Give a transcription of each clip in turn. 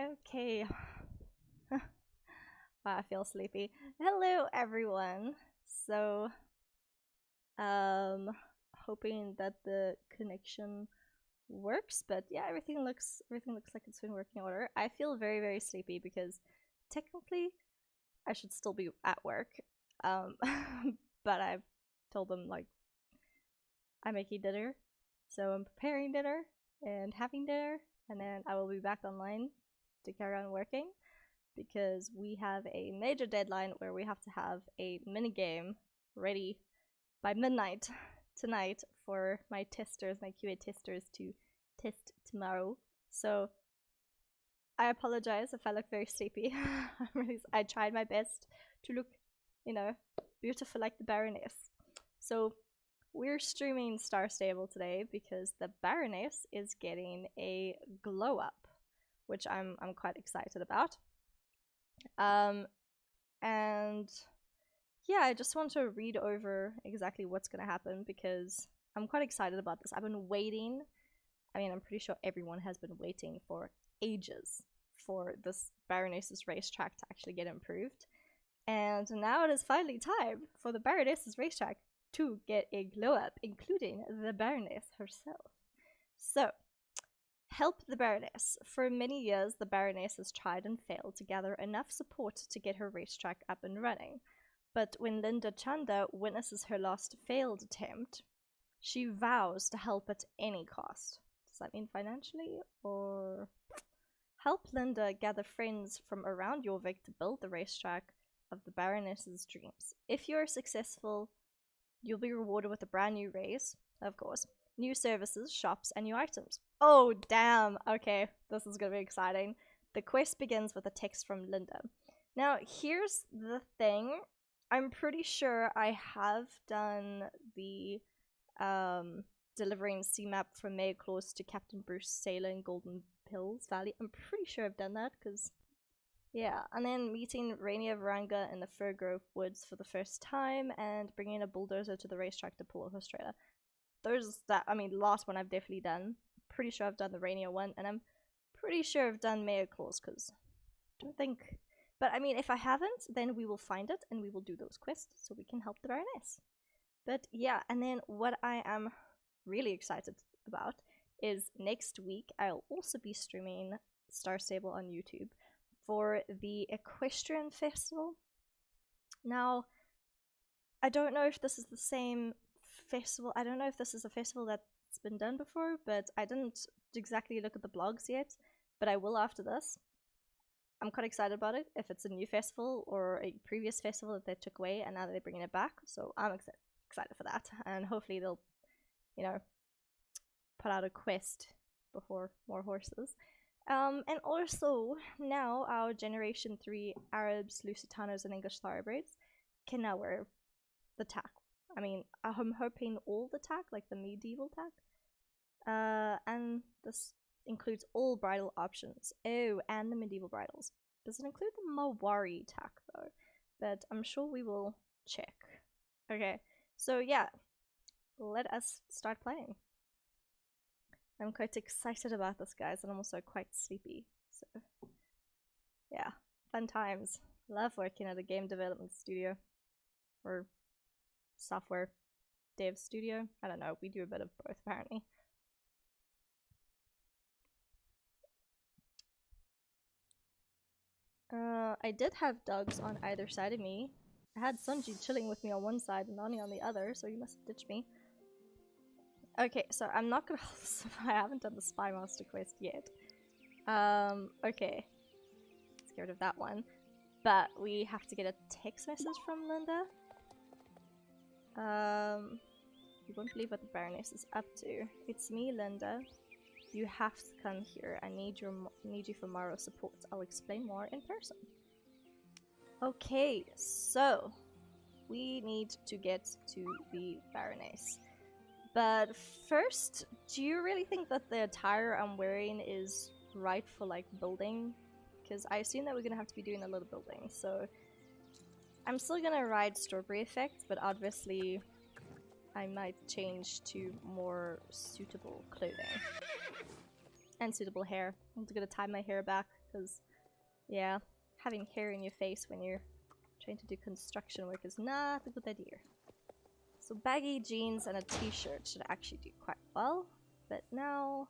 Okay. Wow, I feel sleepy. Hello everyone. So, um hoping that the connection works, but yeah, everything looks like it's been working in order. I feel very sleepy because technically I should still be at work. Um but I've told them like I'm making dinner. So I'm preparing dinner and having dinner, and then I will be back online to carry on working because we have a major deadline where we have to have a mini game ready by midnight tonight for my testers, my QA testers, to test tomorrow. So I apologize if I look very sleepy. I tried my best to look, beautiful like the Baroness. So we're streaming Star Stable today because the Baroness is getting a glow up, which I'm quite excited about. And yeah, I just want to read over exactly what's going to happen because I'm quite excited about this. I've been waiting. I mean, I'm pretty sure everyone has been waiting for ages for this Baroness's racetrack to actually get improved. And now it is finally time for the Baroness's racetrack to get a glow up, including the Baroness herself. So, help the Baroness. For many years, the Baroness has tried and failed to gather enough support to get her racetrack up and running. But when Linda Chanda witnesses her last failed attempt, she vows to help at any cost. Does that mean financially? Or help Linda gather friends from around Jorvik to build the racetrack of the Baroness's dreams. If you are successful, you'll be rewarded with a brand new race, of course, new services, shops, and new items. Oh, damn. Okay, this is gonna be exciting. The quest begins with a text from Linda. Now, here's the thing. I'm pretty sure I have done the delivering C-map from Mayor Claus to Captain Bruce Sailor in Golden Hills Valley. I'm pretty sure I've done that because, yeah. And then meeting Rainier Varanga in the Fir Grove Woods for the first time and bringing a bulldozer to the racetrack to pull off Australia. The last one I've definitely done. Pretty sure I've done the Rainier one, and I'm pretty sure I've done Mayor Claus because I don't think. But I mean, if I haven't, then we will find it and we will do those quests so we can help the Baroness. But yeah, and then what I am really excited about is next week I'll also be streaming Star Stable on YouTube for the Equestrian Festival. Now, I don't know if this is the same festival. I don't know if this is a festival that's been done before, but I didn't exactly look at the blogs yet, but I will after this. I'm quite excited about it, if it's a new festival or a previous festival that they took away and now they're bringing it back. So I'm excited for that, and hopefully they'll, put out a quest before more horses. And also, now our Generation 3 Arabs, Lusitanos, and English Thoroughbreds can now wear the tack. I mean, I'm hoping all the tack, like the medieval tack. And this includes all bridle options. Oh, and the medieval bridles. Does it include the Mawari tack though? But I'm sure we will check. Okay, so yeah, let us start playing. I'm quite excited about this, guys, and I'm also quite sleepy. So yeah, fun times. Love working at a game development studio. Or software dev studio. I don't know, we do a bit of both apparently. I did have dogs on either side of me. I had Sunji chilling with me on one side and Nani on the other, so you must have ditched me. Okay, so I'm not gonna. I haven't done the Spy Master quest yet. Okay. Let's get rid of that one. But we have to get a text message from Linda. You won't believe what the Baroness is up to. It's me, Linda. You have to come here. I need you for moral support. I'll explain more in person. Okay, so we need to get to the Baroness. But first, do you really think that the attire I'm wearing is right for like building? Because I assume that we're gonna have to be doing a little building, so I'm still gonna ride Strawberry Effect, but obviously I might change to more suitable clothing. and suitable hair. I'm gonna tie my hair back because, yeah, having hair in your face when you're trying to do construction work is not a good idea. So baggy jeans and a t-shirt should actually do quite well. But now,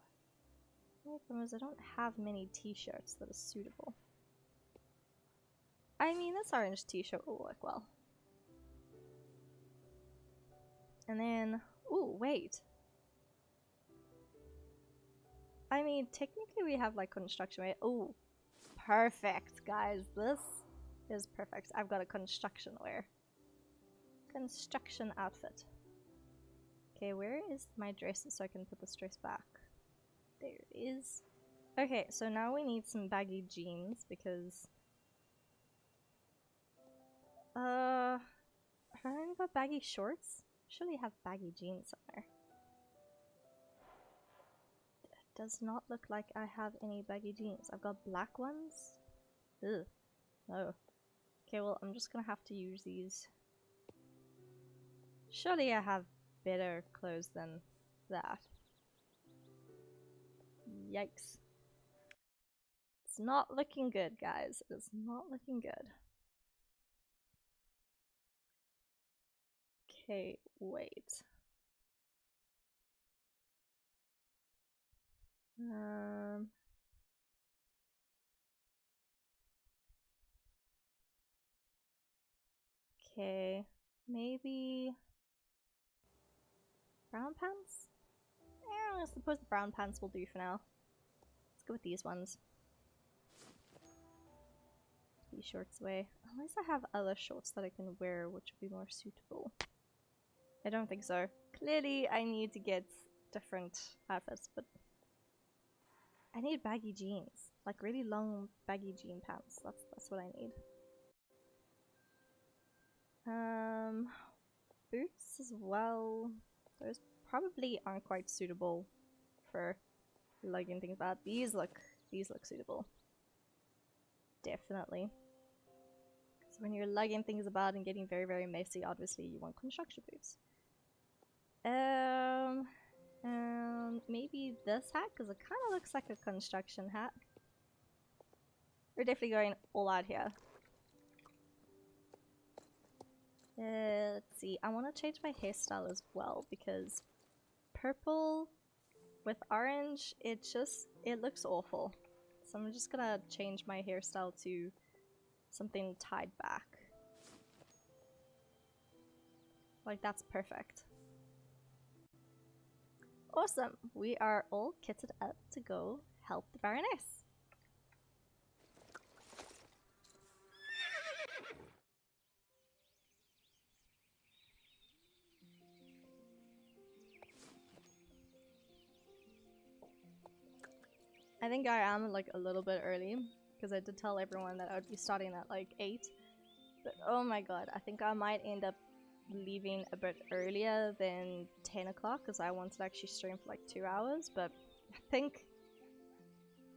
my problem is I don't have many t-shirts that are suitable. I mean, this orange t-shirt will work well. And then, ooh, wait. I mean, technically we have like construction, right? Ooh, perfect, guys. This is perfect. I've got a construction wear. Construction outfit. Okay, where is my dress so I can put this dress back? There it is. Okay, so now we need some baggy jeans because have I got baggy shorts? Surely have baggy jeans somewhere. It does not look like I have any baggy jeans. I've got black ones. Ugh. No. Okay, well I'm just gonna have to use these. Surely I have better clothes than that. Yikes. It's not looking good, guys. It's not looking good. Okay, wait. Okay, maybe brown pants? Yeah, I suppose the brown pants will do for now. Let's go with these ones. These shorts away. Unless I have other shorts that I can wear which would be more suitable. I don't think so. Clearly I need to get different outfits, but I need baggy jeans. Like really long baggy jean pants. That's what I need. Boots as well. Those probably aren't quite suitable for lugging things about. These look suitable. Definitely. So when you're lugging things about and getting very, very messy, obviously you want construction boots. Maybe this hat, because it kind of looks like a construction hat. We're definitely going all out here. Let's see, I want to change my hairstyle as well, because purple with orange, it looks awful. So I'm just gonna change my hairstyle to something tied back. Like, that's perfect. Awesome! We are all kitted up to go help the Baroness. I think I am like a little bit early because I did tell everyone that I would be starting at like 8. But oh my god, I think I might end up leaving a bit earlier than 10 o'clock because I wanted to actually stream for like 2 hours. But I think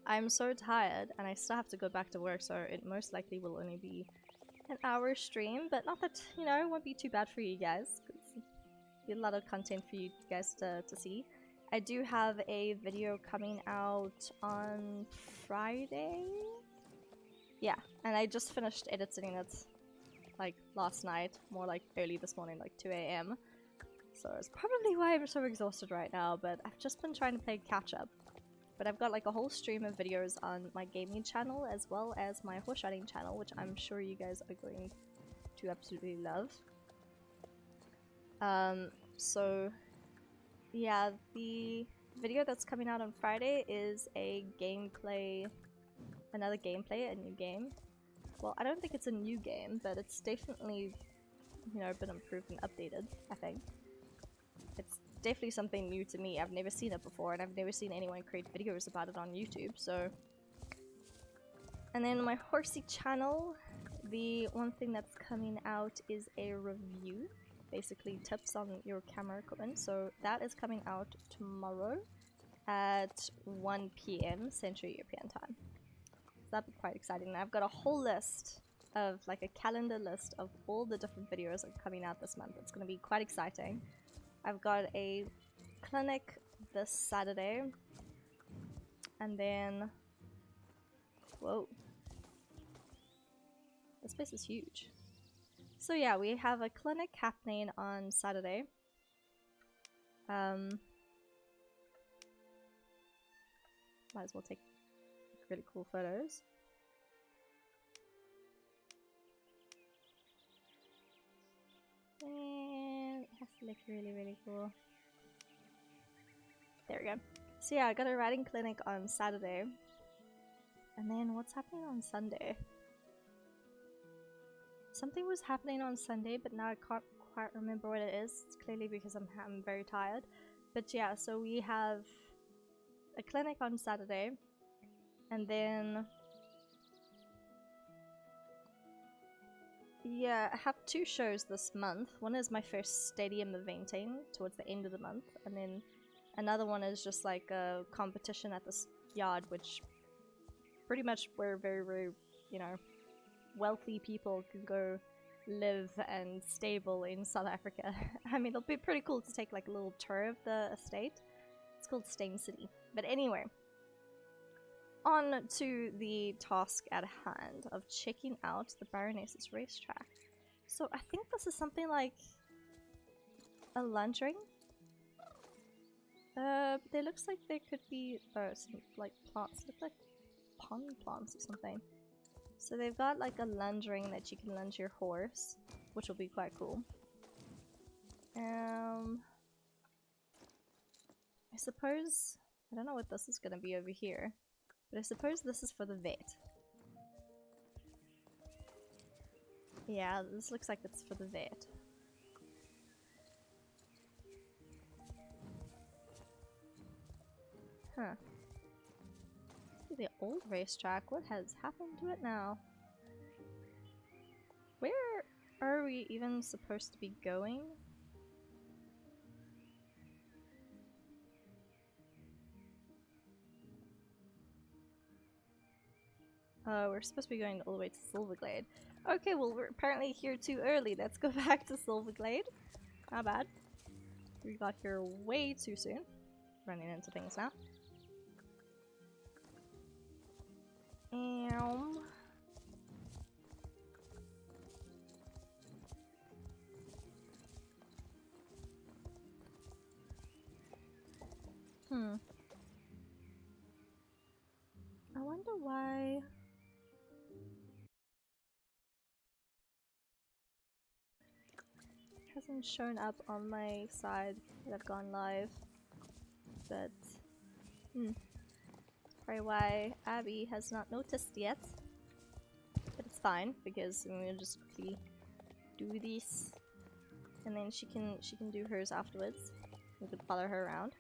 I'm so tired and I still have to go back to work, so it most likely will only be an hour stream. But not that, you know, it won't be too bad for you guys because there'll be a lot of content for you guys to see. I do have a video coming out on Friday. Yeah, and I just finished editing it like last night, more like early this morning, like 2 AM. So it's probably why I'm so exhausted right now, but I've just been trying to play catch up. But I've got like a whole stream of videos on my gaming channel as well as my horse riding channel, which I'm sure you guys are going to absolutely love. So yeah, the video that's coming out on Friday is a gameplay, another gameplay, a new game. Well, I don't think it's a new game, but it's definitely, you know, been improved and updated, I think. It's definitely something new to me. I've never seen it before, and I've never seen anyone create videos about it on YouTube, so... And then my horsey channel, the one thing that's coming out is a review. Basically tips on your camera equipment, so that is coming out tomorrow at 1 PM Central European time. So that'd be quite exciting. And I've got a whole list of, like a calendar list of all the different videos that are coming out this month. It's going to be quite exciting. I've got a clinic this Saturday, And then... Whoa. This place is huge. So yeah, we have a clinic happening on Saturday. Might as well take really cool photos. And it has to look really, really cool. There we go. So yeah, I got a writing clinic on Saturday. And then what's happening on Sunday? Something was happening on Sunday, but now I can't quite remember what it is. It's clearly because I'm very tired. But yeah, so we have a clinic on Saturday. And then... yeah, I have 2 shows this month. One is my first stadium eventing towards the end of the month. And then another one is just like a competition at this yard, which pretty much where very, very, you know, wealthy people can go live and stable in South Africa. I mean, it'll be pretty cool to take like a little tour of the estate. It's called Stain City. But anyway, on to the task at hand of checking out the Baroness's racetrack. So I think this is something like a lunch ring. There looks like there could be some like plants, look like pond plants or something. So they've got like a lunge ring that you can lunge your horse, which will be quite cool. I suppose, I don't know what this is gonna be over here, but I suppose this is for the vet. Yeah, this looks like it's for the vet. Huh. The old racetrack, what has happened to it now? Where are we even supposed to be going? We're supposed to be going all the way to Silverglade. Okay, well we're apparently here too early. Let's go back to Silverglade. Not bad. We got here way too soon. Running into things now. I wonder why... it hasn't shown up on my side that I've gone live. But... probably why Abby has not noticed yet. But it's fine, because I'm gonna just quickly do this. And then she can do hers afterwards. We could follow her around.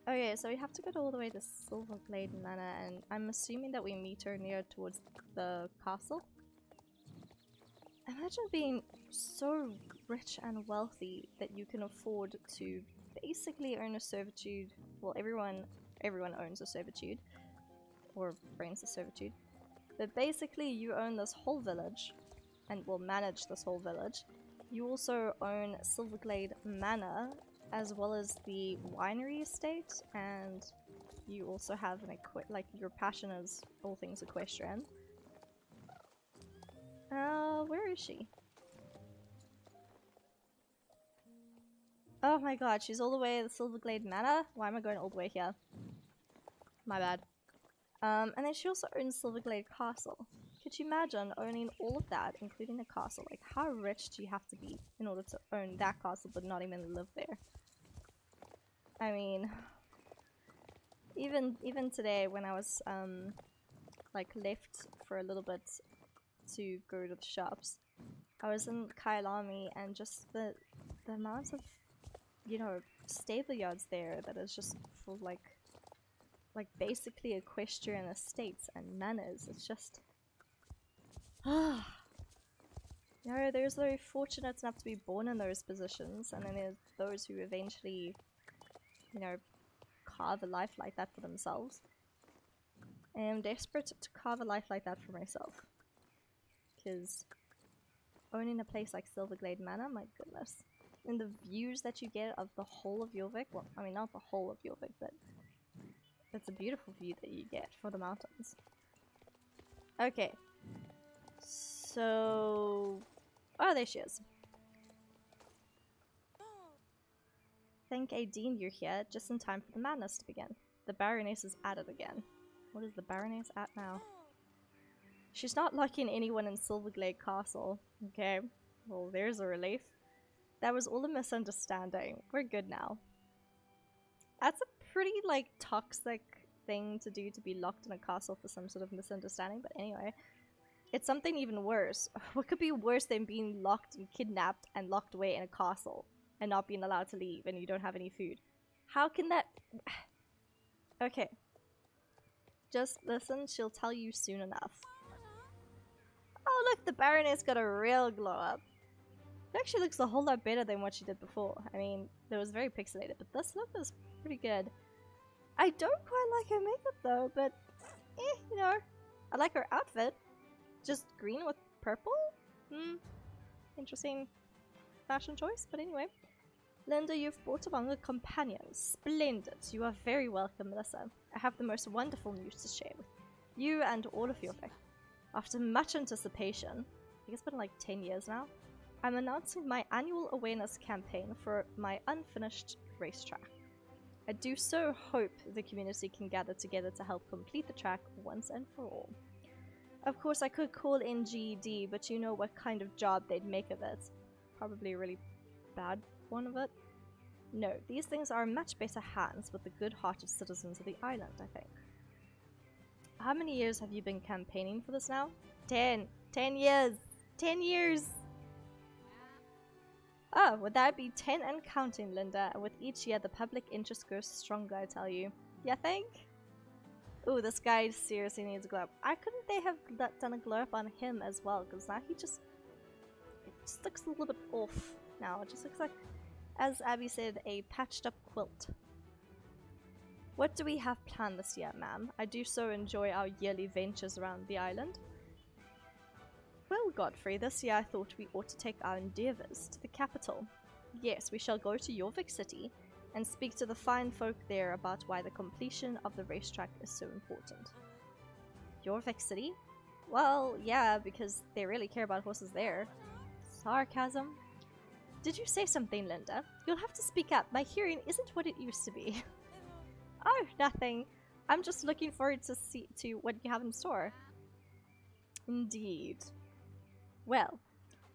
Okay, so we have to go all the way to Silverglade Manor, and I'm assuming that we meet her near towards the castle. Imagine being so rich and wealthy that you can afford to basically own a servitude. Well, everyone owns a servitude, or rents a servitude. But basically you own this whole village, and will manage this whole village. You also own Silverglade Manor, as well as the winery estate, and you also have an like your passion is all things equestrian. Where is she? Oh my god, she's all the way at the Silverglade Manor? Why am I going all the way here? My bad. And then she also owns Silverglade Castle. Could you imagine owning all of that, including the castle? Like, how rich do you have to be in order to own that castle but not even live there? I mean, even today when I was like left for a little bit to go to the shops, I was in Kyalami, and just the amount of, you know, stable yards there that is just for like basically equestrian estates and manors. It's just you know, there's very fortunate enough to be born in those positions, and then there's those who eventually, you know, carve a life like that for themselves. And I'm desperate to carve a life like that for myself. Because owning a place like Silverglade Manor, my goodness. and the views that you get of the whole of Jorvik. Well, I mean, not the whole of Jorvik, but it's a beautiful view that you get for the mountains. Okay. So... oh, there she is. Thank Aideen you're here, just in time for the madness to begin. The Baroness is at it again. What is the Baroness at now? She's not locking anyone in Silverglade Castle. Okay, well there's a relief. That was all a misunderstanding. We're good now. That's a pretty, like, toxic thing to do, to be locked in a castle for some sort of misunderstanding, but anyway. It's something even worse. What could be worse than being locked and kidnapped and locked away in a castle and not being allowed to leave and you don't have any food? How can that... okay. Just listen, she'll tell you soon enough. Oh look, the Baroness got a real glow up. It actually looks a whole lot better than what she did before. I mean, it was very pixelated, but this look is pretty good. I don't quite like her makeup though, but you know, I like her outfit. Just green with purple? Interesting fashion choice, but anyway. Linda, you've brought along a companion. Splendid. You are very welcome, Melissa. I have the most wonderful news to share with you and all of your family. After much anticipation, I think it's been like 10 years now, I'm announcing my annual awareness campaign for my unfinished racetrack. I do so hope the community can gather together to help complete the track once and for all. Of course, I could call in GED, but you know what kind of job they'd make of it. Probably a really bad one of it. No, these things are in much better hands with the good-hearted citizens of the island, I think. How many years have you been campaigning for this now? 10. 10 years! 10 years! Oh, would that be 10 and counting, Linda? And with each year, the public interest grows stronger, I tell you. You think? Ooh, this guy seriously needs a glow up. Why couldn't they have done a glow up on him as well? Because now it just looks a little bit off now. It just looks like, as Abby said, a patched up quilt. What do we have planned this year, ma'am? I do so enjoy our yearly ventures around the island. Well, Godfrey, this year I thought we ought to take our endeavours to the capital. Yes, we shall go to Jorvik City and speak to the fine folk there about why the completion of the racetrack is so important. Jorvik City? Well, yeah, because they really care about horses there. Sarcasm? Did you say something, Linda? You'll have to speak up. My hearing isn't what it used to be. Oh, nothing. I'm just looking forward to what you have in store. Indeed. Well,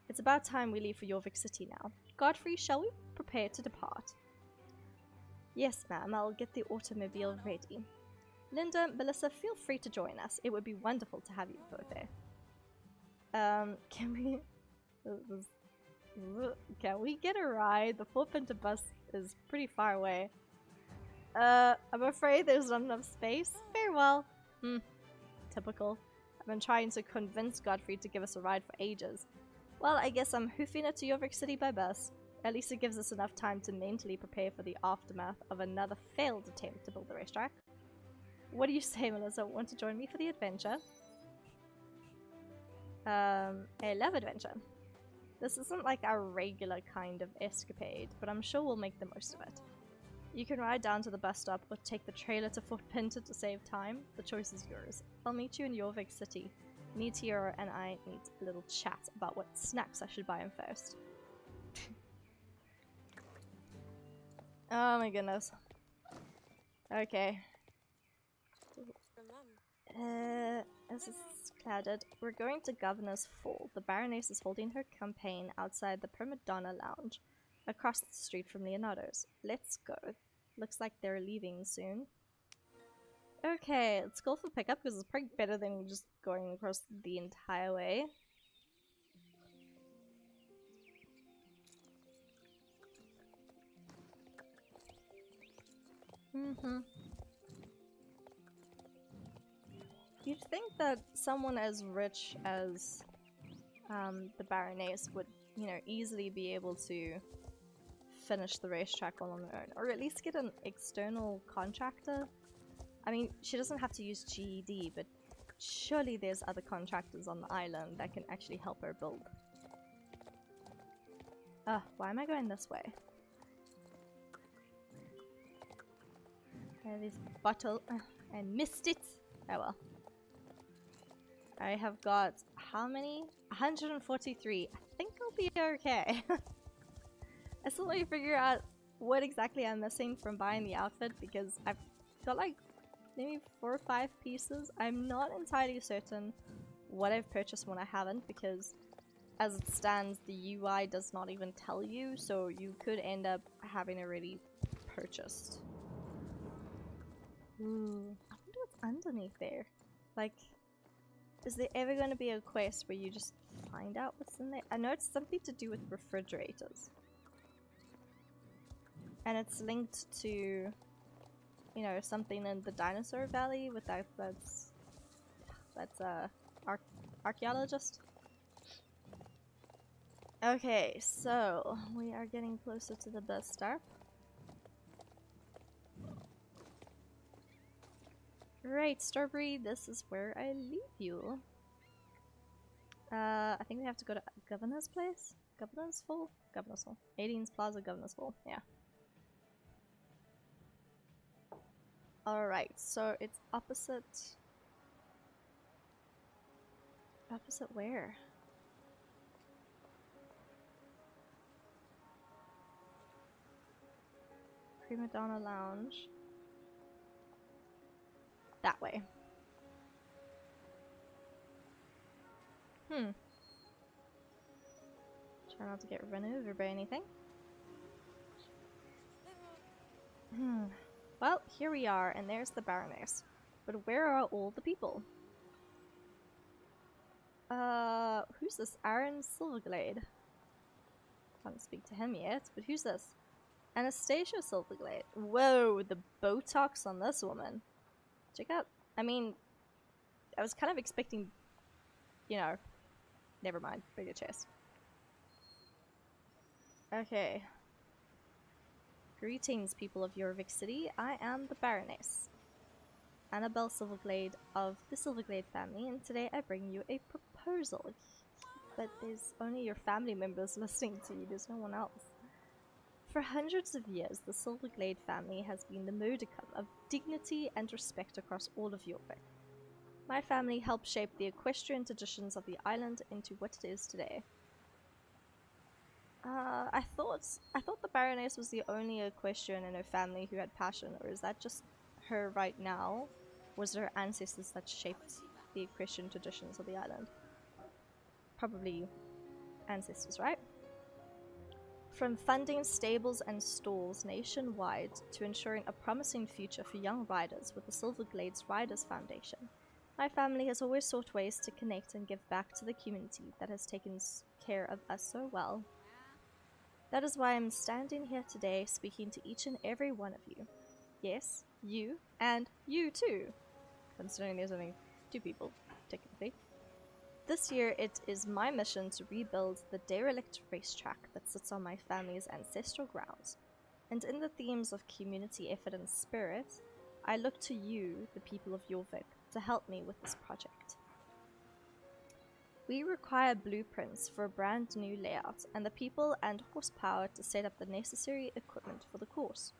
it's about time we leave for Jorvik City now. Godfrey, shall we prepare to depart? Yes, ma'am. I'll get the automobile ready. Linda, Melissa, feel free to join us. It would be wonderful to have you both there. Can we get a ride? The 4-Pinter bus is pretty far away. I'm afraid there's not enough space. Very well. Typical. I've been trying to convince Godfrey to give us a ride for ages. Well, I guess I'm hoofing it to Jorvik City by bus. At least it gives us enough time to mentally prepare for the aftermath of another failed attempt to build the racetrack. What do you say, Melissa? Want to join me for the adventure? I love adventure. This isn't like our regular kind of escapade, but I'm sure we'll make the most of it. You can ride down to the bus stop or take the trailer to Fort Pinter to save time. The choice is yours. I'll meet you in Jorvik City. Meteor and I need a little chat about what snacks I should buy him first. Oh my goodness. Okay. This is clouded. We're going to Governor's Fall. The Baroness is holding her campaign outside the Prima Donna Lounge, across the street from Leonardo's. Let's go. Looks like they're leaving soon. Okay, let's go for pickup because it's probably better than just going across the entire way. You'd think that someone as rich as the Baroness would, you know, easily be able to finish the racetrack all on their own, or at least get an external contractor. I mean, she doesn't have to use GED, but surely there's other contractors on the island that can actually help her build. Why am I going this way? This bottle. I missed it. Oh well. I have got how many? 143. I think I'll be okay. I still need to figure out what exactly I'm missing from buying the outfit because I've got like maybe 4 or 5 pieces. I'm not entirely certain what I've purchased and what I haven't because as it stands the UI does not even tell you, so you could end up having already purchased. Ooh, I wonder what's underneath there. Like, is there ever going to be a quest where you just find out what's in there? I know it's something to do with refrigerators. And it's linked to, you know, something in the Dinosaur Valley with that's archaeologist. Okay, so we are getting closer to the bus stop. Right, Strawberry, this is where I leave you. I think we have to go to Governor's place? Governor's Hall? Governor's Hall. 18's Plaza, Governor's Hall, yeah. Alright, so it's opposite... Opposite where? Prima Donna Lounge. That way. Try not to get run over by anything. Well, here we are, and there's the Baroness. But where are all the people? Who's this? Aaron Silverglade. Can't speak to him yet, but who's this? Anastasia Silverglade. Whoa, the Botox on this woman. Check out. I mean, I was kind of expecting, you know, never mind, bigger chest. Okay. Greetings, people of Jorvik City. I am the Baroness, Annabelle Silverglade of the Silverglade family, and today I bring you a proposal. But there's only your family members listening to you, there's no one else. For hundreds of years, the Silverglade family has been the modicum of dignity and respect across all of Jorvik. My family helped shape the equestrian traditions of the island into what it is today. I thought the Baroness was the only equestrian in her family who had passion, or is that just her right now? Was it her ancestors that shaped the equestrian traditions of the island? Probably ancestors, right? From funding stables and stalls nationwide to ensuring a promising future for young riders with the Silverglades Riders Foundation, my family has always sought ways to connect and give back to the community that has taken care of us so well. That is why I'm standing here today speaking to each and every one of you. Yes, you, and you too, considering there's only 2 people, technically. This year it is my mission to rebuild the derelict racetrack that sits on my family's ancestral grounds. And in the themes of community effort and spirit, I look to you, the people of Jorvik, to help me with this project. We require blueprints for a brand new layout and the people and horsepower to set up the necessary equipment for the course.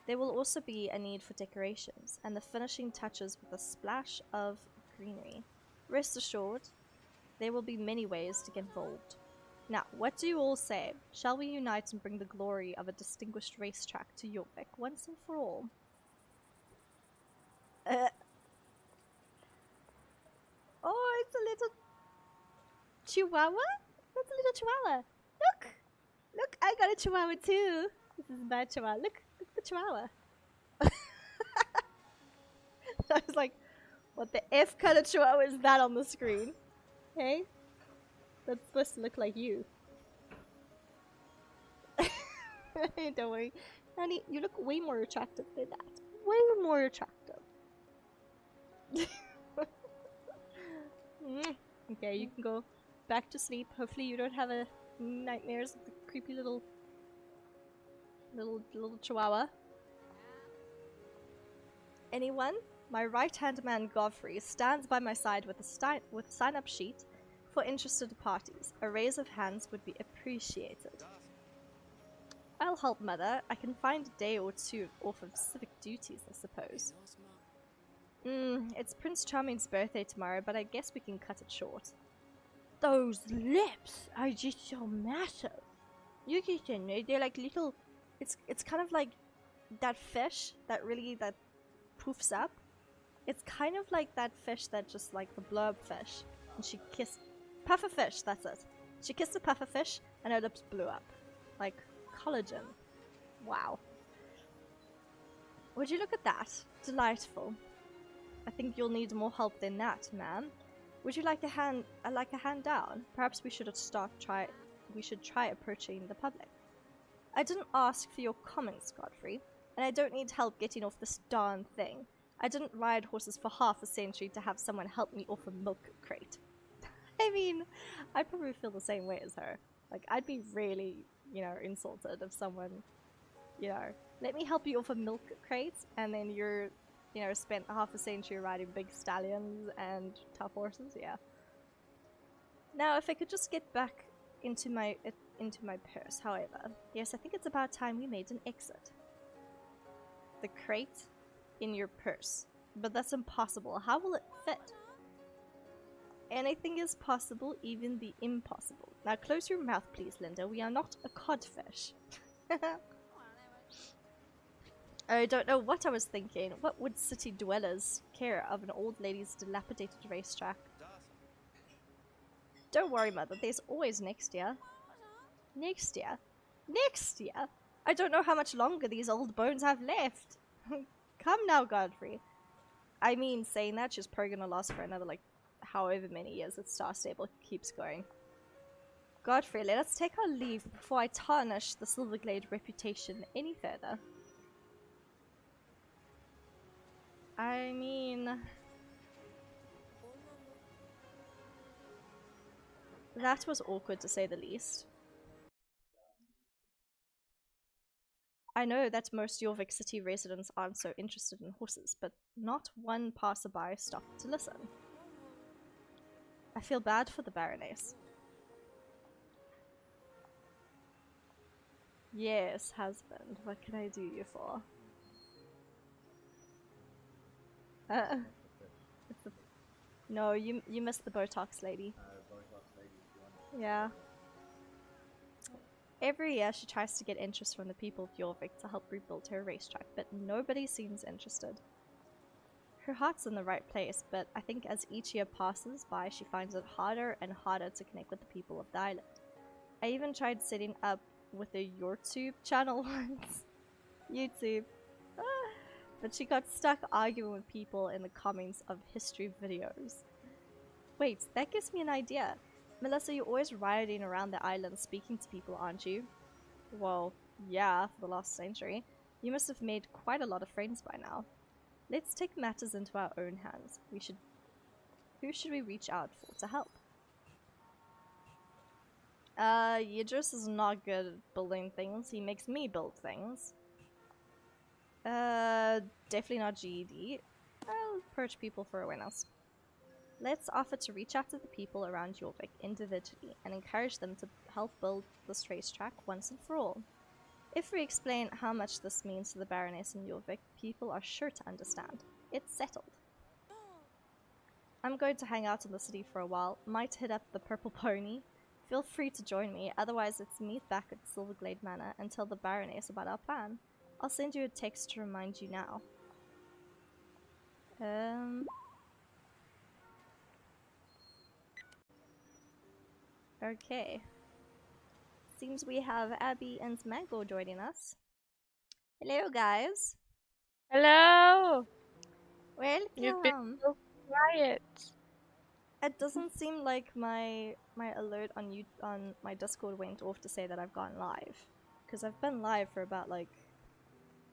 There will also be a need for decorations and the finishing touches with a splash of greenery. Rest assured, there will be many ways to get involved. Now, what do you all say? Shall we unite and bring the glory of a distinguished racetrack to Jorvik once and for all? Oh, it's a little chihuahua? That's a little chihuahua. Look! Look, I got a chihuahua too. This is my chihuahua. Look at the chihuahua. I was like, what the F kind of chihuahua is that on the screen? Hey? That's supposed to look like you. Don't worry. Honey, you look way more attractive than that. Way more attractive. Okay, you can go back to sleep. Hopefully you don't have nightmares of the creepy little chihuahua. Anyone? My right-hand man Godfrey stands by my side with a sign-up sheet for interested parties. A raise of hands would be appreciated. I'll help, Mother. I can find a day or two off of civic duties, I suppose. It's Prince Charming's birthday tomorrow, but I guess we can cut it short. Those lips are just so massive. You can, they're like little. It's kind of like that fish that poofs up. It's kind of like that fish that just like the blurb fish. And she kissed puffer fish. That's it. She kissed a puffer fish, and her lips blew up, like collagen. Wow. Would you look at that? Delightful. I think you'll need more help than that, ma'am. Would you like a hand down? Perhaps we should try approaching the public. I didn't ask for your comments, Godfrey, and I don't need help getting off this darn thing. I didn't ride horses for half a century to have someone help me off a milk crate. I mean, I'd probably feel the same way as her. Like, I'd be really, insulted if someone, let me help you off a milk crate, and then you're, spent half a century riding big stallions and tough horses. Yeah. Now, if I could just get back into my purse, however. Yes, I think it's about time we made an exit. The crate in your purse. But that's impossible. How will it fit? Anything is possible, even the impossible. Now close your mouth, please, Linda. We are not a codfish. I don't know what I was thinking. What would city dwellers care of an old lady's dilapidated racetrack? Don't worry, Mother. There's always next year. Next year? Next year? I don't know how much longer these old bones have left. Come now, Godfrey. I mean, saying that, she's probably gonna last for another, however many years that Star Stable keeps going. Godfrey, let us take our leave before I tarnish the Silverglade reputation any further. I mean... that was awkward, to say the least. I know that most Jorvik City residents aren't so interested in horses, but not one passerby stopped to listen. I feel bad for the Baroness. Yes, husband. What can I do you for? No, you missed the Botox lady. Yeah. Every year she tries to get interest from the people of Jorvik to help rebuild her racetrack, but nobody seems interested. Her heart's in the right place, but I think as each year passes by, she finds it harder and harder to connect with the people of the island. I even tried setting up with a YouTube channel once. YouTube. But she got stuck arguing with people in the comments of history videos. Wait, that gives me an idea. Melissa, you're always riding around the island speaking to people, aren't you? Well, yeah, for the last century. You must have made quite a lot of friends by now. Let's take matters into our own hands. Who should we reach out for to help? Yidris is not good at building things. He makes me build things. Definitely not GED. I'll approach people for awareness. Let's offer to reach out to the people around Jorvik individually and encourage them to help build this racetrack once and for all. If we explain how much this means to the Baroness and Jorvik, people are sure to understand. It's settled. I'm going to hang out in the city for a while. Might hit up the Purple Pony. Feel free to join me, otherwise let's meet back at Silverglade Manor and tell the Baroness about our plan. I'll send you a text to remind you now. Okay. Seems we have Abby and Mango joining us. Hello, guys. Hello. Welcome. You've been so quiet. It doesn't seem like my alert on my Discord went off to say that I've gone live, because I've been live for about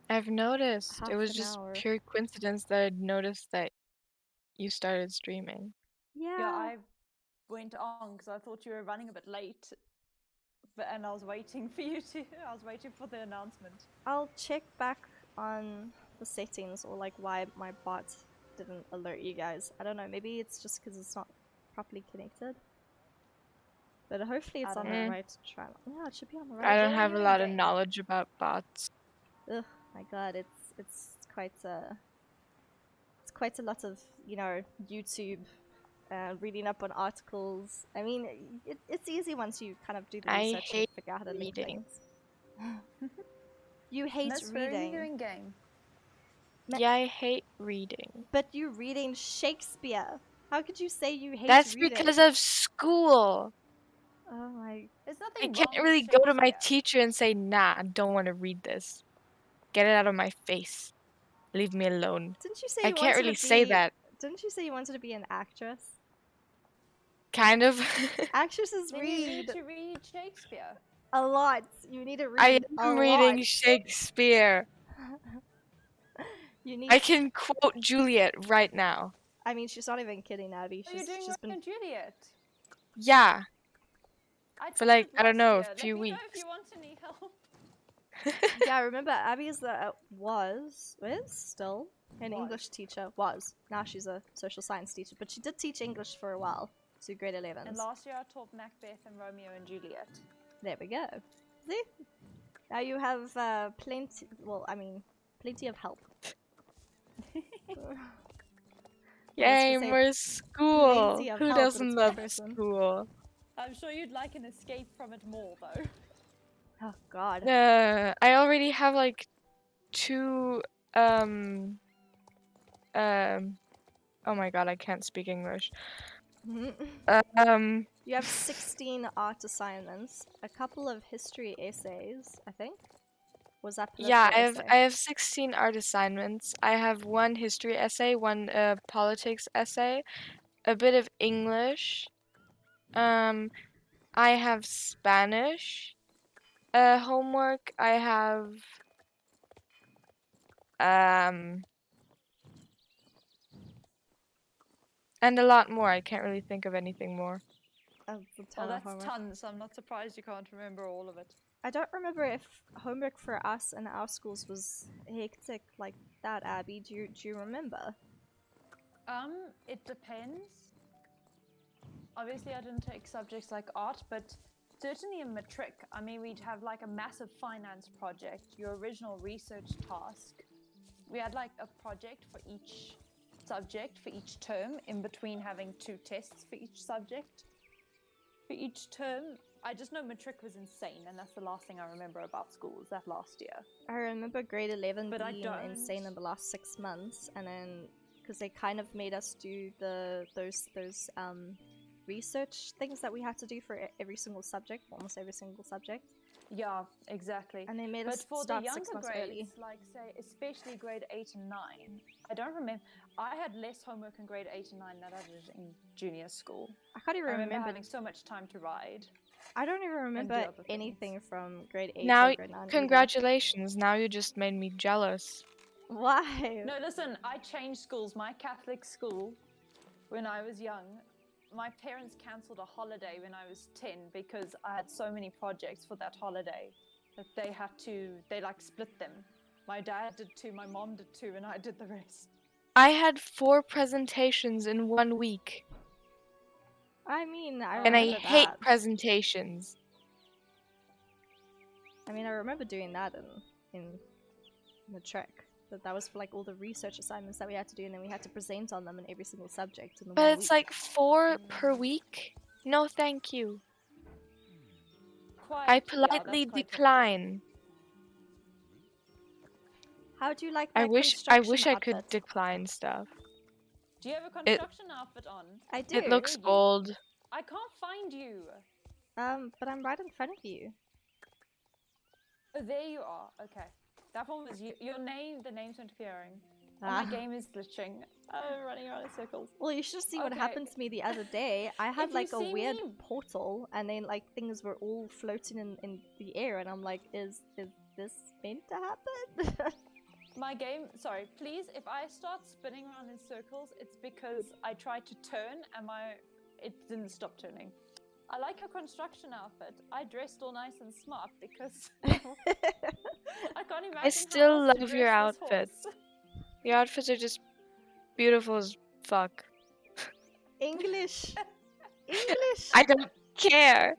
I've noticed. half It was an just hour. pure coincidence that I'd noticed that you started streaming. Yeah. I went on because I thought you were running a bit late, and I was waiting for you to. I was waiting for the announcement. I'll check back on the settings or why my bot didn't alert you guys. I don't know. Maybe it's just because it's not properly connected. But hopefully it's I on don't the know. right track. Yeah, it should be on the I right don't Enjoy have a your lot of game. knowledge about bots. Ugh, my god, it's quite it's quite a lot of, you know, YouTube, reading up on articles. I mean, it's easy once you kind of do the I research and hate figure out how to link reading. things. You hate Miss, where are you reading, doing game? Yeah, I hate reading. but you're reading Shakespeare. How could you say you hate That's reading? because of school. Oh my. There's I nothing can't wrong with really go to my Shakespeare. teacher and say, nah, I don't want to read this. Get it out of my face. Leave me alone. Didn't you say I you can't wanted really to say be? that. Didn't you say you wanted to be an actress? Kind of. Actresses Then you need read to read Shakespeare. a lot. You need to I read a am lot. reading Shakespeare. You need. I can quote Juliet right now. I mean, she's not even kidding, Abby. Oh, you're doing She's been. Romeo and Juliet. Yeah, I for took like, it I don't last know, year. a Let few me know if weeks. you want any help. Yeah, I remember Abby is still an English teacher. Was now she's a social science teacher, but she did teach English for a while to grade 11s. And last year I taught Macbeth and Romeo and Juliet. There we go. See, now you have plenty. Well, I mean, plenty of help. Yeah, I was Yay, gonna say, more school. plenty of Who help, but doesn't it's one love person. school? I'm sure you'd like an escape from it more, though. Oh God. I already have like 2, oh my god, I can't speak English. You have 16 art assignments, a couple of history essays, I think. Was that political Yeah, essay? I have 16 art assignments. I have 1 history essay, 1 politics essay, a bit of English. I have Spanish homework. I have and a lot more. I can't really think of anything more. That's a ton Well, of that's homework. tons. I'm not surprised you can't remember all of it. I don't remember if homework for us in our schools was hectic like that, Abby. Do you remember? It depends. Obviously, I didn't take subjects like art, but certainly in matric, I mean, we'd have like a massive finance project, your original research task. We had like a project for each subject for each term, in between having 2 tests for each subject. For each term, I just know matric was insane, and that's the last thing I remember about school was that last year. I remember grade 11 But I being don't. insane in the last 6 months, and then because they kind of made us do those research things that we had to do for every single subject, almost every single subject. Yeah, exactly. And they made But us for the start 6 younger months grades, early. like say, especially grade 8 and 9, I don't remember. I had less homework in grade 8 and 9 than I did in junior school. I can't even I remember remember. having so much time to ride. I don't even remember other things. anything from grade 8 Now, or grade 9. congratulations. Now you just made me jealous. Why? No, listen, I changed schools. My Catholic school, when I was young, my parents cancelled a holiday when I was 10 because I had so many projects for that holiday that they like split them. My dad did 2, my mom did 2, and I did the rest. I had 4 presentations in 1 week. I mean, I And I remember hate that. presentations. I mean, I remember doing that in matric. But that was for like all the research assignments that we had to do, and then we had to present on them in every single subject in the But 1 it's week. like 4 per week? No, thank you. Quite, I yeah, politely that's quite decline. How do you like I my wish construction I outfit? could decline stuff. Do you have a construction outfit on? I do. It looks Where are you? old. I can't find you. But I'm right in front of you. Oh, there you are. Okay. That one was you. Your name, the name's not appearing. Oh, Ah. my game is glitching. I'm running around in circles. Well, you should see what Okay. happened to me the other day. I had If you like a see weird me- portal, and then like things were all floating in the air, and I'm like, is this meant to happen? My game, sorry, please, if I start spinning around in circles, it's because I tried to turn and it didn't stop turning. I like your construction outfit. I dressed all nice and smart because I can't imagine. I still how else to love your dress this outfits. horse. Your outfits are just beautiful as fuck. English. English. I don't care.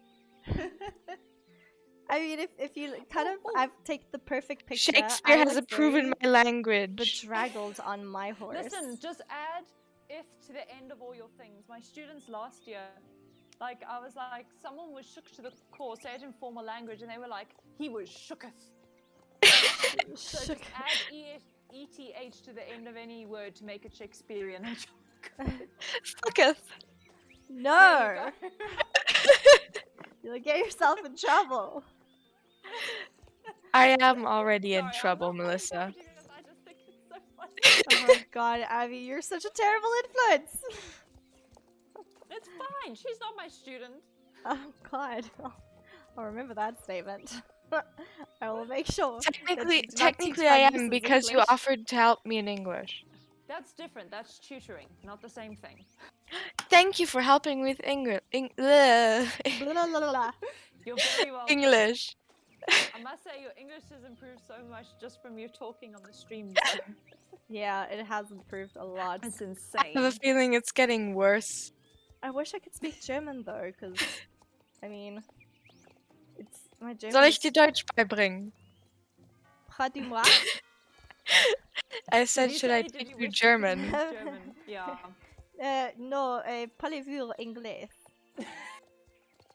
I mean, if you kind of, I've taken the perfect picture. Shakespeare I has look approved very my language. bedraggled on my horse. Listen, just add if to the end of all your things. My students last year, like, I was like, someone was shook to the core, say it in formal language, and they were like, he was shooketh. So just add ETH to the end of any word to make it Shakespearean. Fucketh. No! You'll get yourself in trouble. I am already in Sorry, trouble, I'm not Melissa. pointing at us, I just think it's so funny. Oh my god, Abby, you're such a terrible influence! It's fine, she's not my student. Oh god. I'll remember that statement. I will make sure. Technically I am because you offered to help me in English. That's different, that's tutoring, not the same thing. Thank you for helping with English. You're very welcome. English. I must say your English has improved so much just from you talking on the stream. Yeah, it has improved a lot. It's I insane. have a feeling it's getting worse. I wish I could speak German though, because I mean, it's my German. Soll ich dir Deutsch beibringen? Dis-moi. I said, Did should I did teach you wish German? could speak German? Yeah. No, parlez-vous anglais?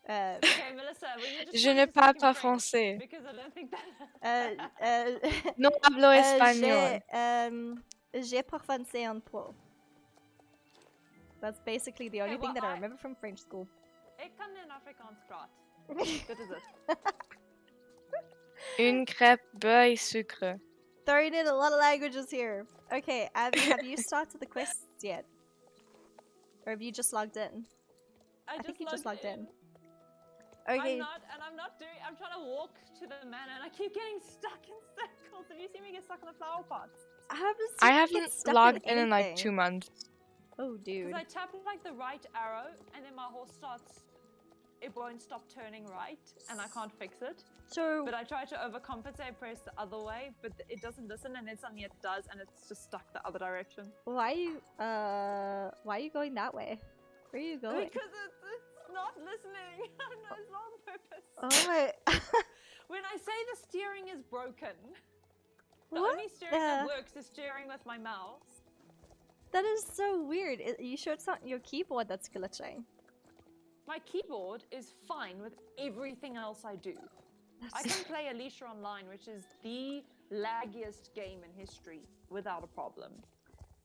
Okay, Melissa, will you just Je try ne to parle speak in pas French? français. Because I don't think that... No hablo español. J'ai parfoncé un peu. That's basically the only Okay, thing well, that I remember from French school. Ik kan in Afrikaans praat. Dit is het. Une crêpe beurre et sucre. Throwing in a lot of languages here. Okay, Abby, have you started the quests yet? Or have you just logged in? I think you just logged in. Okay. I'm trying to walk to the manor and I keep getting stuck in circles. Did you see me get stuck in the flower pots? I I haven't haven't stuck logged in like anything. 2 months. Oh, dude. Because I tap like the right arrow and then my horse starts, it won't stop turning right and I can't fix it. So, But I try to overcompensate, press the other way, but it doesn't listen and then suddenly it does and it's just stuck the other direction. why are you going that way? Where are you going? Because it's not listening. I don't know, it's not on purpose. Oh my. When I say the steering is broken, the What only steering that the- works is steering with my mouse. That is so weird. You sure it's not your keyboard that's glitching? My keyboard is fine with everything else I do. I can play Alicia Online, which is the laggiest game in history, without a problem.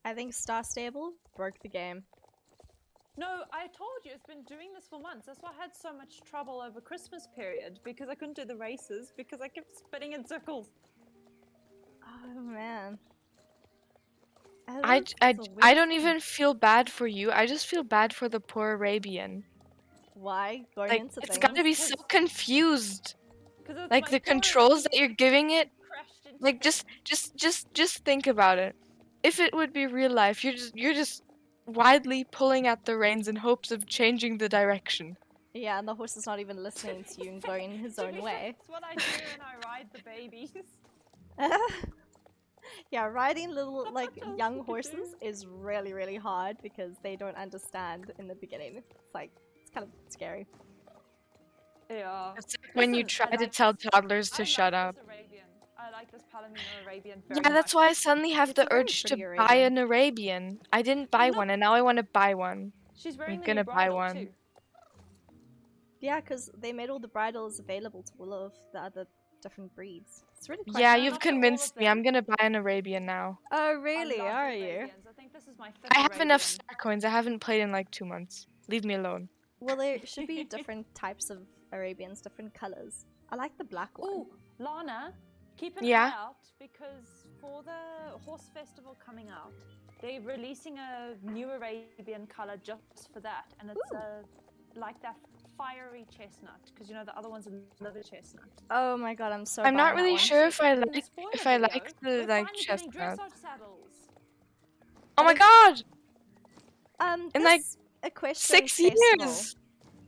I think Star Stable broke the game. No, I told you, it's been doing this for months. That's why I had so much trouble over Christmas period, because I couldn't do the races, because I kept spinning in circles. Oh man. I That's a weird don't thing. even feel bad for you. I just feel bad for the poor Arabian. Why going Like, into it's things? gotta be so confused. 'Cause it's Like my the poor controls that you're giving it. crashed into Like just think about it. If it would be real life, you're just widely pulling at the reins in hopes of changing the direction. Yeah, and the horse is not even listening to you and going his To own be way. fair, it's what I do when I ride the babies. Yeah, riding little Not like much else young you could horses is really, really hard because they don't understand in the beginning. It's like it's kind of scary. Yeah. It's like when you Listen, I try to like tell this- toddlers to I shut like up. this Arabian. I like this Palomino Arabian Yeah, very that's much. why I suddenly have It's a the very urge to pretty buy Arabian. an Arabian. I didn't buy No. one, and now I want to buy one. She's wearing I'm the gonna new buy bridle one. too. Yeah, because they made all the bridles available to all of the other different breeds. It's really quite Yeah, nice. you've not to all of convinced me. I'm them. gonna buy an Arabian now. Oh, I really? love Are the you? Arabians. I think this is my fifth I have enough Arabian. star coins. I haven't played in like 2 months. Leave me alone. Well, there should be different types of Arabians, different colors. I like the black one. Ooh, Lana, keep an Yeah? eye out because for the horse festival coming out, they're releasing a new Arabian color just for that, and it's like that fiery chestnut because you know the other one's a liver chestnut. Oh my god, I'm so. I'm not buying that really one. sure if I In the like spoiler if I video, like the we're like finally getting chestnut. dressage saddles. Oh my god! In, like, This equestrian 6 festival, years,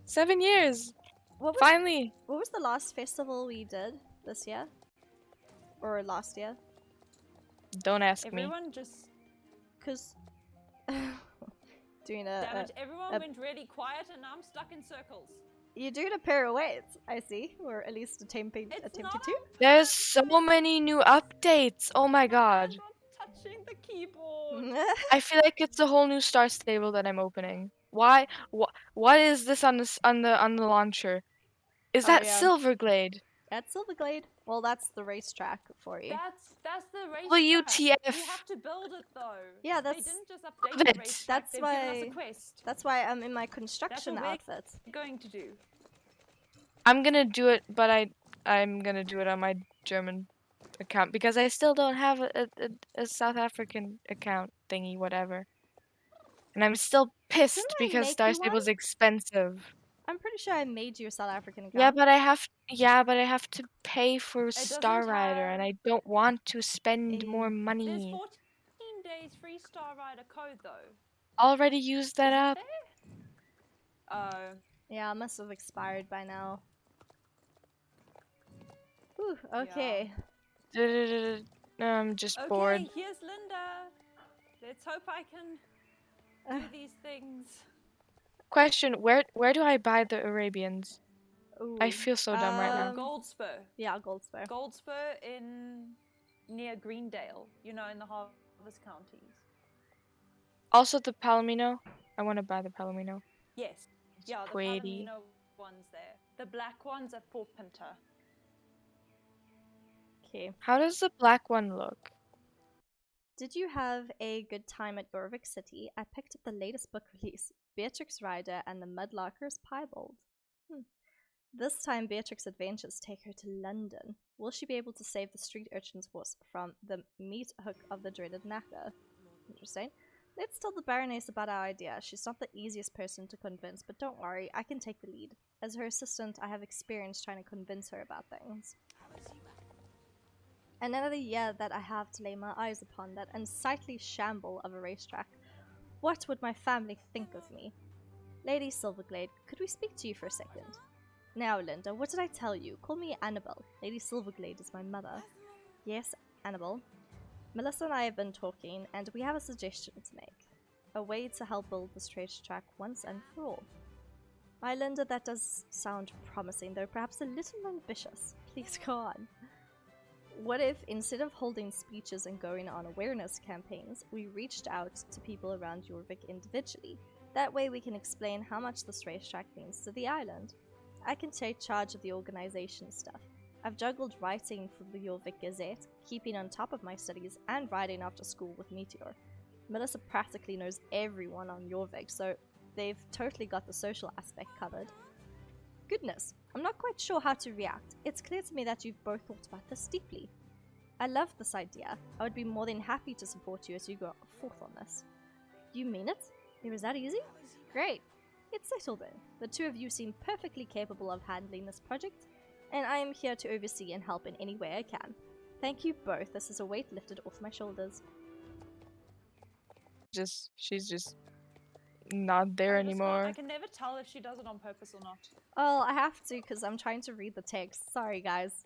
7 years. What was, Finally. what was the last festival we did this year? Or last year? Don't ask me. Everyone just Because doing damn a it! Everyone a- went really quiet, and now I'm stuck in circles. You're doing a pirouette, I see. Or at least attempting It's to. not There's so many new updates. Oh my god. I'm not touching the keyboard. I feel like it's a whole new star stable that I'm opening. Why? What is this on the launcher? Is Oh, that yeah. Silverglade? That's Silverglade. Well, that's the racetrack for you. That's the race WTF. You have to build it though. Yeah, They that's didn't just update Love the it. racetrack. That's They've given us why- a quest. that's why I'm in my construction we're- outfit. Going to do. I'm gonna do it, but I'm gonna do it on my German account because I still don't have a South African account thingy, whatever. And I'm still pissed Didn't I because make Star you Stable's one? expensive. I'm pretty sure I made you a South African account. Yeah, but I have to pay for Star doesn't Rider, and I don't want to spend more There's money. 14 days free Star Rider code though. Already used that up. Yeah, it must have expired by now. Whew, okay. I'm just Okay, bored. here's Linda. Let's hope I can do these things. Question: Where do I buy the Arabians? I Ooh. feel so dumb right now. Goldspur. Yeah, Goldspur. Goldspur near Greendale, in the Harvest counties. Also the Palomino. I want to buy the Palomino. Yes. Yeah, the pretty. Palomino one's there. The black one's at Fort Pinter. Okay. How does the black one look? Did you have a good time at Jorvik City? I picked up the latest book release, Beatrix Rider and the Mudlarker's Piebald. This time, Beatrix's adventures take her to London. Will she be able to save the street urchin's horse from the meat hook of the dreaded knacker? Interesting. Let's tell the Baroness about our idea. She's not the easiest person to convince, but don't worry, I can take the lead. As her assistant, I have experience trying to convince her about things. Another year that I have to lay my eyes upon that unsightly shamble of a racetrack. What would my family think of me? Lady Silverglade, could we speak to you for a second? Now, Linda, what did I tell you? Call me Annabelle. Lady Silverglade is my mother. Yes, Annabelle. Melissa and I have been talking, and we have a suggestion to make. A way to help build this racetrack once and for all. My Linda, that does sound promising, though perhaps a little ambitious. Please go on. What if, instead of holding speeches and going on awareness campaigns, we reached out to people around Jorvik individually? That way we can explain how much this racetrack means to the island. I can take charge of the organization stuff. I've juggled writing for the Jorvik Gazette, keeping on top of my studies, and writing after school with Meteor. Melissa practically knows everyone on Jorvik, so they've totally got the social aspect covered. Goodness, I'm not quite sure how to react. It's clear to me that you've both thought about this deeply. I love this idea. I would be more than happy to support you as you go forth on this. You mean it? It was that easy? Great. It's settled then. The two of you seem perfectly capable of handling this project, and I am here to oversee and help in any way I can. Thank you both. This is a weight lifted off my shoulders. She's just not there anymore. I can never tell if she does it on purpose or not. Oh, I have to because I'm trying to read the text. Sorry, guys.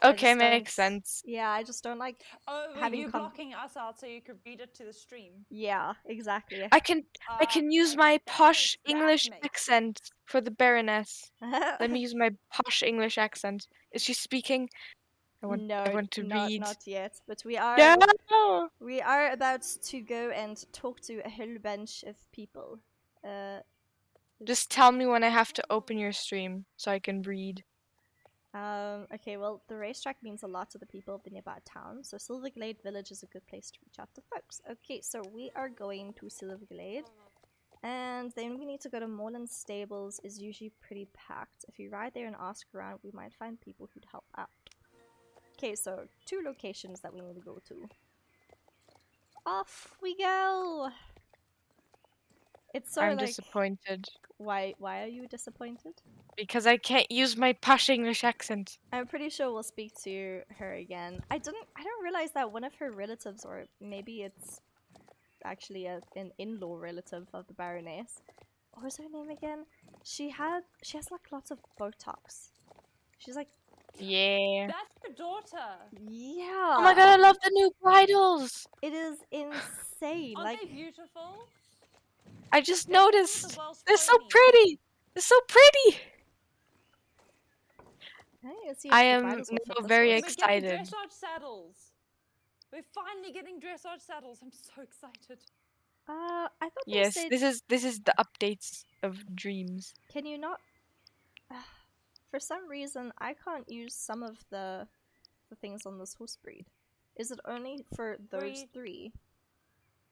Okay, makes sense. Yeah, I just don't like Oh, having you blocking us out so you could read it to the stream? Yeah, exactly. I can use my posh English accent for the Baroness. Let me use my posh English accent. Is she speaking? I want to read. Not yet, but we are No! we are about to go and talk to a whole bunch of people. Just tell me when I have to open your stream so I can read. Okay, well, the racetrack means a lot to the people of the nearby town, so Silverglade Village is a good place to reach out to folks. Okay, so we are going to Silverglade, and then we need to go to Moreland Stables. Is usually pretty packed. If you ride there and ask around, we might find people who'd help out. Okay, so 2 locations that we need to go to. Off we go! It's so I'm like... disappointed. Why are you disappointed? Because I can't use my posh English accent. I'm pretty sure we'll speak to her again. I don't realize that one of her relatives, or maybe it's actually an in-law relative of the Baroness. What was her name again? She has like lots of Botox. She's like... Yeah. That's her daughter. Yeah. Oh my god, I love the new bridles. It is insane. Aren't like they beautiful? I just noticed. The world's They're so pony. pretty. It's so pretty. Let's see if I the am bridles will fit now this very horse. We're getting excited. dressage saddles. We're finally getting dressage saddles. I'm so excited. I thought they Yes, said, this is the updates of dreams. can you not? For some reason, I can't use some of the things on this horse breed. Is it only for those Breed. 3?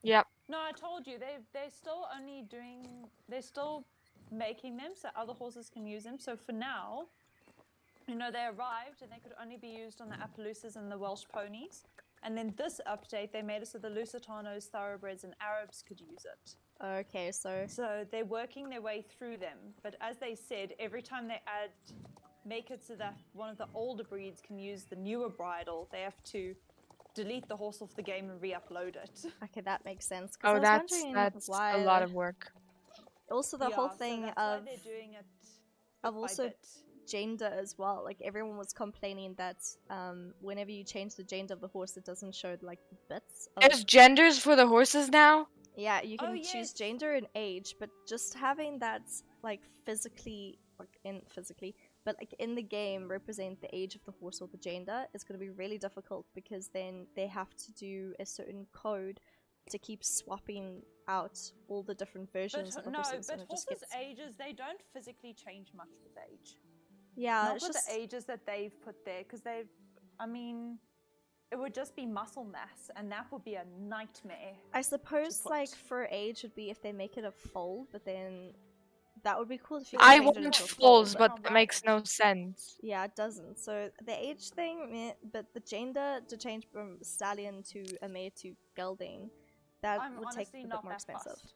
Yep. No, I told you they're still only doing. They're still making them so other horses can use them. So for now, you know, they arrived and they could only be used on the Appaloosas and the Welsh ponies. And then this update, they made it so the Lusitanos, Thoroughbreds, and Arabs could use it. Okay, so So they're working their way through them. But as they said, every time they make it so that one of the older breeds can use the newer bridle, they have to delete the horse off the game and re-upload it. okay, that makes sense. 'Cause I Oh, was that's wondering why a lot of work. Also, the whole thing so that's of why they're doing it of bit by also bit. gender as well. Like everyone was complaining that whenever you change the gender of the horse, it doesn't show like the bits. There's genders for the horses now. Yeah, you can Oh, choose yes. gender and age, but just having that like physically, but like in the game represent the age of the horse or the gender is going to be really difficult because then they have to do a certain code to keep swapping out all the different versions of the horses. But and it just horses' gets... ages, they don't physically change much with age. Yeah, Not it's with just... the ages that they've put there, because I mean, it would just be muscle mass, and that would be a nightmare. I suppose put. like for age would be if they make it a foal, but then that would be cool if you But could I change it want into a foals, foal, but that makes no sense. yeah, it doesn't. So the age thing, meh, but the gender to change from stallion to a mare to gelding, that I'm would take a honestly bit not more that expensive. fussed.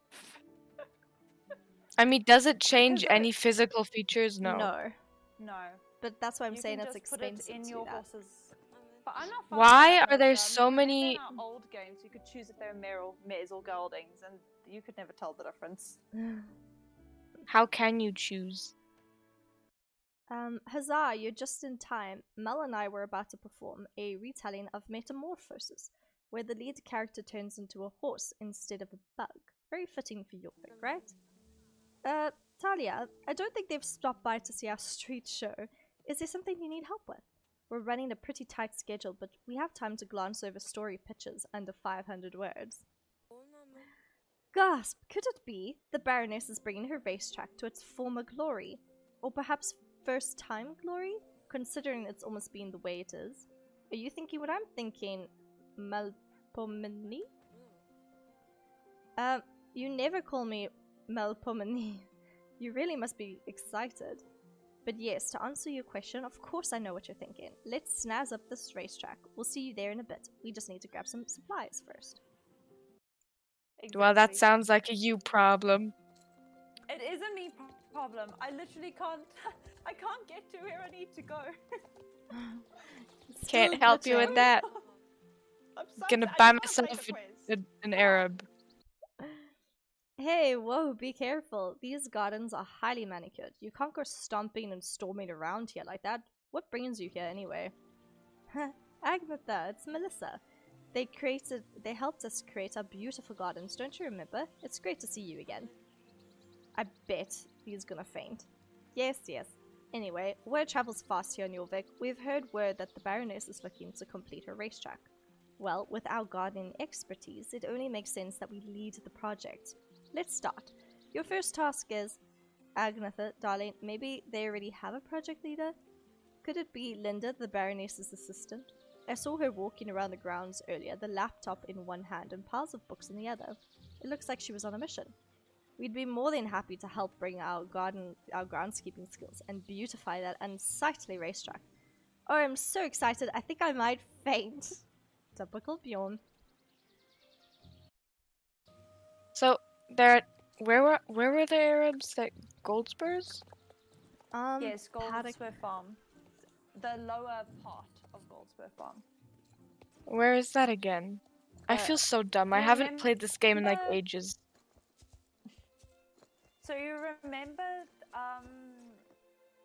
I mean, does it change Because any physical features? No. No. But that's why I'm You saying can it's just put it expensive in to your do that. horses. But I'm not fussed Why with that, are there Melissa. so Remember many- in our old games, you could choose if they were mares or geldings, and you could never tell the difference. How can you choose? Huzzah, you're just in time. Mel and I were about to perform a retelling of Metamorphosis, where the lead character turns into a horse instead of a bug. Very fitting for your pick, right? Talia, I don't think they've stopped by to see our street show. Is there something you need help with? We're running a pretty tight schedule, but we have time to glance over story pitches under 500 words. Gasp! Could it be the Baroness is bringing her racetrack to its former glory? Or perhaps first time glory? Considering it's almost been the way it is. Are you thinking what I'm thinking, Melpomene? You never call me Melpomene. You really must be excited. But yes, to answer your question, of course I know what you're thinking. Let's snazz up this racetrack. We'll see you there in a bit. We just need to grab some supplies first. Exactly. Well, that sounds like a you problem. It is a me problem. I literally can't. I can't get to where I need to go. Can't help you with that. I'm so Gonna I buy just wanna play myself the quiz. an Arab. Hey, whoa, be careful. These gardens are highly manicured. You can't go stomping and storming around here like that. What brings you here anyway? Agatha, it's Melissa. They helped us create our beautiful gardens, don't you remember? It's great to see you again. I bet he's gonna faint. Yes. Anyway, word travels fast here in Jorvik. We've heard word that the Baroness is looking to complete her racetrack. Well, with our gardening expertise, it only makes sense that we lead the project. Let's start. Your first task is... Agatha, darling, maybe they already have a project leader? Could it be Linda, the Baroness's assistant? I saw her walking around the grounds earlier, the laptop in one hand and piles of books in the other. It looks like she was on a mission. We'd be more than happy to help bring our groundskeeping skills and beautify that unsightly racetrack. Oh, I'm so excited, I think I might faint. Typical Bjorn. So where were the Arabs? That Goldspurs? Yes, Paddock. Goldspur Farm. The lower part of Goldspur Farm. Where is that again? I feel so dumb. I haven't played this game in like ages. So you remember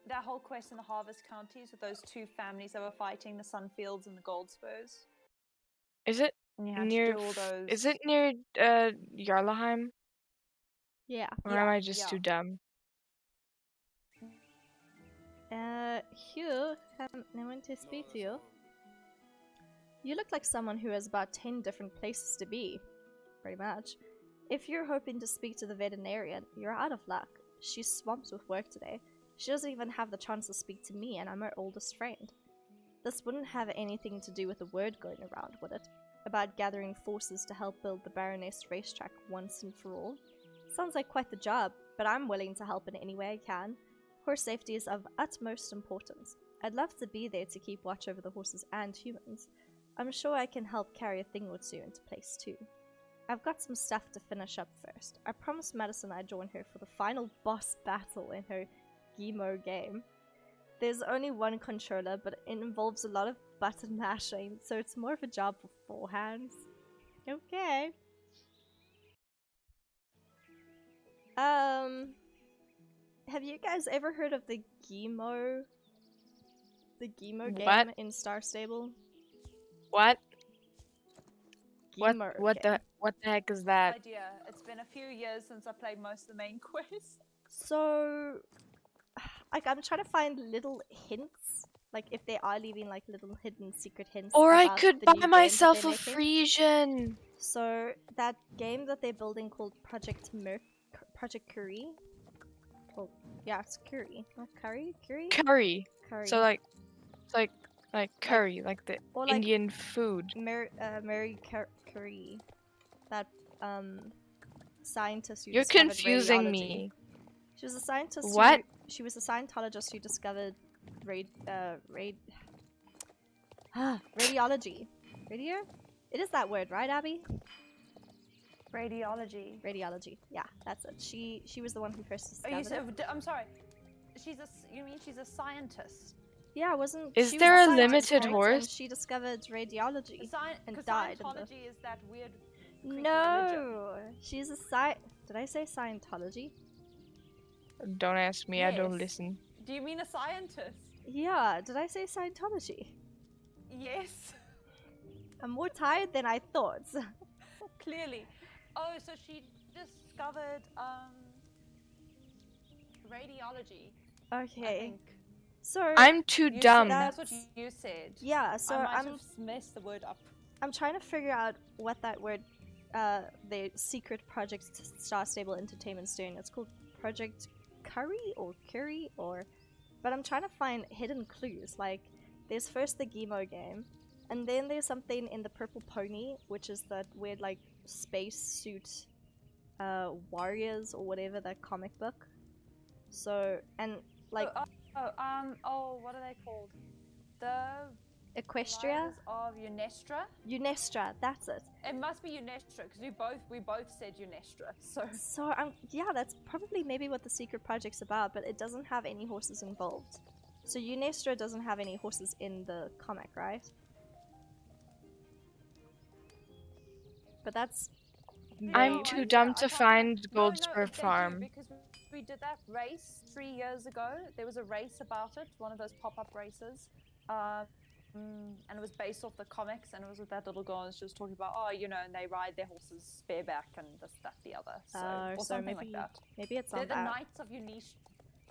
that whole quest in the Harvest Counties with those two families that were fighting, the Sunfields and the Goldspurs? Is it And you had near? to do all those. Is it near Jarlaheim? Yeah. Or am I just too dumb? Hugh, I want to speak to you. You look like someone who has about 10 different places to be. Pretty much. If you're hoping to speak to the veterinarian, you're out of luck. She's swamped with work today. She doesn't even have the chance to speak to me, and I'm her oldest friend. This wouldn't have anything to do with the word going around, would it? About gathering forces to help build the Baroness racetrack once and for all? Sounds like quite the job, but I'm willing to help in any way I can. Horse safety is of utmost importance. I'd love to be there to keep watch over the horses and humans. I'm sure I can help carry a thing or two into place too. I've got some stuff to finish up first. I promised Madison I'd join her for the final boss battle in her Gimo game. There's only one controller, but it involves a lot of button mashing, so it's more of a job for four hands. Okay. Have you guys ever heard of the Gimo? The Gimo game in Star Stable? What? Gimo What game. the heck is that? Idea. It's been a few years since I played most of the main quests. So, like, I'm trying to find little hints, like if they are leaving like little hidden secret hints. Or I about could the buy new game myself that a they're making. Frisian. So that game that they're building called Project Curry. Well, yeah, it's Curry, not Curry. Curry. Curry. So like curry, like the or like Indian food. Mary Curry, that scientist who You're discovered confusing radiology. Me. She was a scientist. What? She was a Scientologist who discovered radiology. Radio? It is that word, right, Abby? Radiology. Radiology. Yeah, that's it. She was the one who first Oh, discovered it. I'm sorry. You mean she's a scientist? Yeah, wasn't Is she there was a scientist, limited right? horse? And she discovered radiology and died. Scientology is that weird. No, she's a Did I say Scientology? Don't ask me. Yes. I don't listen. Do you mean a scientist? Yeah, did I say Scientology? Yes. I'm more tired than I thought. Clearly. Oh, so she discovered radiology. Okay. I think. So I'm too dumb. That's what you said. Yeah, so I might have messed the word up. I'm trying to figure out what that word, the secret project Star Stable Entertainment's doing. It's called Project Curry, but I'm trying to find hidden clues. Like, there's first the Gimo game, and then there's something in the Purple Pony, which is that weird, like, space suit, warriors or whatever, that comic book. So, and, like... what are they called? The... Equestria? Of Unestra? Unestra, that's it. It must be Unestra, because we both said Unestra, So, yeah, that's probably maybe what the secret project's about, but it doesn't have any horses involved. So Unestra doesn't have any horses in the comic, right? But that's... I'm too dumb to find Goldspur Farm. Because we did that race 3 years ago. There was a race about it, one of those pop-up races. And it was based off the comics, and it was with that little girl, and she was talking about, and they ride their horses bareback and this, that, the other. Or something like that. Maybe it's on They're the Knights of Unistra.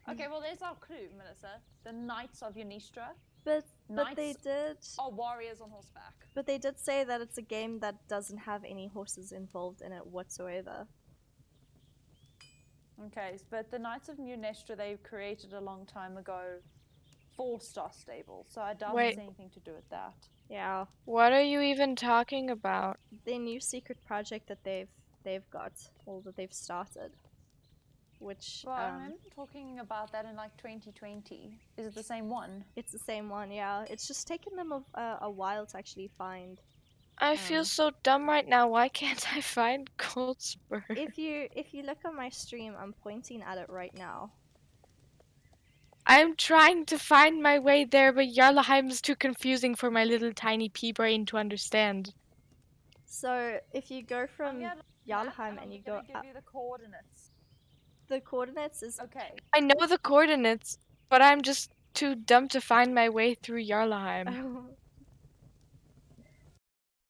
Okay, well, there's our clue, Melissa. The Knights of Unistra. But they did... are warriors on horseback. But they did say that it's a game that doesn't have any horses involved in it whatsoever. Okay, but the Knights of Unestra they created a long time ago for Star Stable, so I doubt it's anything to do with that. Yeah. What are you even talking about? The new secret project that they've got, or that they've started. Which I remember talking about that in like 2020. Is it the same one? It's the same one, yeah. It's just taken them a while to actually find. I feel so dumb right now. Why can't I find Goldspur? If you look on my stream, I'm pointing at it right now. I'm trying to find my way there, but Jarlheim is too confusing for my little tiny pea brain to understand. So if you go from Jarlheim and you go give you the coordinates. The coordinates is... Okay. I know the coordinates, but I'm just too dumb to find my way through Jarlheim.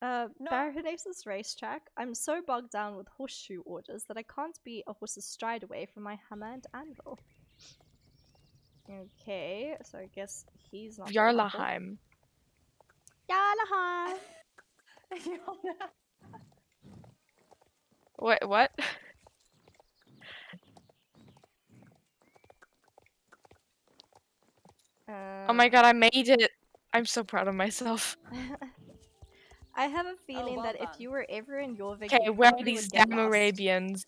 Baroness's racetrack. I'm so bogged down with horseshoe orders that I can't be a horse's stride away from my hammer and anvil. Okay, so I guess he's not very helpful. Jarlaheim. Yalaha! What? Oh my god, I made it! I'm so proud of myself. I have a feeling well that done. if you were ever in Jorvik, Okay, you where are probably these would get damn lost. Arabians?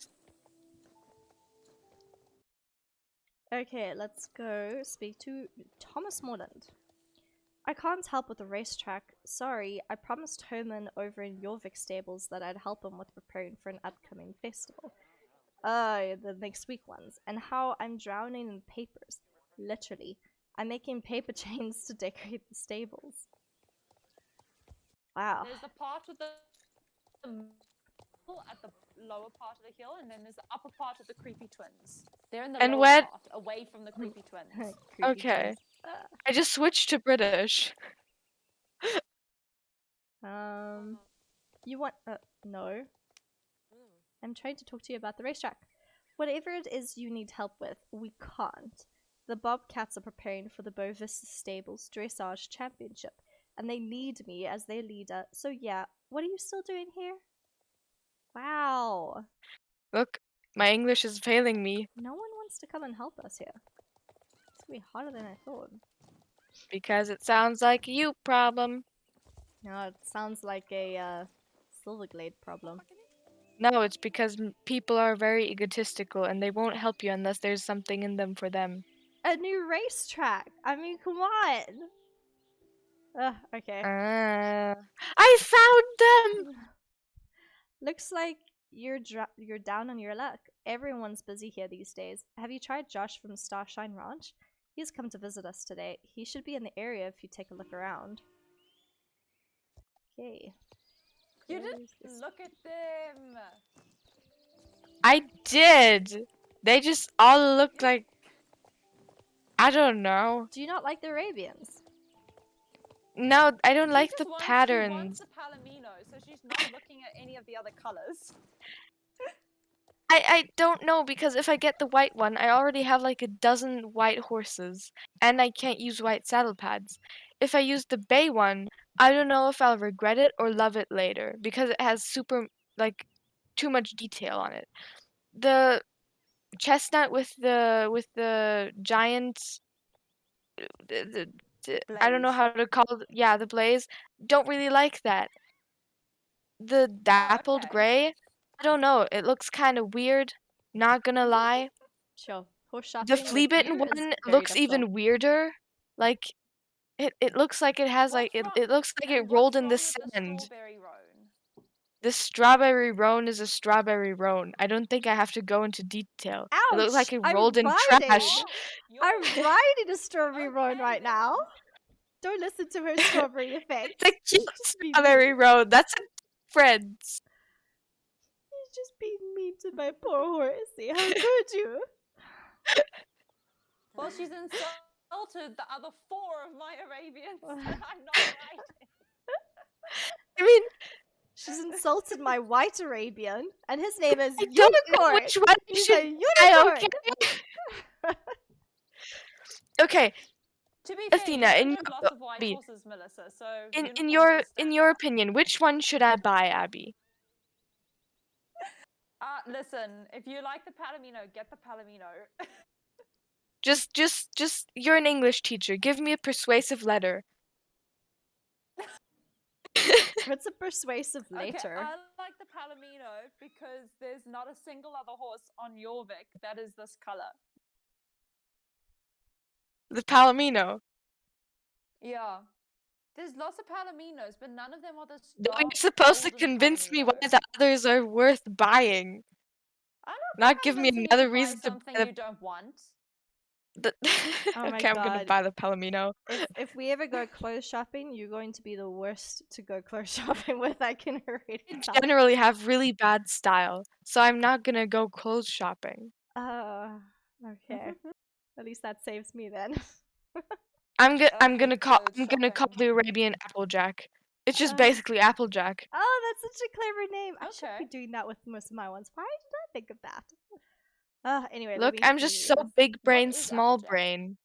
Okay, let's go speak to Thomas Morland. I can't help with the racetrack. Sorry, I promised Herman over in Jorvik stables that I'd help him with preparing for an upcoming festival. The next week ones. And how I'm drowning in papers. Literally. I'm making paper chains to decorate the stables. Wow. There's the part with the middle at the lower part of the hill, and then there's the upper part of the creepy twins. They're in the And lower what- part, away from the creepy twins. Creepy Okay. twins. I just switched to British. You want, no. I'm trying to talk to you about the racetrack. Whatever it is you need help with, we can't. The Bobcats are preparing for the Bovis Stables Dressage Championship, and they need me as their leader, so yeah, what are you still doing here? Wow. Look, my English is failing me No one wants to come and help us here. It's gonna be harder than I thought. because it sounds like a you problem. No, it sounds like a, Silverglade problem. No, it's because people are very egotistical and they won't help you unless there's something in them for them. A new racetrack! I mean, come on! Okay. I found them! Looks like you're down on your luck. Everyone's busy here these days. Have you tried Josh from Starshine Ranch? He's come to visit us today. He should be in the area if you take a look around. Okay. You Where didn't is this? look at them! I did! They just all look like... I don't know. Do you not like the Arabians? No, I don't She like just the wants- She patterns. wants the Palomino, so she's not looking at any of the other colors. I don't know, because if I get the white one, I already have like a dozen white horses, and I can't use white saddle pads. If I use the bay one, I don't know if I'll regret it or love it later, because it has super, like, too much detail on it. The chestnut with the giant, I don't know Blaze. how to call it, yeah, the blaze, don't really like that. The dappled okay. gray, I don't know, it looks kind of weird, not gonna lie. Sure. Horse The shopping flea with bitten you is one very looks even difficult. weirder. Like it looks like it has like What's wrong- it looks like it and rolled what's in the wrong with sand. The strawberry roan? The strawberry roan is a strawberry roan. I don't think I have to go into detail. It looks like Ouch! it rolled in riding! trash. I'm You're- riding a strawberry roan Okay, right then. now. Don't listen to her strawberry effect. It's a cute Just be strawberry mean. roan. That's a friends. You're just being mean to my poor horsey. How could you? Well, she's insulted the other 4 of my Arabians that I'm not riding. I mean, She's insulted my white Arabian, and his name is I don't know Unicorn. which one He's should a unicorn. okay. Okay, To be Athena, fair, in you your- lots of white Abby, horses, Melissa. So in unicorns do in stand your out. opinion, which one should I buy, Abby? Listen, if you like the Palomino, get the Palomino. Just you're an English teacher. Give me a persuasive letter. What's a persuasive later? Okay, I like the Palomino because there's not a single other horse on Jorvik that is this color. The Palomino. Yeah. There's lots of Palominos, but none of them are this No, dark you're supposed to golden convince me why Palomino. the others are worth buying. I'm Not give me convincing you another to buy reason to something buy you don't want. the. Oh my Okay, I'm gonna God. buy the Palomino. If we ever go clothes shopping, you're going to be the worst to go clothes shopping with. I can already I tell. generally have really bad style, so I'm not gonna go clothes shopping. Okay. At least that saves me then. I'm hate gonna call clothes shopping. the Arabian Applejack. It's just Ah. basically Applejack. Oh, that's such a clever name. I should be Okay. doing that with most of my ones. Why did I think of that? Anyway, Look, let me I'm just so see. big brain, is small Applejack? brain.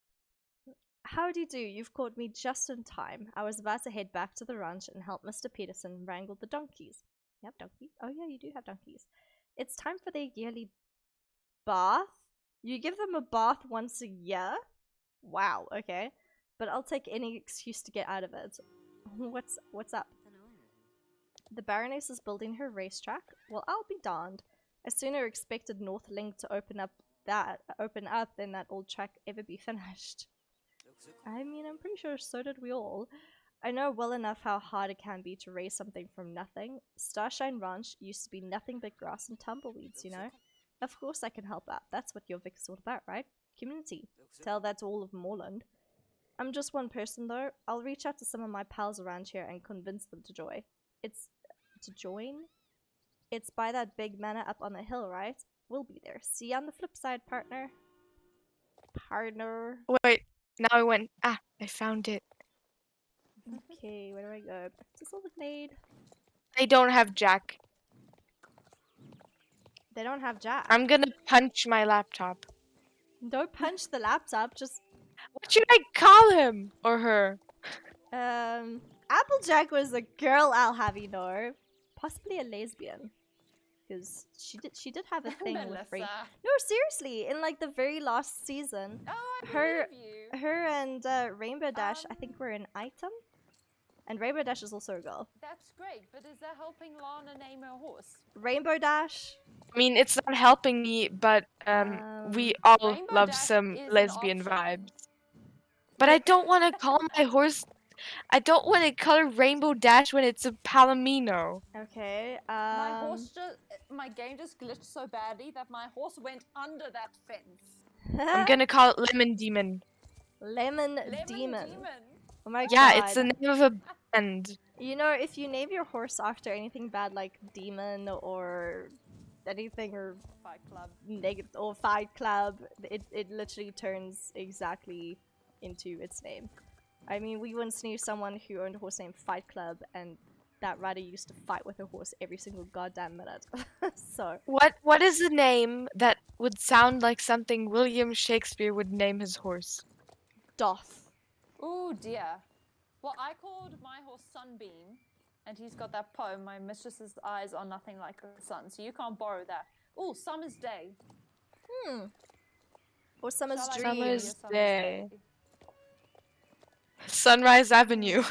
Howdy do, you've caught me just in time. I was about to head back to the ranch and help Mr. Peterson wrangle the donkeys. You have donkeys? Oh yeah, you do have donkeys. It's time for their yearly bath? You give them a bath once a year? Wow, okay. But I'll take any excuse to get out of it. What's up? The Baroness is building her racetrack? Well, I'll be darned. I sooner expected North Link to open up than that old track ever be finished. I mean, I'm pretty sure so did we all. I know well enough how hard it can be to raise something from nothing. Starshine Ranch used to be nothing but grass and tumbleweeds, you know? Of course I can help out. That's what your Vic is all about, right? Community. Tell that to all of Moreland. I'm just one person though. I'll reach out to some of my pals around here and convince them to join. It's by that big manor up on the hill, right? We'll be there. See you on the flip side, partner. Partner. Wait, now I went. Ah, I found it. Okay, where do I go? Back to Silverglade. They don't have Jack. They don't have Jack. I'm gonna punch my laptop. Don't punch the laptop, just What should I call him or her? Applejack was a girl, I'll have you know. Possibly a lesbian. Because she did have a thing with Ray. Melissa. No, seriously, in like the very last season, Oh, I Her- believe you. her and Rainbow Dash, I think, were an item. And Rainbow Dash is also a girl. That's great, but is that helping Lana name her horse? Rainbow Dash, I mean, it's not helping me, but we all Rainbow love Dash some is an lesbian option. vibes. But I don't want to call my horse. I don't want to call her Rainbow Dash when it's a Palomino. okay. My game just glitched so badly that my horse went under that fence. I'm gonna call it Lemon Demon. Lemon Lemon Demon. Demon. Oh my Yeah, god. it's the name of a band. You know, if you name your horse after anything bad like demon or anything or Fight Club. negative or Fight Club, it literally turns exactly into its name. I mean, we once knew someone who owned a horse named Fight Club, and that rider used to fight with her horse every single goddamn minute. So, What is a name that would sound like something William Shakespeare would name his horse? Doth. Oh dear. Well, I called my horse Sunbeam, and he's got that poem, "My mistress's eyes are nothing like the sun," so you can't borrow that. Oh, Summer's Day. Or Summer's Shall I Dream. give you a Summer's Day. Sunrise Avenue.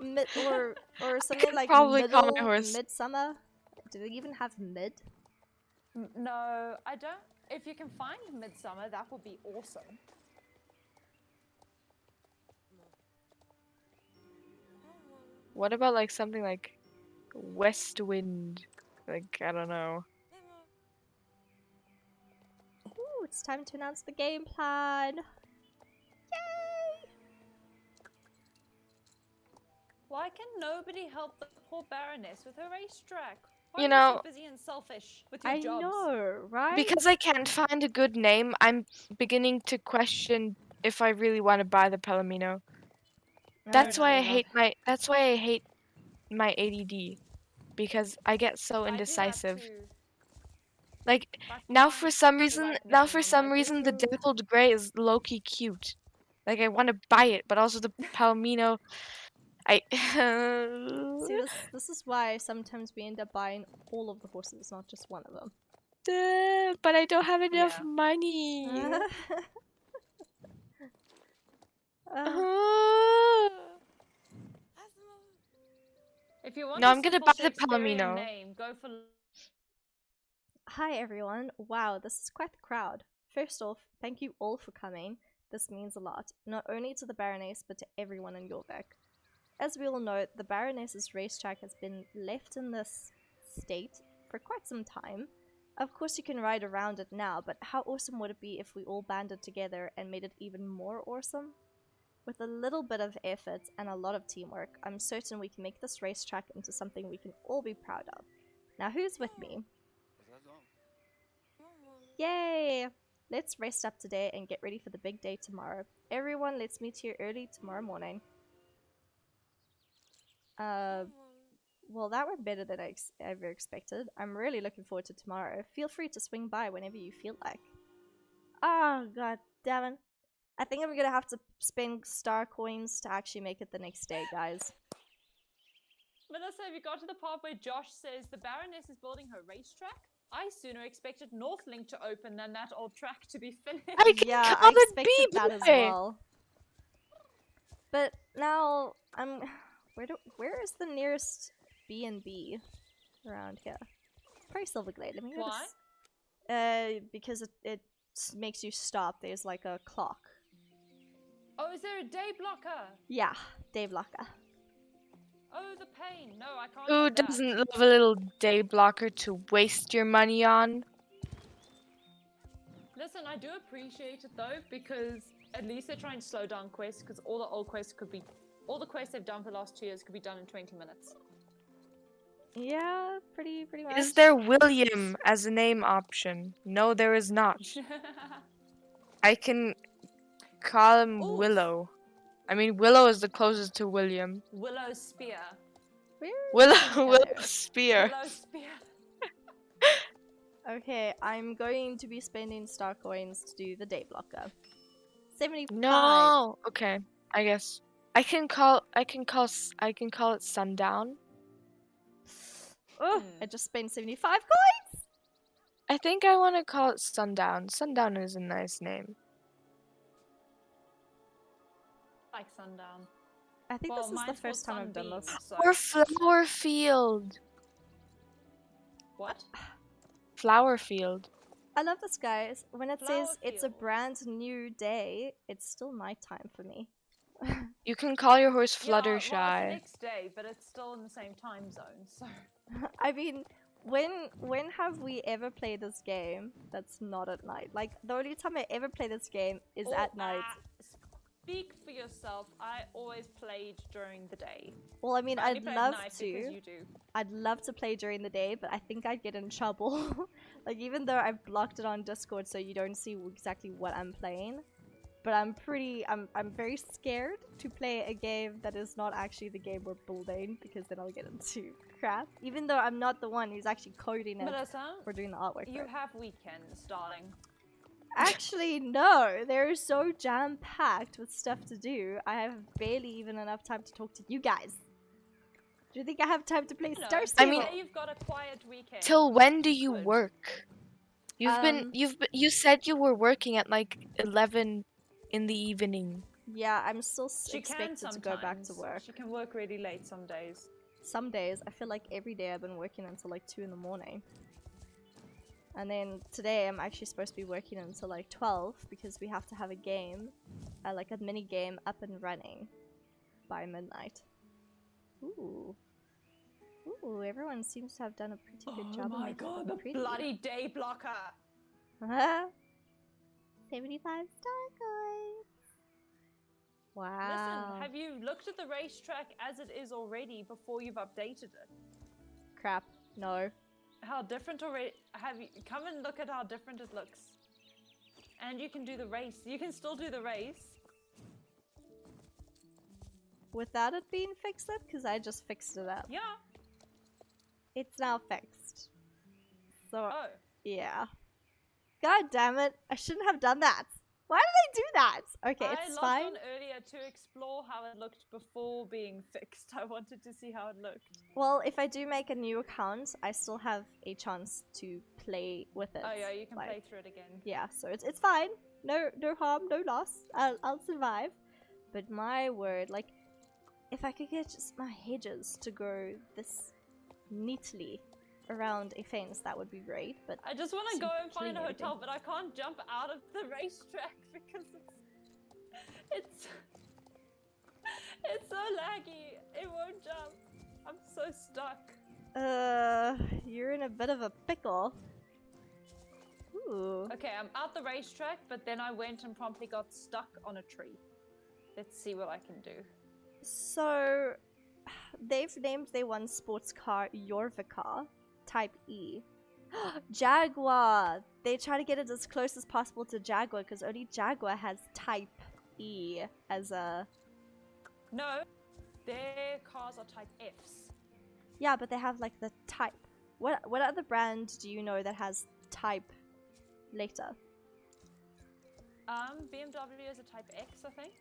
Or something could like probably call my horse. Midsummer. Do they even have mid? No, I don't. If you can find Midsummer, that would be awesome. What about like something like West Wind? Like, I don't know. Ooh, it's time to announce the game plan. Yay! Why can nobody help the poor Baroness with her racetrack? Why You are know- so busy and selfish with your I jobs? know, right? Because I can't find a good name, I'm beginning to question if I really want to buy the Palomino. That's why I hate my. That's why I hate my ADD, because I get so I do that indecisive. too. Like Like, now, finding for some the reason, right now name, for I'm some like, reason, the "Ooh." dappled gray is low key cute. Like I want to buy it, but also the Palomino. I. See, this is why sometimes we end up buying all of the horses, not just one of them. But I don't have enough Yeah. money. If you want No, a I'm gonna simple buy the Shakespearean Palomino. name, go for Hi everyone. Wow, this is quite the crowd. First off, thank you all for coming. This means a lot, not only to the Baroness, but to everyone in Yorvik. As we all know, the Baroness's racetrack has been left in this state for quite some time. Of course you can ride around it now, but how awesome would it be if we all banded together and made it even more awesome? With a little bit of effort and a lot of teamwork, I'm certain we can make this racetrack into something we can all be proud of. Now who's with me? Yay! Let's rest up today and get ready for the big day tomorrow. Everyone, let's meet here early tomorrow morning. Well, that went better than I ever expected. I'm really looking forward to tomorrow. Feel free to swing by whenever you feel like. Oh, god damn it. I think I'm gonna have to spend star coins to actually make it the next day, guys. Melissa, have you got to the part where Josh says the Baroness is building her racetrack? I sooner expected Northlink to open than that old track to be finished. I can Yeah, call I it expected that as B-Boy. well. But now I'm. Where is the nearest B&B around here? Probably Silverglade. Let me go. Why? Because it makes you stop. There's like a clock. Oh, is there a day blocker? Yeah, day blocker. Oh, the pain. No, I can't Who do that. doesn't love a little day blocker to waste your money on? Listen, I do appreciate it though, because at least they're trying to slow down quests, because all the old quests could be, all the quests they've done for the last 2 years could be done in 20 minutes. Yeah, pretty much. Is there William as a name option? No, there is not. I can call him Ooh. Willow. I mean, Willow is the closest to William. Willow Spear. Willow Hello. Spear. Willow Spear. Okay, I'm going to be spending star coins to do the day blocker. 75. No. Okay. I guess I can call it sundown. Oh, I just spent 75 coins. I think I want to call it sundown. Sundown is a nice name. Like sundown. I think Well, this is the mine's first time called I've done this. Sunbeam, so- Or flower field. What? Flower field. I love this, guys. When it Flower says it's a field. brand new day, it's still nighttime for me. You can call your horse Yeah, well, Fluttershy. it's the next day, but it's still in the same time zone, so... I mean, when have we ever played this game that's not at night? Like, the only time I ever play this game is Oh, at night. Speak for yourself. I always played during the day. Well, I mean, I only I'd play at love night to. because you do. I'd love to play during the day, but I think I'd get in trouble. Like, even though I've blocked it on Discord so you don't see exactly what I'm playing. But I'm very scared to play a game that is not actually the game we're building, because then I'll get into crap. Even though I'm not the one who's actually coding it Melissa, or doing the artwork you for it. have weekends, darling. Actually, no. They're so jam-packed with stuff to do. I have barely even enough time to talk to you guys. Do you think I have time to play No, Star I Stable? mean- say you've got a quiet weekend. Till when do you Good. work? You said you were working at like 11 in the evening. Yeah, I'm still She can expected sometimes. to go back to work. She can work really late some days. Some days, I feel like every day I've been working until like 2 in the morning. And then today I'm actually supposed to be working until like 12 because we have to have a game, like a mini game up and running by midnight. Ooh. Ooh, everyone seems to have done a pretty good job. Oh my god, the bloody day blocker! 75 star coins. Wow. Listen, have you looked at the racetrack as it is already before you've updated it? Crap. No. How different already? Have you come and look at how different it looks? And you can do the race. You can still do the race. Without it being fixed up? Because I just fixed it up. Yeah. It's now fixed. So, Oh. yeah. God damn it. I shouldn't have done that. Why did I do that? Okay, I it's logged fine. on earlier to explore how it looked before being fixed. I wanted to see how it looked. Well, if I do make a new account, I still have a chance to play with it. Oh yeah, you can like- play through it again. Yeah, so it's fine. No harm, no loss. I'll survive. But my word, like, if I could get just my hedges to go this neatly around a fence, that would be great. But I just want to Some go and find a killing hotel, but I can't jump out of the racetrack because it's so laggy. It won't jump. I'm so stuck. you're in a bit of a pickle. Ooh. Okay, I'm out the racetrack, but then I went and promptly got stuck on a tree. Let's see what I can do. So, they've named their one sports car Jorvika Type E. Jaguar! They try to get it as close as possible to Jaguar because only Jaguar has Type E as a... No, their cars are type Fs. Yeah, but they have like the Type. What other brand do you know that has Type later? BMW is a Type X, I think.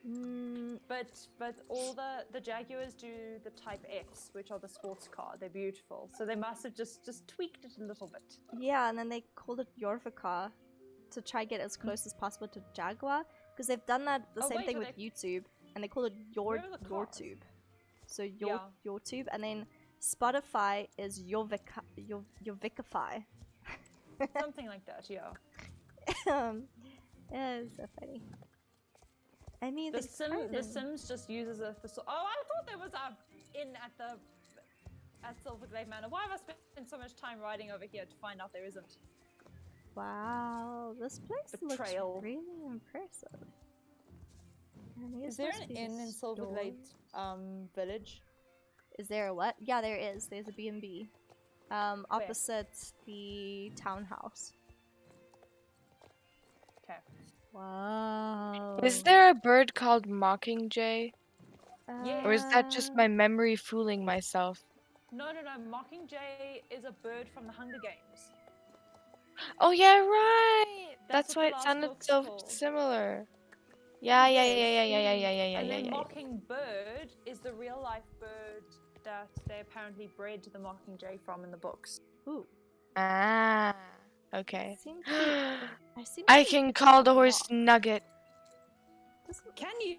Mm, But all the Jaguars do the Type X, which are the sports car. They're beautiful. So they must have just tweaked it a little bit. yeah, and then they called it Yorvika to try get as close as possible to Jaguar, because they've done that the same thing with YouTube, and they call it Where are the cars? YourTube. So Yeah. YourTube, and then Spotify is Yorvikify. Something like that, yeah. Yeah, it's so funny. I mean, The Sims just uses a thesaurus. Oh, I thought there was a inn at Silverglade Manor. Why have I spent so much time riding over here to find out there isn't? Wow, this place Betrayal. looks really impressive. And Is there an inn in Silverglade village? Is there a what? Yeah, there is. There's a B&B. Opposite the townhouse. Okay. Wow. Is there a bird called Mockingjay? Yeah. Or is that just my memory fooling myself? No. Mockingjay is a bird from the Hunger Games. Oh yeah, right. That's That's what why the it last sounded book's so called. similar. Yeah. And then Mockingbird is the real life bird that they apparently bred the Mockingjay from in the books. Ooh. Ah, okay. I I can call the horse Nugget. Can you?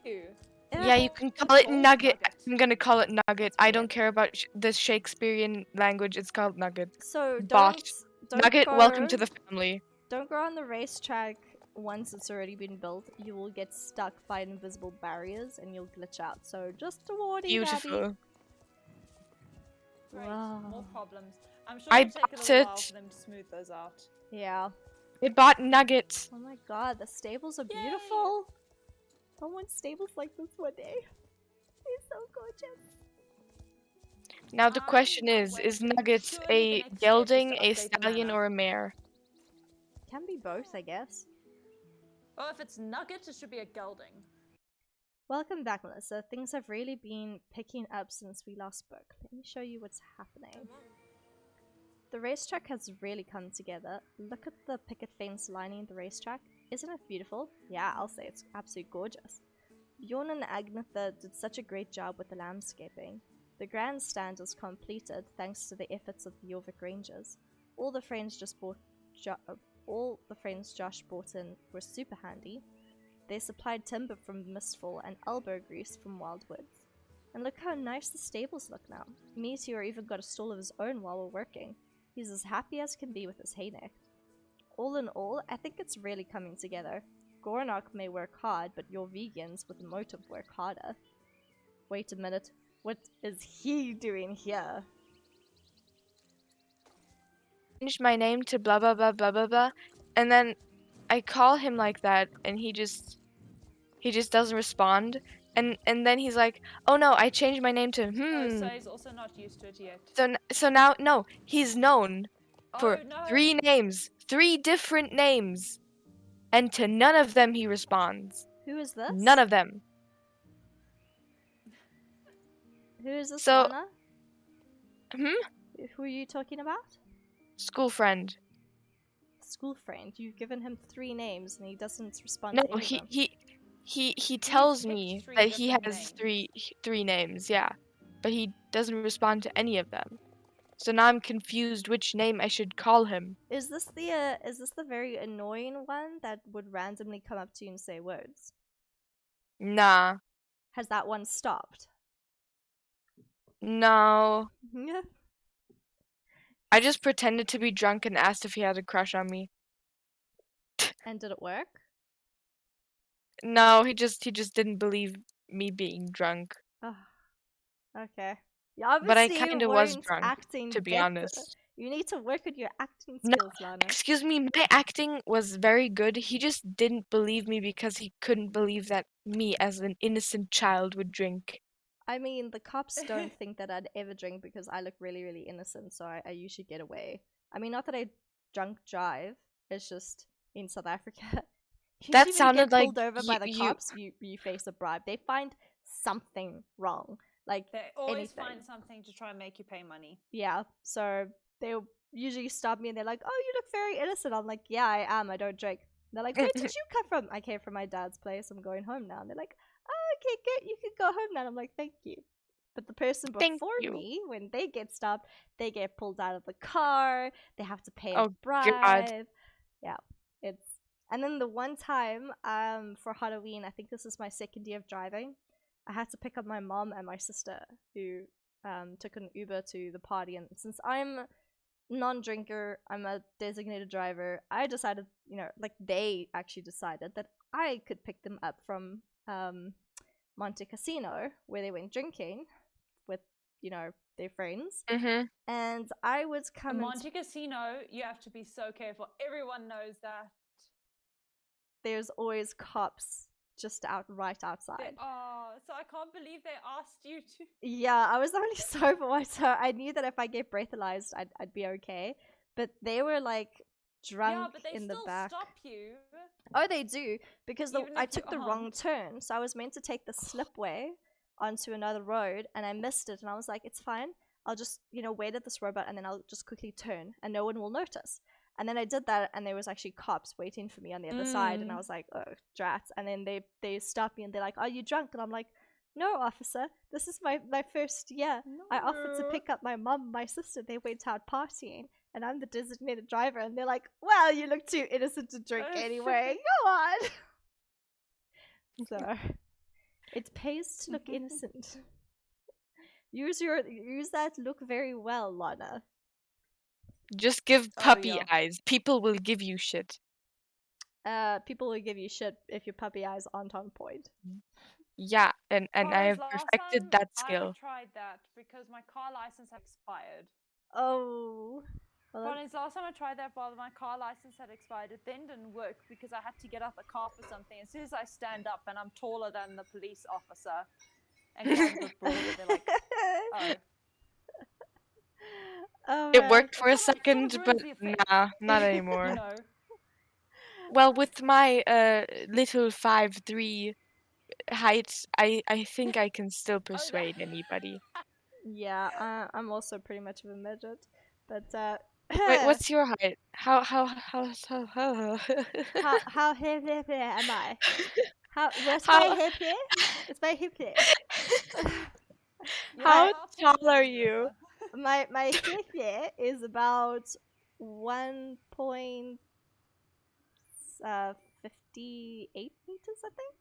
Yeah, you can call it Nugget. I'm gonna call it Nugget. I don't care about the Shakespearean language. It's called Nugget. So Bot. don't Nugget, go, welcome to the family. Don't go on the racetrack once it's already been built. You will get stuck by invisible barriers and you'll glitch out. So just a warning, Beautiful. Abby. Great. Wow. More problems. I'm sure I it'll take a bought little while it. for them to smooth those out. Yeah. I bought Nugget. Oh my god, the stables are Yay! beautiful. I want stables like this one day. They're so gorgeous. Now the question is Nugget Surely a the next step is gelding, to a update the stallion, manor. or a mare? Can be both, I guess. Oh, if it's Nugget, it should be a gelding. Welcome back, Melissa. Things have really been picking up since we last spoke. Let me show you what's happening. The racetrack has really come together. Look at the picket fence lining the racetrack. Isn't it beautiful? Yeah, I'll say it's absolutely gorgeous. Bjorn and Agnetha did such a great job with the landscaping. The grandstand was completed thanks to the efforts of the Jorvik Rangers. All the friends Josh brought in were super handy. They supplied timber from Mistfall and elbow grease from Wildwoods. And look how nice the stables look now. Meteor even got a stall of his own while we're working. He's as happy as can be with his hayneck. All in all, I think it's really coming together. Gornok may work hard, but your vegans with a motive work harder. Wait a minute, what is he doing here? Changed my name to blah blah blah blah blah blah, and then I call him like that, and he just doesn't respond, and then he's like, oh no, I changed my name to Oh, so he's also not used to it yet. So now no, he's known for Oh, no. 3 names, 3 different names, and to none of them he responds. Who is this? None of them. Who is this, So- Lana? Who are you talking about? School friend. School friend. You've given him 3 names and he doesn't respond No, to any of them. he tells picked me 3 that he different has names. three names, yeah, but he doesn't respond to any of them. So now I'm confused which name I should call him. Is this the very annoying one that would randomly come up to you and say words? Nah, Has that one stopped? no. Yeah. I just pretended to be drunk and asked if he had a crush on me. And did it work? No, he just didn't believe me being drunk. Oh, okay. You obviously But I kinda was weren't drunk, acting to be better. honest. You need to work on your acting No, skills, Lana. Excuse me, my acting was very good. He just didn't believe me because he couldn't believe that me as an innocent child would drink. I mean, the cops don't think that I'd ever drink because I look really, really innocent, so I usually get away. I mean, not that I drunk drive, it's just in South Africa. Usually That when sounded you get pulled like over by the you- cops, you face a bribe. They find something wrong. Like, They always anything. find something to try and make you pay money. Yeah, so they'll usually stop me and they're like, oh, you look very innocent. I'm like, yeah, I am. I don't drink. They're like, where did you come from? I came from my dad's place. I'm going home now. And they're like, oh, okay, good. You can go home now. And I'm like, thank you. But the person Thank before you. me, when they get stopped, they get pulled out of the car. They have to pay a Oh, God. bribe. Yeah, it's. And then the one time, for Halloween, I think this is my second year of driving. I had to pick up my mom and my sister, who took an Uber to the party. And since I'm non-drinker, I'm a designated driver. I decided, like they actually decided that I could pick them up from Monte Casino, where they went drinking with, their friends. Mm-hmm. And I would come Monte Casino, you have to be so careful. Everyone knows that. There's always cops just right outside. So I can't believe they asked you to. Yeah, I was only sober one, so I knew that if I get breathalyzed, I'd be okay. But they were like drunk in the back. Yeah, but they still stop you. Oh, they do, because I took the wrong aren't. turn. So I was meant to take the slipway onto another road, and I missed it. And I was like, it's fine. I'll just, wait at this robot, and then I'll just quickly turn, and no one will notice. And then I did that, and there was actually cops waiting for me on the other side, and I was like, oh, drats. And then they stopped me, and they're like, are you drunk? And I'm like, no, officer, this is my first year. No. I offered to pick up my mom and my sister. They went out partying, and I'm the designated driver. And they're like, well, you look too innocent to drink anyway. Go on. So, it pays to look innocent. Use that look very well, Lana. Just give puppy eyes. People will give you shit. People will give you shit if your puppy eyes aren't on point. Yeah, and I have perfected that skill. I tried that because my car license had expired. Oh. Well, last time I tried that while my car license had expired, it then didn't work because I had to get out the car for something. As soon as I stand up and I'm taller than the police officer, and guys look broader, they're like, oh. It worked for a second, but nah, not anymore. Well, with my little 5'3" height, I think I can still persuade anybody. Yeah, I'm also pretty much of a midget, but Wait, what's your height? How how hip am I? Where's my hip here? It's my hip here. How tall are you? My hip here is about 1.58 meters, I think.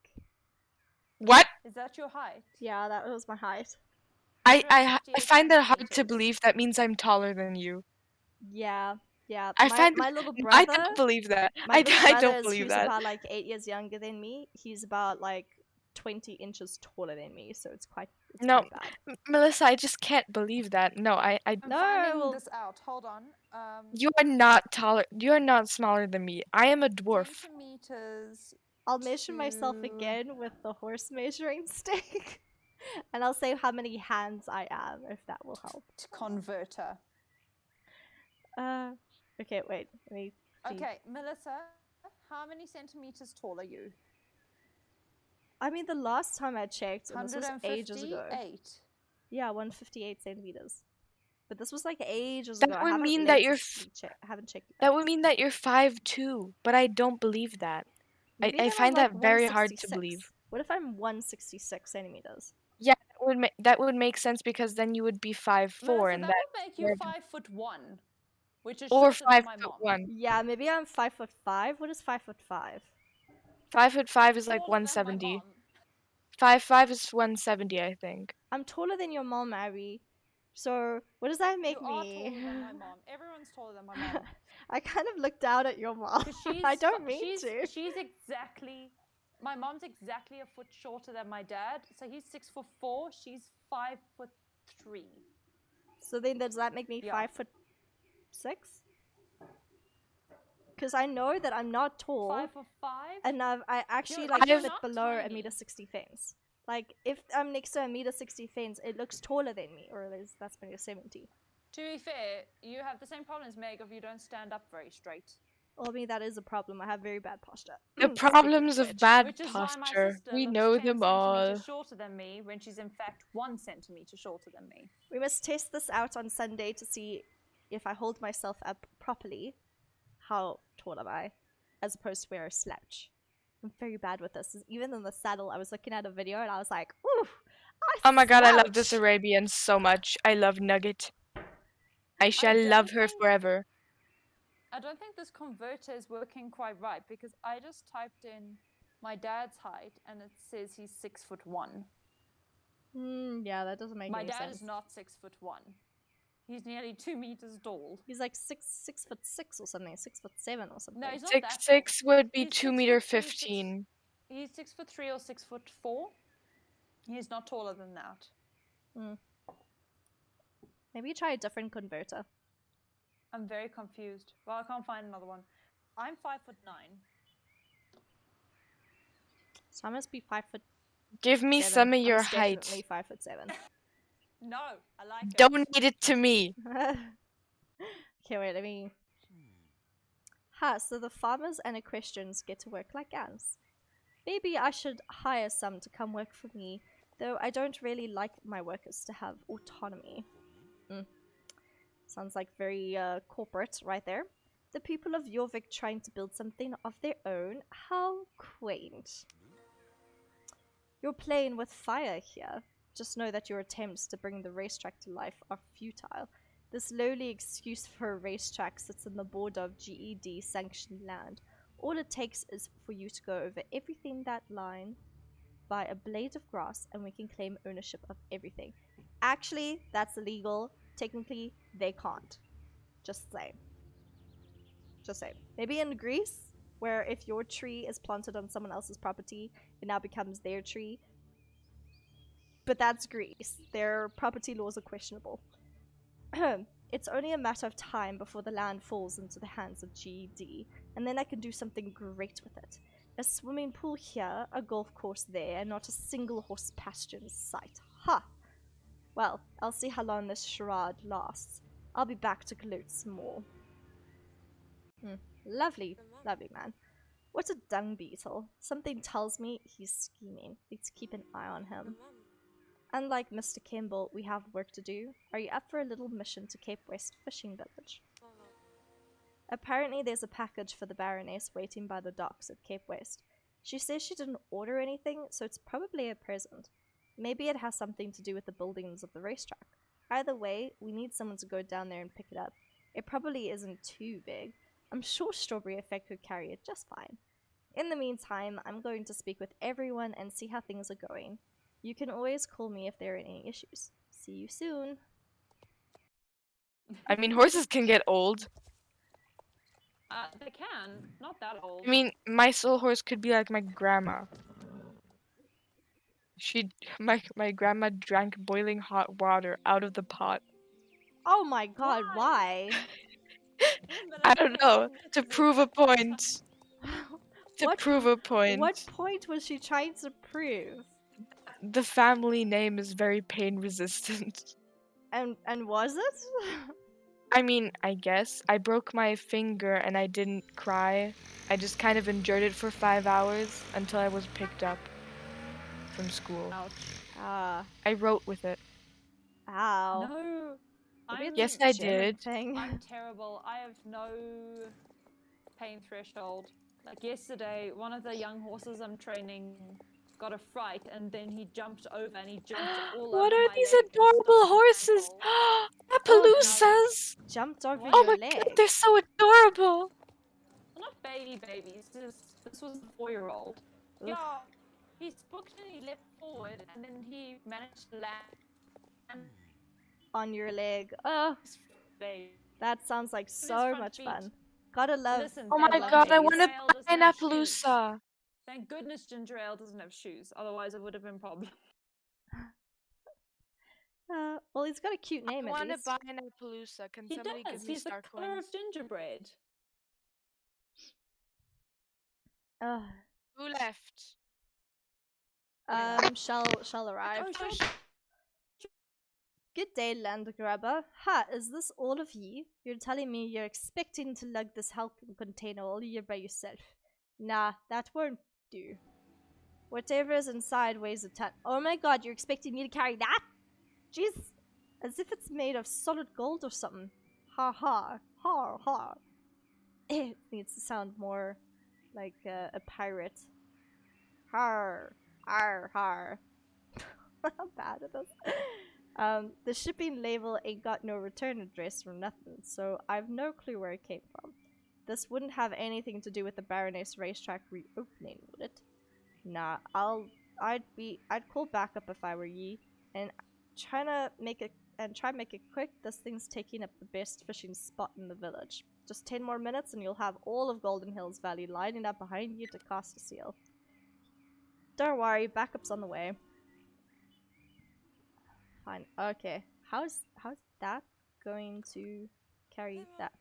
What? Is that your height? Yeah, that was my height. I find that hard to believe. That means I'm taller than you. Yeah. My little brother. I don't believe that. I don't believe that. He's about like 8 years younger than me. He's about like 20 inches taller than me, so it's quite bad. Melissa, I just can't believe that. No, I'm finding this out. Hold on. You are not taller. You are not smaller than me. I am a dwarf. Centimeters. I'll measure myself again with the horse measuring stick, and I'll say how many hands I am, if that will help. Converter. Okay, wait. Let me see. Okay, Melissa, how many centimeters tall are you? I mean, the last time I checked, and this was ages ago. 158. Yeah, 158 centimeters. But this was like ages ago. That would mean that you're. Haven't checked. That would mean that you're 5'2", but I don't believe that. I find that very hard to believe. What if I'm 166 centimeters? Yeah, that would make sense because then you would be 5'4", and that would make you 5'1", which is or shorter than my mom. 5'1". Yeah, maybe I'm 5'5". What is 5'5"? 5'5" is like 170. 5'5" is 170, I think. I'm taller than your mom, Abby. So what does that make me? You are taller than my mom. Everyone's taller than my mom. I kind of look down at your mom. I don't mean to. She's exactly. My mom's exactly a foot shorter than my dad. So he's 6'4". She's 5'3". So then does that make me 5'6"? Because I know that I'm not tall. 5'5". And I actually fit below 1.60 m fence. Like if I'm next to 1.60 m fence, it looks taller than me, or at least that's 1.70 m. To be fair, you have the same problem as Meg of you don't stand up very straight. Well, I mean, that is a problem. I have very bad posture. The problems of bad posture. We know them all. 10 centimeters shorter than me when she's in fact 1 centimeter shorter than me. We must test this out on Sunday to see if I hold myself up properly. How tall am I? as opposed to wear a slouch. I'm very bad with this. Even in the saddle, I was looking at a video and I was like, ooh, Oh my god, I love this slouch. Arabian so much. I love Nugget. I shall don't love her think- forever. I don't think this converter is working quite right because I just typed in my dad's height and it says he's 6'1". Yeah, that doesn't make My any dad sense. is not 6'1". He's nearly 2 meters tall. He's like 6'6" or something, 6'7" or something. No, he's not Six that six tall. would be He's 2 6'3", meter 6 15. He's 6'3" or 6'4". He's not taller than that. Maybe try a different converter. I'm very confused. Well, I can't find another one. I'm 5'9". So I must be 5'7". Give me some of your height. Definitely 5'7". No, I like it. Donate it to me. Okay, wait, let me... So the farmers and equestrians get to work like ants. Maybe I should hire some to come work for me, though I don't really like my workers to have autonomy. Sounds like very corporate right there. The people of Jorvik trying to build something of their own. How quaint. You're playing with fire here. Just know that your attempts to bring the racetrack to life are futile. This lowly excuse for a racetrack sits on the border of GED sanctioned land. All it takes is for you to go over everything that line, buy a blade of grass, and we can claim ownership of everything. Actually, that's illegal. Technically, they can't. Just saying. Just saying. Maybe in Greece, where if your tree is planted on someone else's property, it now becomes their tree. But that's Greece. Their property laws are questionable. It's only a matter of time before the land falls into the hands of GED, and then I can do something great with it. A swimming pool here, a golf course there, and not a single horse pasture in sight. Ha! Well, I'll see how long this charade lasts. I'll be back to gloat some more. Lovely, lovely man. What a dung beetle. Something tells me he's scheming. Let's keep an eye on him. Unlike Mr. Kimball, we have work to do. Are you up for a little mission to Cape West Fishing Village? Apparently there's a package for the Baroness waiting by the docks at Cape West. She says she didn't order anything, so it's probably a present. Maybe it has something to do with the buildings of the racetrack. Either way, we need someone to go down there and pick it up. It probably isn't too big. I'm sure Strawberry Effect could carry it just fine. In the meantime, I'm going to speak with everyone and see how things are going. You can always call me if there are any issues. See you soon. I mean, horses can get old. They can. Not that old. I mean, my soul horse could be like my grandma. My grandma drank boiling hot water out of the pot. Oh my god, why? I don't know. To prove a point. To prove a point. What point was she trying to prove? The family name is very pain resistant. And was it? I mean, I guess. I broke my finger and I didn't cry. I just kind of endured it for 5 hours until I was picked up from school. Ouch. I wrote with it. Ow. No. Yes, I did. I'm terrible. I have no pain threshold. Like yesterday, one of the young horses I'm training got a fright, and then he jumped over and he jumped all over What are my these leg and adorable stopped my horses? ankle. Appaloosas! Jumped over Oh your my leg. god, they're so adorable! Well, not babies. This was a 4-year-old. Yeah, he spooked and he leapt forward, and then he managed to land On your leg. Oh, his leg. that sounds like so front much feet. fun. Gotta love. Listen, Oh Thank my God god, I babies. want to Ginger ale buy doesn't an have shoes. Appaloosa! Thank goodness Ginger Ale doesn't have shoes, otherwise it would have been a problem. Well, he's got a cute I name at want to least. buy an Appaloosa. Can He somebody does. give me He's the star color coins? of gingerbread. Ugh. Who left? Shall arrive. Oh, sure. Good day, land grabber. Ha, is this all of you? You're telling me you're expecting to lug this helping container all here by yourself. Nah, that won't do. Whatever is inside weighs a ton. Oh my god, you're expecting me to carry that? Jeez. As if it's made of solid gold or something. Ha ha. Ha ha. It needs to sound more like a pirate. Har, har, har. How bad it is. The shipping label ain't got no return address from nothing, so I've no clue where it came from. This wouldn't have anything to do with the Baroness racetrack reopening, would it? Nah, I'd call backup if I were ye, and try to make it quick. This thing's taking up the best fishing spot in the village. Just 10 more minutes and you'll have all of Golden Hills Valley lining up behind you to cast a seal. Don't worry, backup's on the way. Fine. Okay. How's that going to carry that?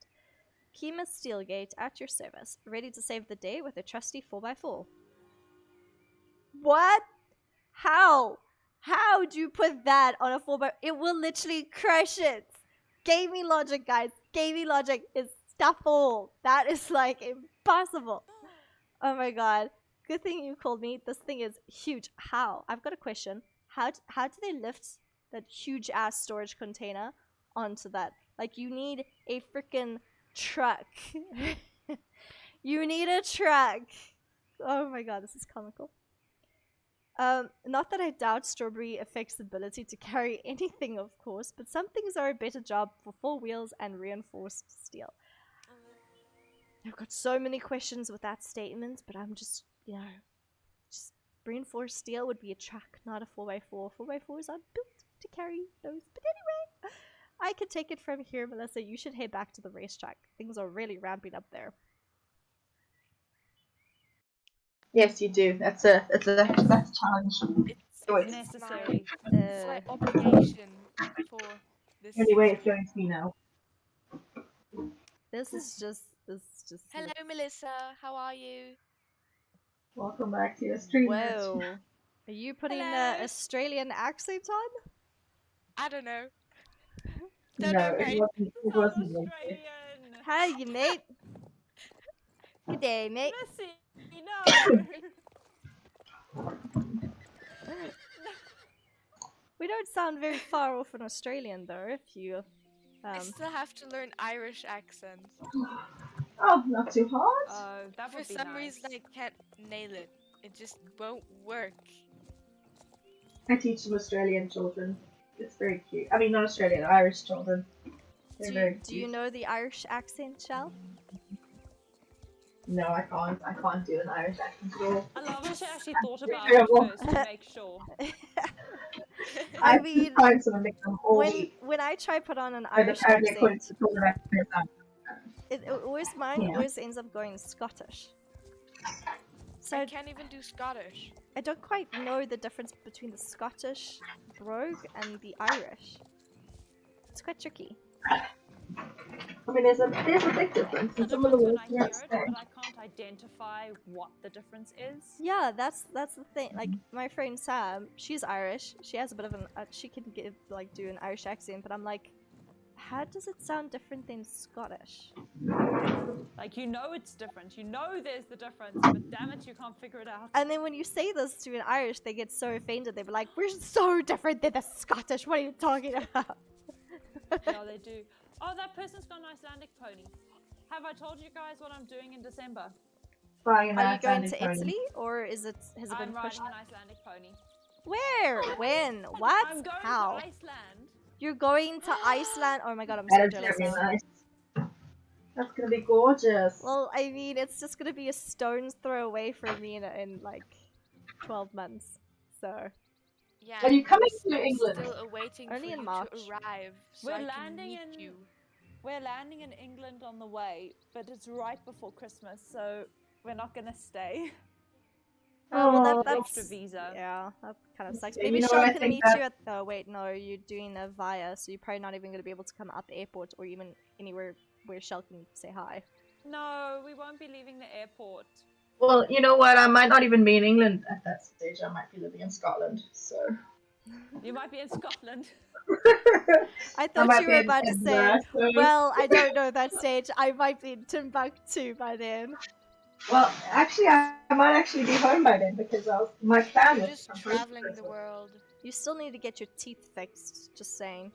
Kima Steelgate at your service, ready to save the day with a trusty 4x4. What? How? How do you put that on a 4x4? It will literally crush it. Gaming logic, guys. Gaming logic is stuffle. That is like impossible. Oh my god. Good thing you called me. This thing is huge. How? I've got a question. How do they lift that huge ass storage container onto that? Like, you need a freaking truck. You need a truck. Oh my god, this is comical. Not that I doubt strawberry affects ability to carry anything, of course, but some things are a better job for 4 wheels and reinforced steel. I've got so many questions with that statement, but I'm just, you know, just reinforced steel would be a truck, not a 4x4. 4x4s aren't built to carry those. But anyway, I can take it from here, Melissa. You should head back to the racetrack. Things are really ramping up there. Yes, you do. That's a challenge. It's necessary. It's my obligation for this. Anyway, it's going to be now. This is just. Hello, Melissa. How are you? Welcome back to your stream. Whoa. Are you putting an Australian accent on? I don't know. No, it wasn't like this. Hi, mate. Good day, mate. Missy, no. We don't sound very far off an Australian, though, if you... I still have to learn Irish accent. Oh, not too hard. That would For be some nice. reason, I can't nail it. It just won't work. I teach some Australian children. It's very cute. I mean, not Australian, Irish children. They're very cute. Do you know the Irish accent, Shell? No, I can't. I can't do an Irish accent at all. I love how she actually thought about Terrible. it first to make sure. I mean, I'm trying to make them all eat. when I try put on an But Irish apparently according accent, to all the rest of them. mine Yeah. always ends up going Scottish. So I can't even do Scottish. I don't quite know the difference between the Scottish brogue and the Irish. It's quite tricky. I mean, there's a big difference. The And some of the difference words when I are hear it, saying. but I can't identify what the difference is. Yeah, that's the thing. Like, my friend Sam, she's Irish. She has a bit of an she can do an Irish accent, but I'm like, how does it sound different than Scottish? Like, you know it's different. You know there's the difference, but damn it, you can't figure it out. And then when you say this to an Irish, they get so offended. They're like, "We're so different than the Scottish. What are you talking about?" Yeah, they do. Oh, that person's got an Icelandic pony. Have I told you guys what I'm doing in December? Buying an Are you going Icelandic to pony. Italy, or has it been I'm pushed? riding an Icelandic pony. Where? When? What? I'm going How? to Iceland. You're going to Iceland? Oh my god, I'm That so is jealous very now. nice. That's gonna be gorgeous. Well, I mean, it's just gonna be a stone's throw away from me in like 12 months. So Yeah. Are you coming I'm to England? Still awaiting Only for in you March. to arrive, so We're I can landing meet in- you. We're landing in England on the way, but it's right before Christmas, so we're not gonna stay. well, Oh, that's Extra visa. yeah, that kind of sucks. Yeah, Maybe you know what, Sean I can think meet that- you at. Oh wait, no, you're doing a via, so you're probably not even gonna be able to come out the airport or even anywhere where Shell can say hi. No, we won't be leaving the airport. Well, you know what? I might not even be in England at that stage. I might be living in Scotland. So. You might be in Scotland. I I thought might you be were in about to say, Edinburgh, so- well, I don't know that stage. I might be in Timbuktu by then. Well, actually, I might actually be home by then because my plan You're was just to come home traveling for the Christmas. world. You still need to get your teeth fixed. Just saying.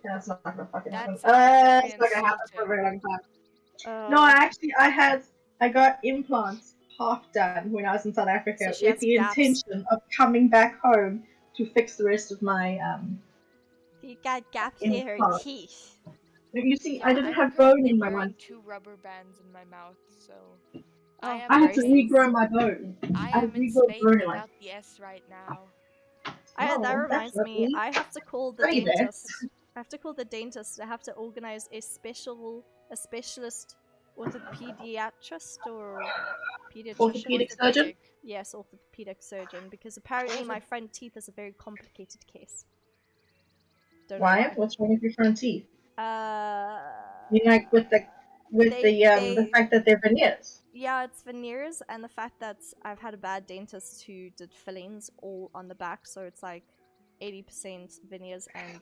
Yeah, that's not gonna fucking happen. That's very It's not gonna happen for a insulting. very long time. No, I had I got implants half done when I was in South Africa So she with has the gaps. intention of coming back home to fix the rest of my You got gaps in in her parts. teeth. You see, Yeah, I didn't I'm have bone currently in my wearing mouth. 2 rubber bands in my mouth, so Oh, I am I in had to gross. regrow space. my bone. I I am in regrow space bone in my. without the S right now. That Oh, that's reminds me, lovely. I have to call the Pretty bad. dentist. I have to call the dentist. I have to organize a specialist orthopediatrist or pediatrician. Orthopedic surgeon? Orthopedic. Yes, orthopedic surgeon, because apparently my front teeth is a very complicated case. Don't know Why? why. What's wrong with your front teeth? You Uh, like with the they fact that they're veneers. yeah, it's veneers and the fact that I've had a bad dentist who did fillings all on the back, so it's like 80% veneers and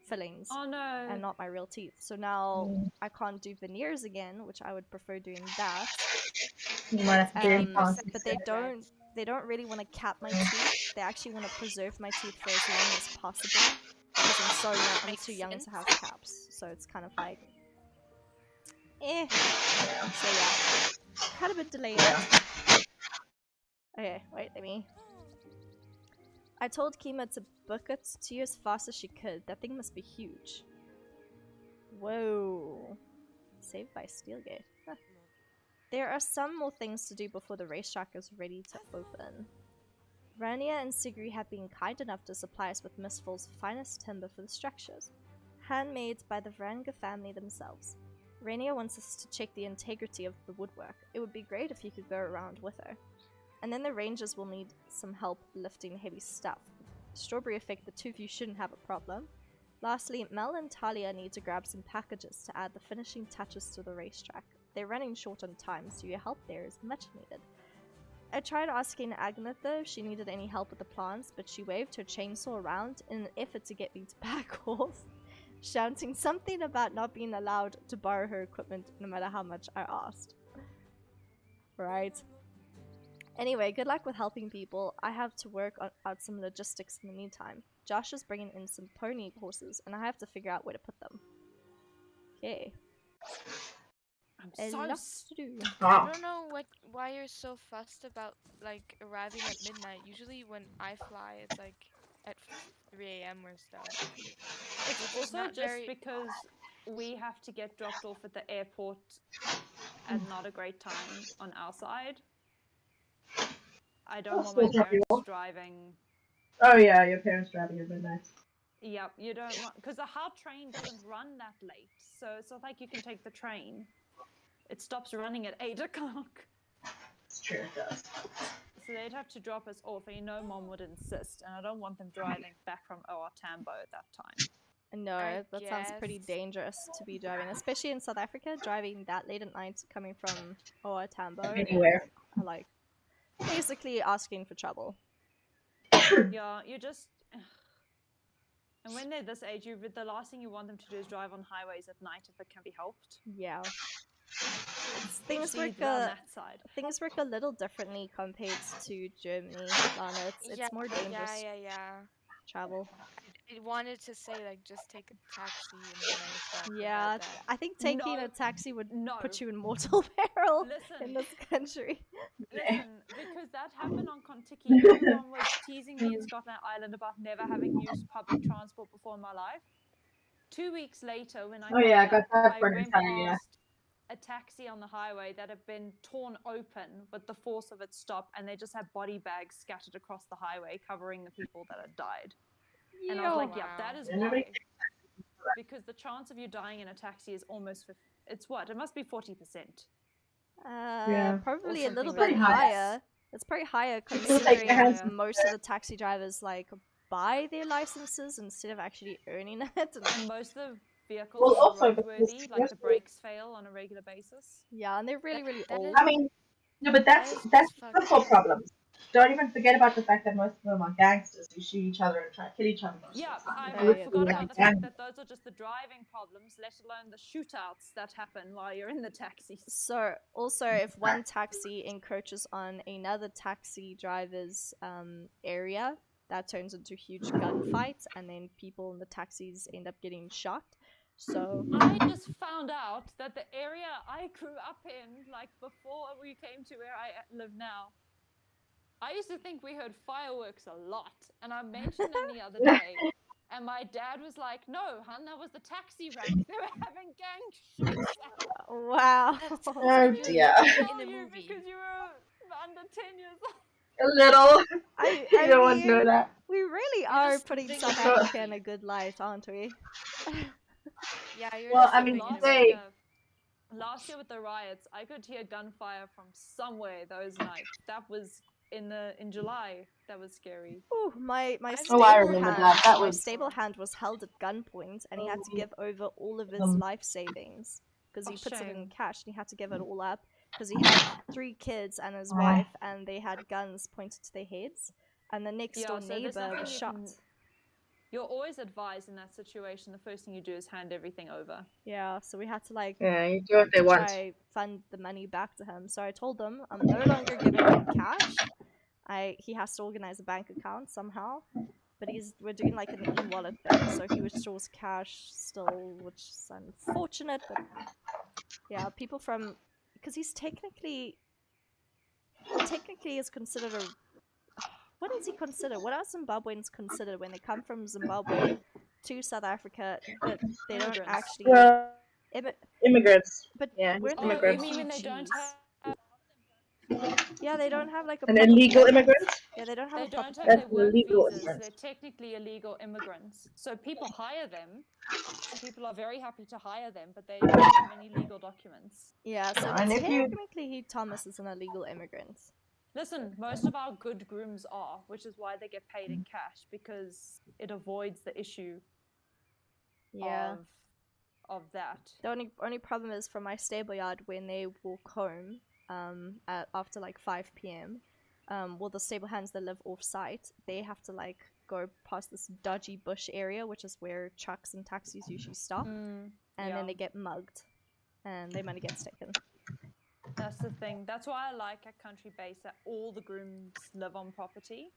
fillings Oh no. and not my real teeth. So now I can't do veneers again, which I would prefer doing that. You might have to do 80% implants But they instead. don't really want to cap my teeth. They actually want to preserve my teeth for as long as possible because I'm Makes too young to sense. have caps. So it's kind of like So yeah, kind of a delay. Okay, wait, let me. I told Kima to book it to you as fast as she could. That thing must be huge. Whoa. Saved by Steelgate. Huh. There are some more things to do before the racetrack is ready to open. Rania and Sigri have been kind enough to supply us with Mistfall's finest timber for the structures, handmade by the Vranga family themselves. Rania wants us to check the integrity of the woodwork. It would be great if you could go around with her. And then the rangers will need some help lifting heavy stuff. Strawberry Effect, the two of you shouldn't have a problem. Lastly, Mel and Talia need to grab some packages to add the finishing touches to the racetrack. They're running short on time, so your help there is much needed. I tried asking Agnetha if she needed any help with the plants, but she waved her chainsaw around in an effort to get me to back off, shouting something about not being allowed to borrow her equipment no matter how much I asked. Right. Anyway, good luck with helping people. I have to work out some logistics in the meantime. Josh is bringing in some pony horses, and I have to figure out where to put them. Okay. I'm so Lots to do. I don't know why you're so fussed about like arriving at midnight. Usually when I fly, it's like at 3 a.m. or stuff. It's also just because we have to get dropped off at the airport at not a great time on our side. I don't want my parents driving. Oh yeah, your parents driving at midnight. Yep, you don't want, because the HAL train doesn't run that late, so it's not like you can take the train. It stops running at 8 o'clock. It's true, it does. So they'd have to drop us off, and Mom would insist, and I don't want them driving back from OR Tambo at that time. No, that sounds pretty dangerous to be driving, especially in South Africa, driving that late at night coming from OR Tambo. Anywhere. Like, basically asking for trouble. Yeah, you just... And when they're this age, the last thing you want them to do is drive on highways at night if it can be helped. Yeah. Things work a little differently compared to Germany, Lana. It's more dangerous. Yeah. Travel. I wanted to say like just take a taxi and then I thought yeah, about that. I think taking a taxi would put you in mortal peril in this country. Listen, because that happened on Kontiki. Everyone was teasing me in Scotland Island about never having used public transport before in my life. 2 weeks later, when I got back, I went past a taxi on the highway that had been torn open with the force of its stop, and they just had body bags scattered across the highway covering the people that had died. And I was like, yeah, that is why. Because the chance of you dying in a taxi is almost, it must be 40%. Probably a little bit higher. It's probably higher considering most of the taxi drivers like buy their licenses instead of actually earning it. And most of the vehicles are roadworthy, like the brakes fail on a regular basis. Yeah, and they're really, really old. I mean, no, but that's simple problems. Don't even forget about the fact that most of them are gangsters who shoot each other and try to kill each other. Yeah, I forgot about the fact that those are just the driving problems, let alone the shootouts that happen while you're in the taxi. So, also, if one taxi encroaches on another taxi driver's area, that turns into huge gunfights, and then people in the taxis end up getting shot. So I just found out that the area I grew up in, like before we came to where I live now, I used to think we heard fireworks a lot, and I mentioned them the other day, and my dad was like, "No, hun, that was the taxi rank. They were having gang shoots." wow. That sounds Oh, like you're dear. living Tell in a you movie. because you were under 10 years old. A little. I You don't want to mean, know that. we really You're are just putting living South in a Africa in movie. a good light, aren't we? Yeah, you're Well, just I mean, living in a they- movie. Last year with the riots, I could hear gunfire from somewhere those nights. That was in July. That was scary. Ooh, my I've stable I never remember hand, that. That my was- stable hand was held at gunpoint, and he had to give over all of his Um, life savings because he Oh, puts it in shame. cash, and he had to give it all up because he had 3 kids and his Ah. wife, and they had guns pointed to their heads, and the next Yeah, door so there's neighbor nothing was you shot. can- You're always advised in that situation, the first thing you do is hand everything over. Yeah, so we had to like Yeah, you do what they want. try fund the money back to him. So I told him I'm no longer giving him cash. He has to organize a bank account somehow. But we're doing like an e-wallet thing, so he withdraws cash still, which is unfortunate. But yeah, people from because he technically is considered a what is he considered? What are Zimbabweans considered when they come from Zimbabwe to South Africa? But they don't Immigrants. actually. Well, Immi- immigrants. but Yeah, weren't Oh, they you immigrants. mean when they don't refugees? have Yeah, they don't have like a An proper illegal permit. immigrant? Yeah, they don't have they a proper don't have permit. their That's work illegal visas, immigrants. they're technically illegal immigrants. So people hire them. People are very happy to hire them, but they don't have any legal documents. Yeah, so And if you- technically he Thomas is an illegal immigrant. Listen, most of our good grooms are, which is why they get paid in cash, because it avoids the issue Yeah. of that. The only problem is from my stable yard when they walk home after like 5 p.m. Well, the stable hands that live off site, they have to like go past this dodgy bush area, which is where trucks and taxis usually stop, and yeah. then they get mugged, and their money gets taken. That's the thing. That's why I like a country base that all the grooms live on property.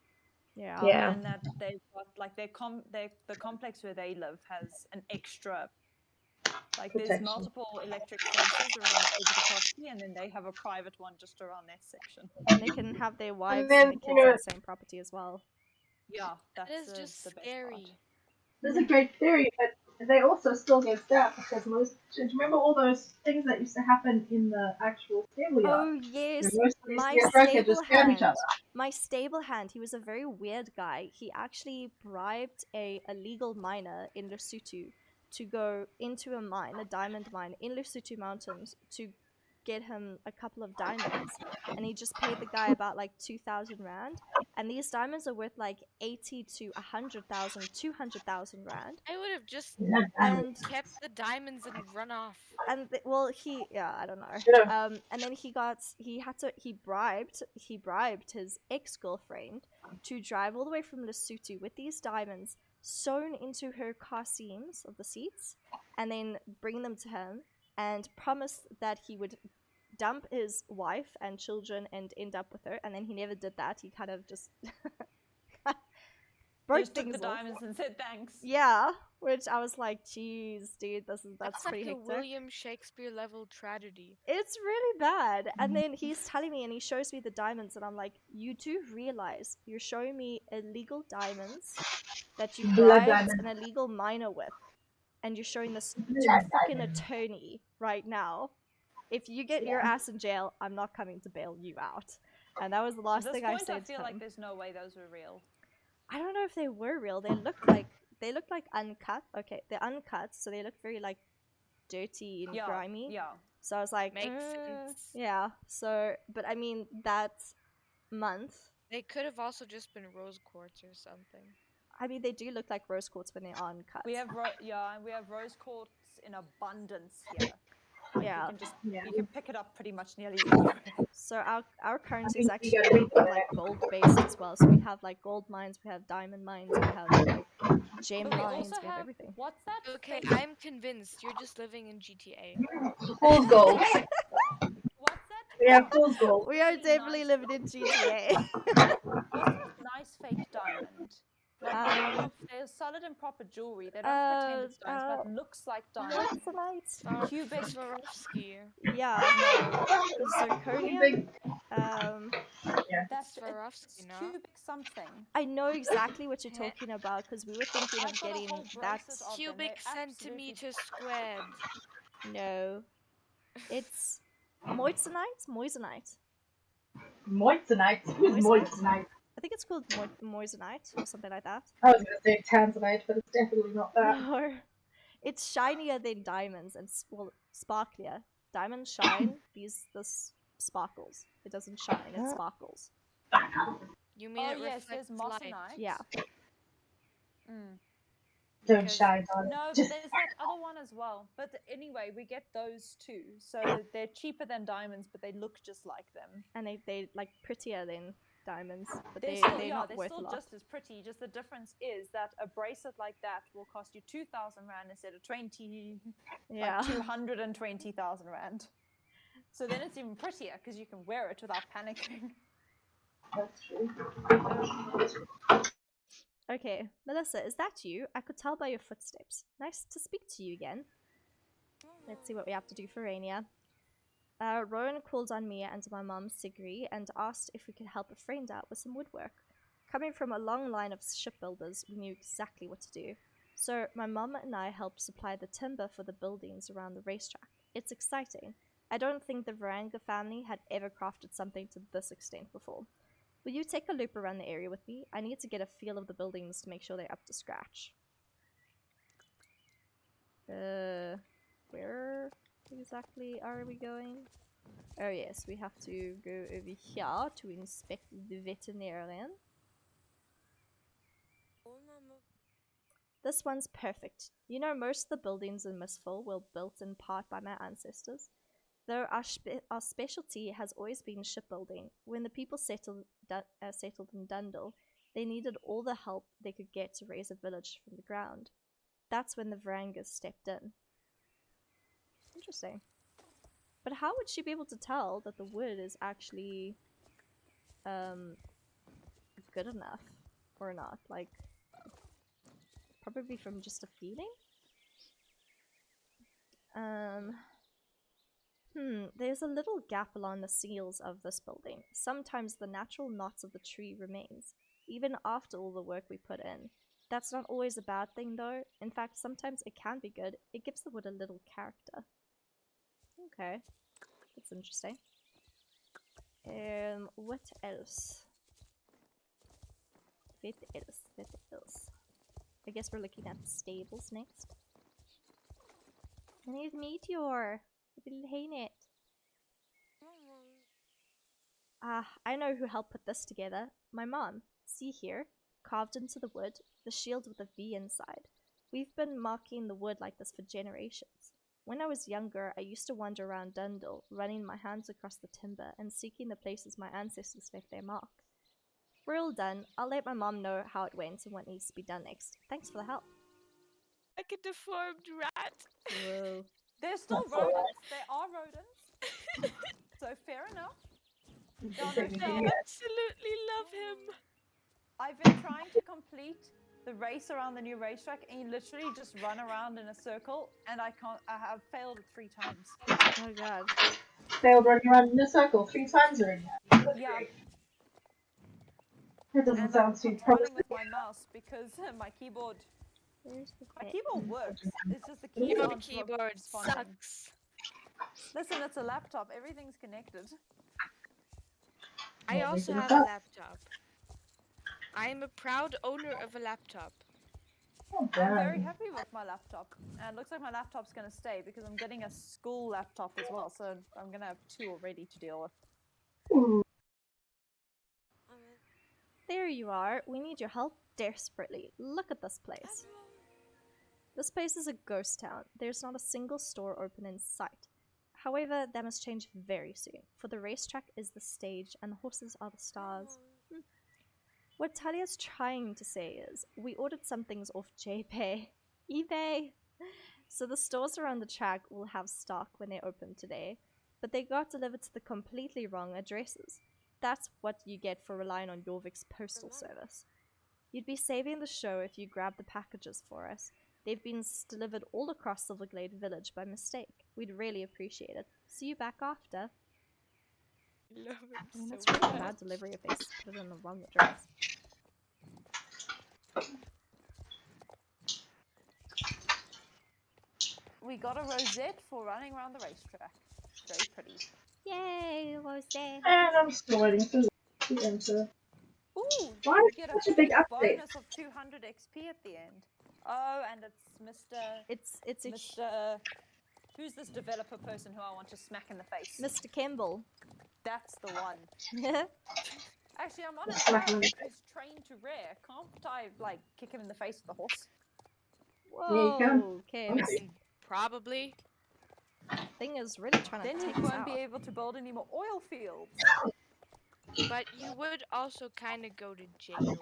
Yeah. Yeah. And that they've got like the complex where they live has an extra, like there's Protection. multiple electric fences around the edge of the property, and then they have a private one just around their section. And they can have their wives then, and the you kids know- on the same property as well. Yeah, that's That is the just best scary. part. That's a great theory, but they also still get stabbed because most. Do you remember all those things that used to happen in the actual stable yard? Oh yes, Most of these my deer strikers stable just stab each hand. other. My stable hand. He was a very weird guy. He actually bribed a illegal miner in Lesotho to go into a mine, a diamond mine in Lesotho Mountains, to get him a couple of diamonds, and he just paid the guy about like 2,000 rand. And these diamonds are worth like 80 to 100,000, 200,000 rand. I would have just And kept the diamonds and run off. and well, I don't know. Should've. And then he bribed his ex-girlfriend to drive all the way from Lesotho with these diamonds sewn into her car seams of the seats, and then bring them to him, and promised that he would dump his wife and children and end up with her. And then he never did that. He kind of just They broke just took things the off. diamonds and said thanks. Yeah, which I was like, geez, dude, that's That's pretty like a hectic. William Shakespeare level tragedy. It's really bad. And then he's telling me, and he shows me the diamonds, and I'm like, you do realize you're showing me illegal diamonds that you Blood bribed diamond. an illegal miner with, and you're showing this to Blood a fucking diamond. attorney right now. If you get your ass in jail, I'm not coming to bail you out. And that was the At last this thing point, I said I feel to him. like there's no way those were real. I don't know if they were real. They looked like uncut. Okay, they're uncut, so they look very like dirty and Yeah, grimy. yeah. So I was like, Makes sense. yeah. So, but I mean, that month, They could have also just been rose quartz or something. I mean, they do look like rose quartz when they are uncut. We have and we have rose quartz in abundance here. Like, Yeah. you can just Yeah. you can pick it up pretty much nearly anywhere. So our currency think is we actually gotta made do of like gold based as well. So we have like gold mines, we have diamond mines, we have like gem But we mines, also we have have everything. what's that? Okay, thing? I'm convinced you're just living in GTA. Fool's gold. What's that? We have fool's gold. We are really definitely nice- living in GTA. What's that nice fake diamond? Like, Um, there's solid and proper jewelry. They don't pretend it's diamonds, but looks like diamonds. Moissanite. Cubic. Swarovski. Yeah. Zirconium. That's Swarovski, no? cubic something. I know exactly what you're talking about because we were thinking I've of got a getting whole that. bracelet of them. Cubic They're absolutely- centimeters squared. No, it's moissanite. Moissanite. Moissanite? Who's moissanite? I think it's called moissanite or something like that. I was going to say tanzanite, but it's definitely not that. No, it's shinier than diamonds and sparklier. Diamonds shine. This sparkles. It doesn't shine. It sparkles. You mean it yes, there's reflects light? moissanite. Yeah. Don't Because- shine on No, it. but there's that other one as well. But anyway, we get those too. So they're cheaper than diamonds, but they look just like them. And they like prettier than diamonds, but They're they're not worth still a lot. just as pretty. Just the difference is that a bracelet like that will cost you 2,000 rand instead of 220,000 rand. So then it's even prettier because you can wear it without panicking. That's true. Okay, Melissa, is that you? I could tell by your footsteps. Nice to speak to you again. Let's see what we have to do for Rainier. Rowan called on me and my mum, Sigri, and asked if we could help a friend out with some woodwork. Coming from a long line of shipbuilders, we knew exactly what to do. So my mum and I helped supply the timber for the buildings around the racetrack. It's exciting. I don't think the Varanga family had ever crafted something to this extent before. Will you take a loop around the area with me? I need to get a feel of the buildings to make sure they're up to scratch. Where exactly are we going? Oh yes, we have to go over here to inspect the veterinarian. This one's perfect. You know, most of the buildings in Mistville were built in part by my ancestors. Though our specialty has always been shipbuilding. When the people settled in Dundle, they needed all the help they could get to raise a village from the ground. That's when the Varangas stepped in. Interesting. But how would she be able to tell that the wood is actually good enough or not? Like, probably from just a feeling? There's a little gap along the seals of this building. Sometimes the natural knots of the tree remains, even after all the work we put in. That's not always a bad thing though. In fact, sometimes it can be good. It gives the wood a little character. Okay. That's interesting. What else? What else? I guess we're looking at the stables next. And here's Meteor. Little haynet. I know who helped put this together. My mom. See here, carved into the wood, the shield with a V inside. We've been marking the wood like this for generations. When I was younger, I used to wander around Dundle, running my hands across the timber and seeking the places my ancestors left their mark. We're all done. I'll let my mom know how it went and what needs to be done next. Thanks for the help. Like a deformed rat. Whoa. They're still rodents. They are rodents. So fair enough. I absolutely love him. I've been trying to complete the race around the new racetrack, and you literally just run around in a circle, and I have failed it 3 times. Oh god. Failed running around in a circle 3 times already. Yeah. That doesn't And sound I'm too controlling promising. with my mouse because my keyboard works. It's just the keys Your aren't keyboard responding. sucks. Listen, it's a laptop. Everything's connected. I Yeah, also we have can a talk. laptop. I am a proud owner of a laptop. Oh, I'm very damn. happy with my laptop. And it looks like my laptop's going to stay because I'm getting a school laptop as well. So I'm going to have 2 already to deal with. Ooh. There you are. We need your help desperately. Look at this place. This place is a ghost town. There's not a single store open in sight. However, that must change very soon, for the racetrack is the stage and the horses are the stars. What Talia's trying to say is, we ordered some things off JPay. eBay! So the stores around the track will have stock when they open today, but they got delivered to the completely wrong addresses. That's what you get for relying on Jorvik's postal service. You'd be saving the show if you grabbed the packages for us. They've been delivered all across Silverglade Village by mistake. We'd really appreciate it. See you back after. I love him I mean, so that's really much. bad delivery if they put it in the wrong address. We got a rosette for running around the racetrack. Very pretty. Yay, Rosé. And I'm still waiting for to enter. Ooh, Why you is get such a big quick update? bonus of 200 XP at the end. Oh, and it's It's a Mr. Who's this developer person who I want to smack in the face? Mr. Kimball. That's the one. Actually, I'm on a Smack him in the track. He's trained to rare. Can't I, like, kick him in the face with a horse? you can. Whoa, okay, this Probably. thing is really trying to Then take he us won't out. be able to build any more oil fields. But you would also kind of go to jail.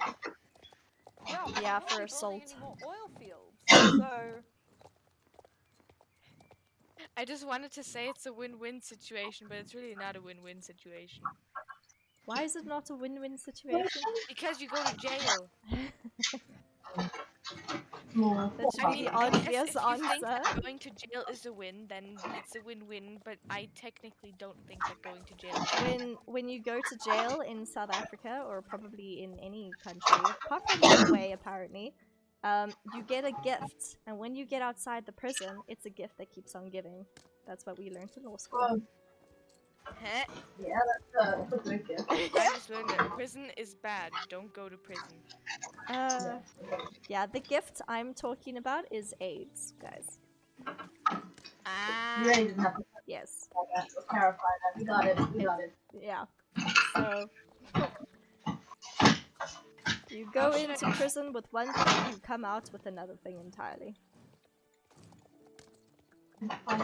Yeah, but Yeah, I'm not for building assault. any more oil fields. So I just wanted to say it's a win-win situation, but it's really not a win-win situation. Why is it not a win-win situation? Because you go to jail. Yeah. That should I be mean, the I guess obvious if you think answer. that going to jail is a win, then it's a win-win, but I technically don't think that going to jail is a win. When you go to jail in South Africa, or probably in any country, apart from Norway apparently, you get a gift, and when you get outside the prison, it's a gift that keeps on giving. That's what we learned in law school. Well, Huh? yeah, that's a good gift. I just learned that prison is bad. Don't go to prison. Yeah, the gift I'm talking about is AIDS, guys. Ah. You really didn't have to Yes. say that. It was terrifying. We got it. We got it. Yeah. So you go How should into I- prison with one thing, you come out with another thing entirely. I'm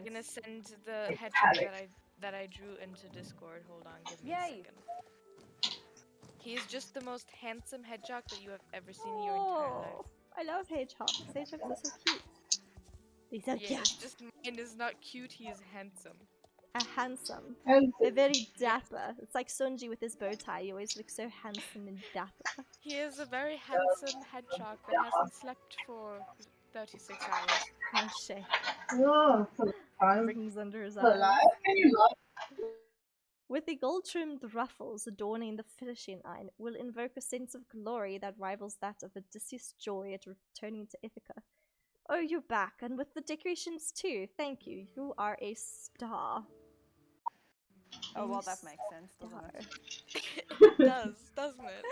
gonna send the hedgehog that I drew into Discord. Hold on, give me a Yay. second. He is just the most handsome hedgehog that you have ever seen in your entire life. Oh, I love hedgehogs. Hedgehogs are so cute. These are Yeah, it's cute. just mine is not cute. He is handsome. Handsome. And They're very dapper. It's like Sunji with his bow tie. He always looks so handsome and dapper. He is a very handsome hedgehog that hasn't slept for 36 hours. Oh shit. oh, so fun. Rings under his So eyes. alive. Can you love? With the gold-trimmed ruffles adorning the finishing line, will invoke a sense of glory that rivals that of Odysseus' joy at returning to Ithaca. Oh, you're back, and with the decorations too. Thank you. You are a star. Oh, well, A that makes sense, doesn't star. it? It does, doesn't it?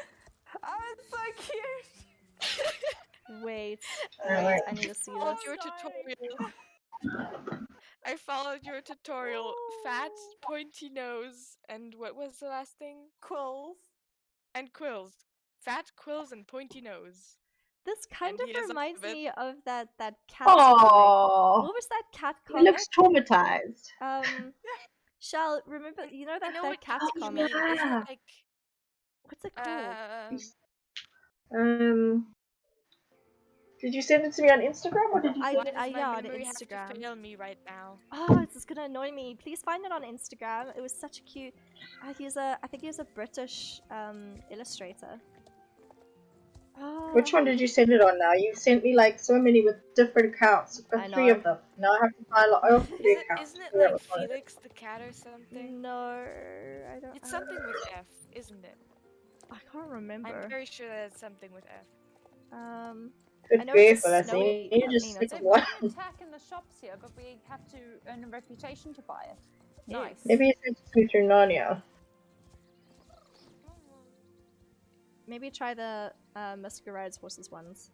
Oh, it's so cute! Wait, Alright. I need to see Followed this. your tutorial. I followed your tutorial. Fat, pointy nose, and what was the last thing? Quills. And quills. Fat, quills, and pointy nose. This kind And he of is a reminds rabbit. me of that cat comic. Oh, What was that cat he comic? looks traumatized. Shall remember? You know I that know that what cat you comic? mean. Is Yeah. it like What's it called? Did you send it to me on Instagram or did you I send did. it? Yeah, on memory has to Instagram. fail me right now? Oh, this is gonna annoy me. Please find it on Instagram. It was such a cute. I think he's a British illustrator. Oh, Which one did you send it on now? You sent me like so many with different accounts. I've I got 3 know. of them. Now I have to file I have 3 accounts. Isn't it Figure out like which one it is. Felix the cat or something? No, I don't. It's something with F, isn't it? I can't remember. I'm very sure that it's something with F. I Good know grief, it's a Felicity. snowy- You just you know, stick it's They've with a- one. got an attack in the shops here, but we have to earn a reputation to buy it. Nice. Maybe you sent it to me through Narnia. Maybe try the Masquerade's Horses ones.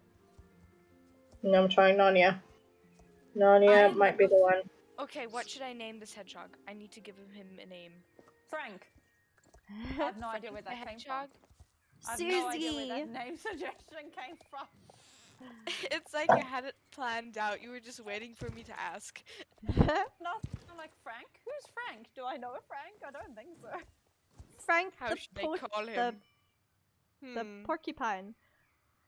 No, I'm trying Narnia. Narnia I might be the one. Okay, what should I name this hedgehog? I need to give him a name. Frank. I have no idea where The that came from. hedgehog? I have no idea where Susie. that name suggestion came from. It's like I had it planned out. You were just waiting for me to ask. Not I'm like Frank. Who's Frank? Do I know a Frank? I don't think so. Frank How the should I call the him? the Hmm. porcupine.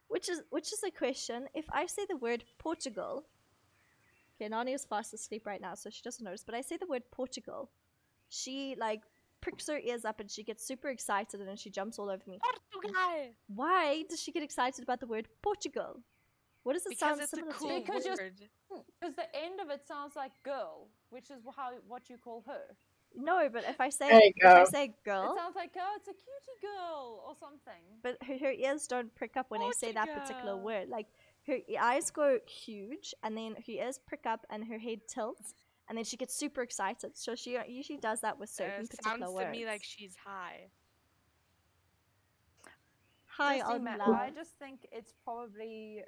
Which is a question. If I say the word Portugal, okay, Nani is fast asleep right now, so she doesn't notice. But I say the word Portugal, she like pricks her ears up and she gets super excited and then she jumps all over me. Portugal! Why does she get excited about the word Portugal? What does it Because sound it's a similar cool to? Because word. Because the end of it sounds like girl, which is what you call her. No, but if I There say you go. girl, It sounds like, oh, it's a cutie girl or something. but her ears don't prick up when I say that particular Portugal. word. Like her eyes go huge, and then her ears prick up, and her head tilts, and then she gets super excited. So she usually does that with certain particular Sounds words. to me like she's high. Hi, Just see, on Matt, love. I just think it's probably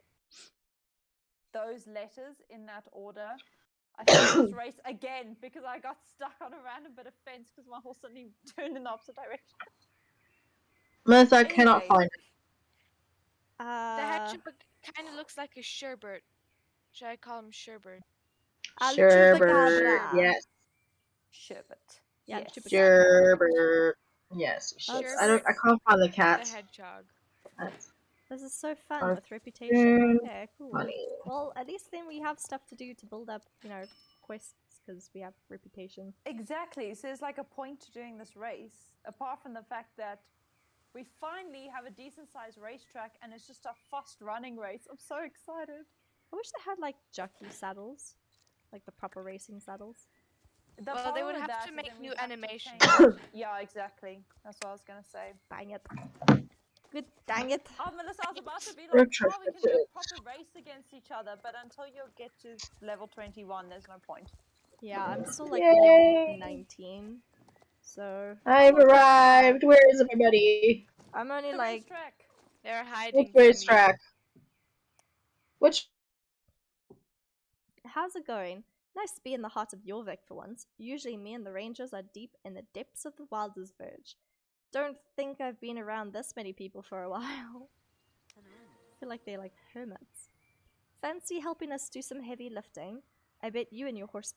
those letters in that order. I think this race again because I got stuck on a random bit of fence because my horse suddenly turned in the opposite direction. Melissa, I cannot Anyway. find it. The hedgehog kind of looks like a sherbet. Should I call him sherbet? Al Sherbert. chupacabra. Yes. Sherbet. Yeah, Yes. chupacabra. Sherbert. Yes. That's- I can't find the The cat. hedgehog. That's This is so fun Our with reputation. friend Okay, cool. funny. Well, at least then we have stuff to do to build up, you know, quests because we have reputation. Exactly. So there's like a point to doing this race, apart from the fact that we finally have a decent sized racetrack and it's just a fast running race. I'm so excited. I wish they had like jockey saddles, like the proper racing saddles. The Well, they problem would with have that to is make then new we'd have to animations. change- Yeah, exactly. That's what I was gonna say. Bang it. Good dang it. Oh, Melissa, I was about to be like, oh, we can do a Retrofitted. proper race against each other, but until you get to level 21, there's no point. Yeah, I'm still like Yay. level 19. So I've arrived. Where is everybody? I'm only The like racetrack. They're Which hiding from you. racetrack? Which? how's it going? Nice to be in the heart of Jorvik for once. Usually me and the rangers are deep in the depths of the Wilder's Verge. Don't think I've been around this many people for a while. I feel like they're like hermits. Fancy helping us do some heavy lifting? I bet you and your horse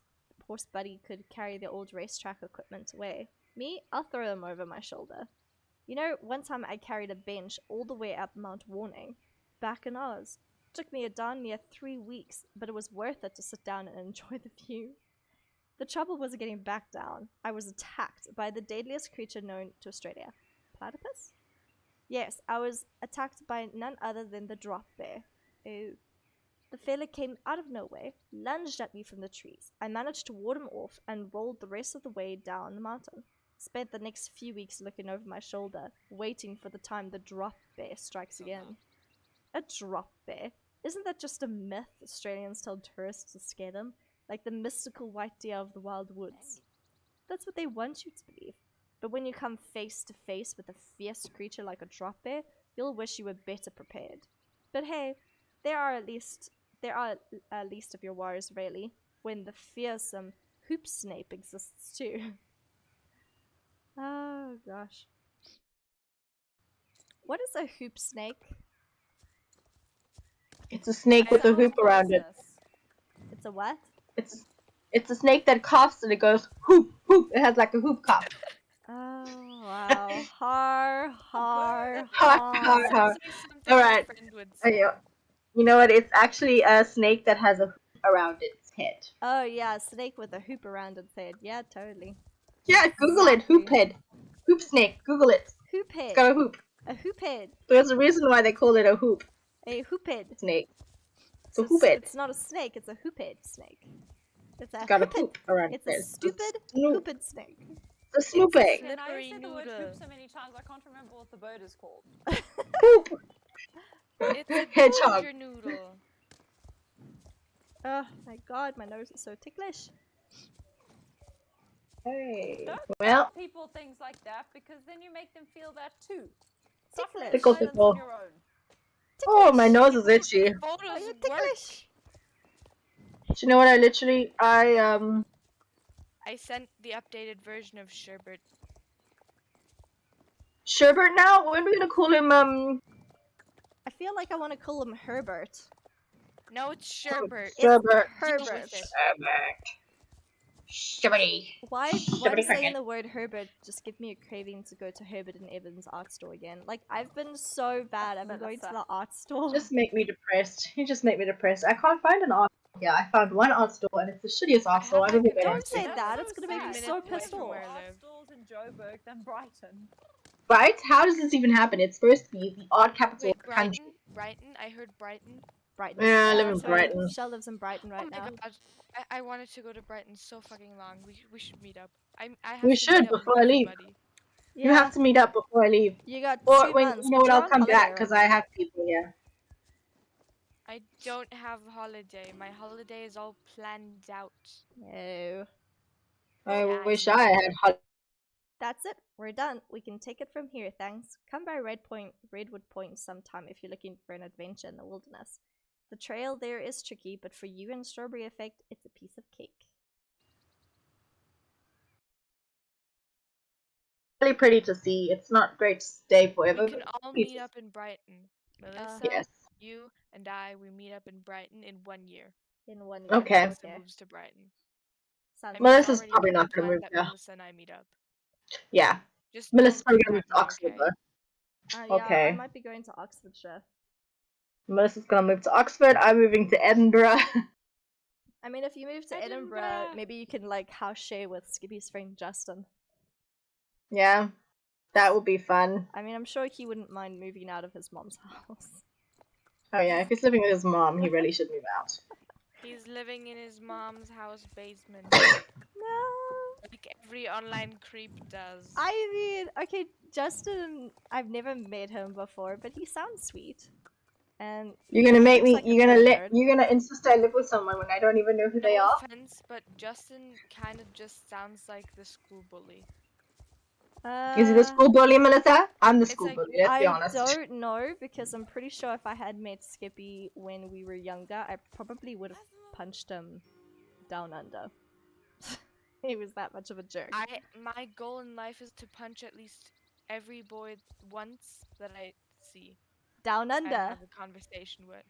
buddy could carry the old racetrack equipment away. Me? I'll throw them over my shoulder. You know, one time I carried a bench all the way up Mount Warning, back in Oz. Took me a darn near 3 weeks, but it was worth it to sit down and enjoy the view. The trouble was getting back down. I was attacked by the deadliest creature known to Australia. Platypus? Yes, I was attacked by none other than the drop bear. Ew. The fella came out of nowhere, lunged at me from the trees. I managed to ward him off and rolled the rest of the way down the mountain. Spent the next few weeks looking over my shoulder, waiting for the time the drop bear strikes again. A drop bear? Isn't that just a myth Australians tell tourists to scare them? Like the mystical white deer of the wild woods. That's what they want you to believe. But when you come face to face with a fierce creature like a drop bear, you'll wish you were better prepared. But hey, there are at least of your worries really, when the fearsome hoop snake exists too. Oh gosh. What is a hoop snake? It's a snake with a Sounds hoop around it. poisonous. It's a what? It's a snake that coughs and it goes hoop hoop. It has like a hoop cough. Oh wow. Har har Har, har, har. har. Sounds like something my Alright. friend would Oh, say. yeah. You know what? It's actually a snake that has a hoop around its head. Oh yeah, a snake with a hoop around its head. Yeah, totally. Yeah, Google it. Hoop head. Hoop snake. Google it. Hoop head. It's got a hoop. A hoop head. There's a reason why they call it a hoop A hoop head. snake. It's So a hoop head. It's not a snake, it's a hoop head snake. It's a It's got a hooped- hoop around It's its a head. stupid Snoop. hooped snake. It's a snooping. And I Slippery said the word noodle. hoop so many times I can't remember what the bird is called. Hoop. It's a Hedgehog. ginger noodle. Oh my god, my nose is so ticklish. Hey. Don't Well, tell people things like that because then you make them feel that too. Suffer in Ticklish. Tickle, silence tickle. on your own. oh, my nose is itchy. Are Photos you work. ticklish? Do you know what? I sent the updated version of sherbet. Sherbert now? When are we gonna call him, I feel like I want to call him Herbert. No, it's sherbet. Sherbert. Herbert. Deal with it. Shibby. Why Somebody saying cricket. the word Herbert just give me a craving to go to Herbert and Evans art store again? Like, I've been so bad. I've been going to the art store. Just make me depressed. You just make me depressed. I can't find an art store here. I found one art store and it's the shittiest art store I've ever been in. Don't say That's that. so It's gonna make me sad. so Minute away pissed from off. where I Art live. stores in Joburg than Brighton. Right? How does this even happen? It's supposed to be the art capital Wait, of the country. Brighton. I heard Brighton. Brighton. Yeah, I live in That's where Brighton. Shell lives in Brighton right Oh my now. god, I wanted to go to Brighton so fucking long. We should meet up. I have We to should meet up before with I leave. everybody. You have to meet up before I leave. You got Or 2 when months. you know but what, you're I'll on come holiday back because right I now. have people here. I don't have a holiday. My holiday is all planned out. No. I Yeah, wish it's I had holiday. That's it. We're done. We can take it from here. Thanks. Come by Redwood Point sometime if you're looking for an adventure in the wilderness. The trail there is tricky, but for you and Strawberry Effect, it's a piece of cake. Really pretty to see. It's not great to stay forever. We can all meet up in Brighton. Melissa, Yes. you, and I, we meet up in Brighton in 1 year. In 1 year. Okay. Melissa moves to Brighton. Sounds I mean, it's Melissa's already probably been not gonna planned move that there. Melissa and I meet up. Yeah. Just Melissa's don't probably come gonna move at to me, Oxford okay? though. Yeah, I Okay. might be going to Oxfordshire. Melissa's gonna move to Oxford. I'm moving to Edinburgh. I mean, if you move to Edinburgh, Edinburgh. maybe you can like house share with Skippy's friend Justin. Yeah. That would be fun. I mean, I'm sure he wouldn't mind moving out of his mom's house. Oh yeah, if he's living with his mom, he really should move out. He's living in his mom's house basement. No. Like every online creep does. I mean, okay, Justin, I've never met him before, but he sounds sweet. And You're gonna make looks me. like a You're gonna good nerd. You're gonna insist I live with someone when I don't even know who they No are. offense, but Justin kind of just sounds like the school bully. Is he the school bully, Melissa? I'm the It's school like, bully. Let's be I honest. don't know because I'm pretty sure if I had met Skippy when we were younger, I probably would have punched him down under. He was that much of a jerk. My goal in life is to punch at least every boy once that I see. Down I under. have a conversation with.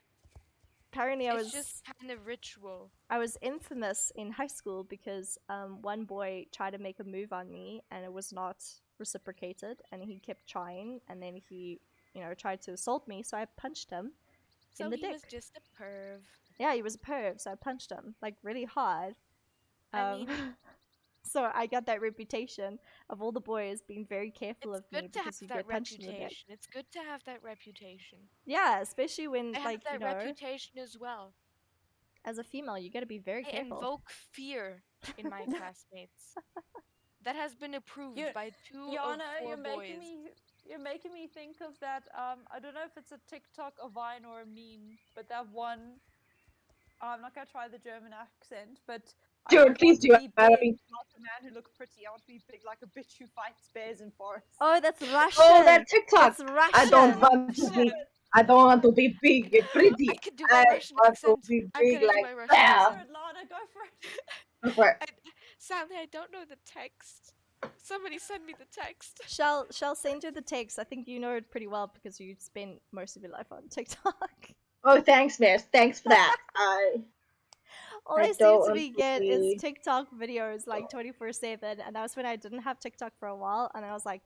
Apparently, It's just kind of ritual. I was infamous in high school because one boy tried to make a move on me and it was not reciprocated, and he kept trying, and then he, tried to assault me, so I punched him So in the he dick. was just a perv. Yeah, he was a perv, so I punched him like really hard. I mean, so I got that reputation of all the boys being very careful it's of me good to have because you that get punched in the dick. reputation. It's good to have that reputation. Yeah, especially when I have that reputation as well. as a female, you gotta be very I careful. invoke fear in my classmates. That has been approved by 2 Yana, of 4 you're boys. you're making me think of that. I don't know if it's a TikTok, a Vine, or a meme, but that one. I'm not gonna try the German accent, but I Dude, don't please want do. to be I big, mean, not a man who looks pretty. I want to be big like a bitch who fights bears in forests. Oh, that's Russian. oh, that TikTok. That's Russian. I don't want to be. I don't want to be big and pretty. I could do my Russian want accent. to be I'm big gonna do like my Russian Go accent. for it, Lana. Go for it. Go for it. Sadly, I don't know the text. Somebody send me the text. Shall send you the text. I think you know it pretty well because you spend most of your life on TikTok. Oh, thanks, Miss. Thanks for that. All I I seem don't to be get is agree. TikTok videos like 24/7, and that was when I didn't have TikTok for a while, and I was like,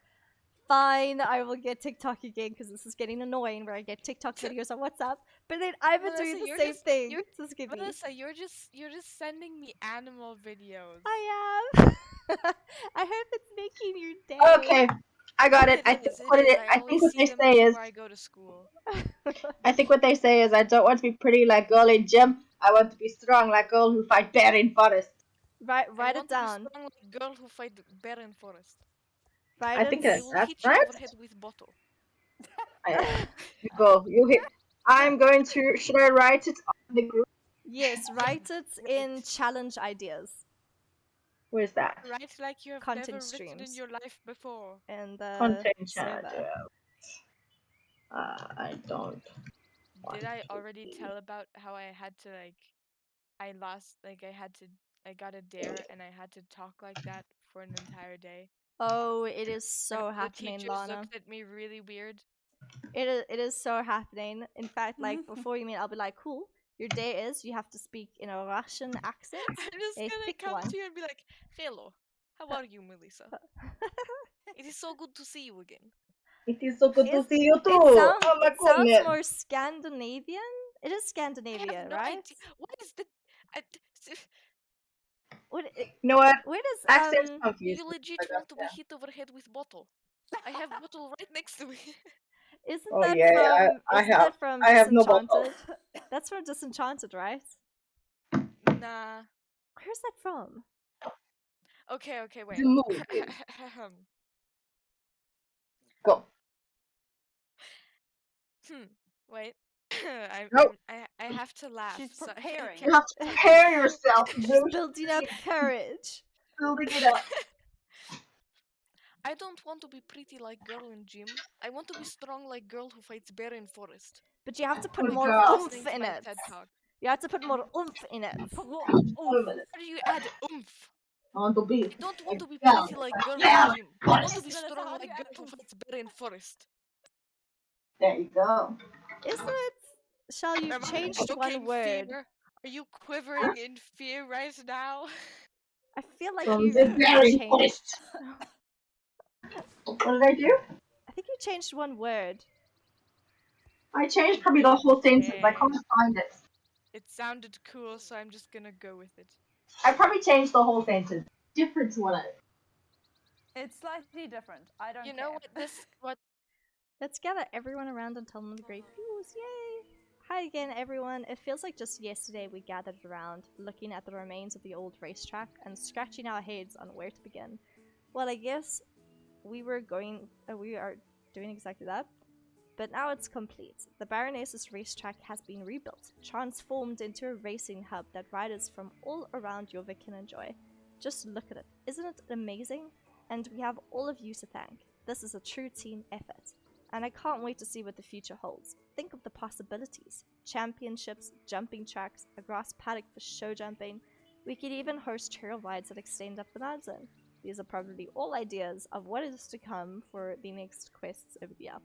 fine, I will get TikTok again because this is getting annoying where I get TikTok videos on WhatsApp. But then I've been doing Melissa, the same thing. you're- to Skippy. Melissa, you're just sending me animal videos. I am. I hope it's making your day. Okay, I got it. I think what I think what they say is. I go to school. I think what they say is I don't want to be pretty like girl in gym. I want to be strong like girl who fight bear in forest. Write I it want down. To be strong like girl who fight bear in forest. Write I it. think I that's will hit you right. over head with bottle. You go. You hit. I'm going to. Should I write it on the group? Yes, write it in challenge ideas. Where's that? Write like you have Content never written streams. in your life before. And the Content server. charger. I don't. Did I already tell about how I had to I got a dare and I had to talk like that for an entire day? Oh, it is so The happening, teachers Lana. looked at me really weird. It is so happening. In fact, like before you meet, I'll be like, cool. Your day is you have to speak in a Russian accent. I'm just A gonna thick come one. to you and be like, "Hello, how are you, Melissa? It is so good to see you again." It is so good to It's- see you too. It sounds goodness. more Scandinavian. It is I Scandinavia, have no right? idea. What is the? What? You know what? Where does Accent's confusing. You legit want to be hit over head with bottle. I have bottle right next to me. Isn't Oh that yeah, from? I Isn't have. that from I have no bottle. Disenchanted? That's from Disenchanted, right? Nah. Where's that from? Okay, wait. The movie. Go. Wait. Nope. I have to laugh. She's so I preparing. You can't have to type prepare it. yourself. She's Zeus. building up courage. Building it up. I don't want to be pretty like girl in gym. I want to be strong like girl who fights bear in forest. But you have to put Good more girl. oomph Listening to in my it. TED talk. You have to put more oomph in it. Put more Wait a oomph. minute. How do you add oomph? I want to be. I don't want to be Yeah. pretty like girl Yeah. in gym. I want to be Vanessa, strong how do like you girl add who oomph? fights bear in forest. There you go. Isn't it? Shall you've Am I changed one invoking word? fear? Are you quivering in fear right now? I feel like From you the very changed. What did I do? I think you changed one word. I changed probably the whole sentence. I can't Okay. find it. It sounded cool, so I'm just gonna go with it. I probably changed the whole sentence. Different one. It's slightly different. I don't You care. know what Let's gather everyone around and tell them the great news. Yay! Hi again, everyone. It feels like just yesterday we gathered around, looking at the remains of the old racetrack and scratching our heads on where to begin. Well, I guess we are doing exactly that. But now it's complete. The Baroness's racetrack has been rebuilt, transformed into a racing hub that riders from all around Jorvik can enjoy. Just look at it. Isn't it amazing? And we have all of you to thank. This is a true team effort. And I can't wait to see what the future holds. Think of the possibilities. Championships, jumping tracks, a grass paddock for show jumping. We could even host trail rides that extend up the mountain. These are probably all ideas of what is to come for the next quests over the year.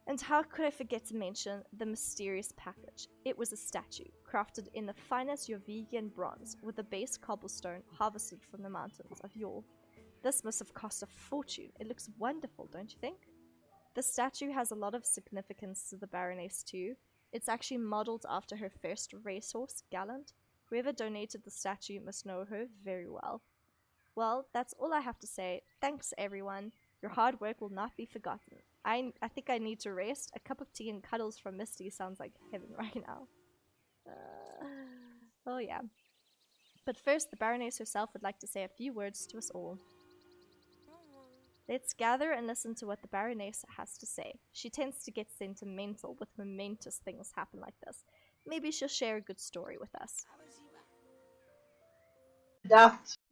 And how could I forget to mention the mysterious package? It was a statue, crafted in the finest Jorvigian bronze, with a base cobblestone harvested from the mountains of Yor. This must have cost a fortune. It looks wonderful, don't you think? The statue has a lot of significance to the Baroness too. It's actually modelled after her first racehorse, Gallant. Whoever donated the statue must know her very well. Well, that's all I have to say. Thanks, everyone. Your hard work will not be forgotten. I think I need to rest. A cup of tea and cuddles from Misty sounds like heaven right now. Oh yeah. But first, the Baroness herself would like to say a few words to us all. Let's gather and listen to what the Baroness has to say. She tends to get sentimental with momentous things happen like this. Maybe she'll share a good story with us.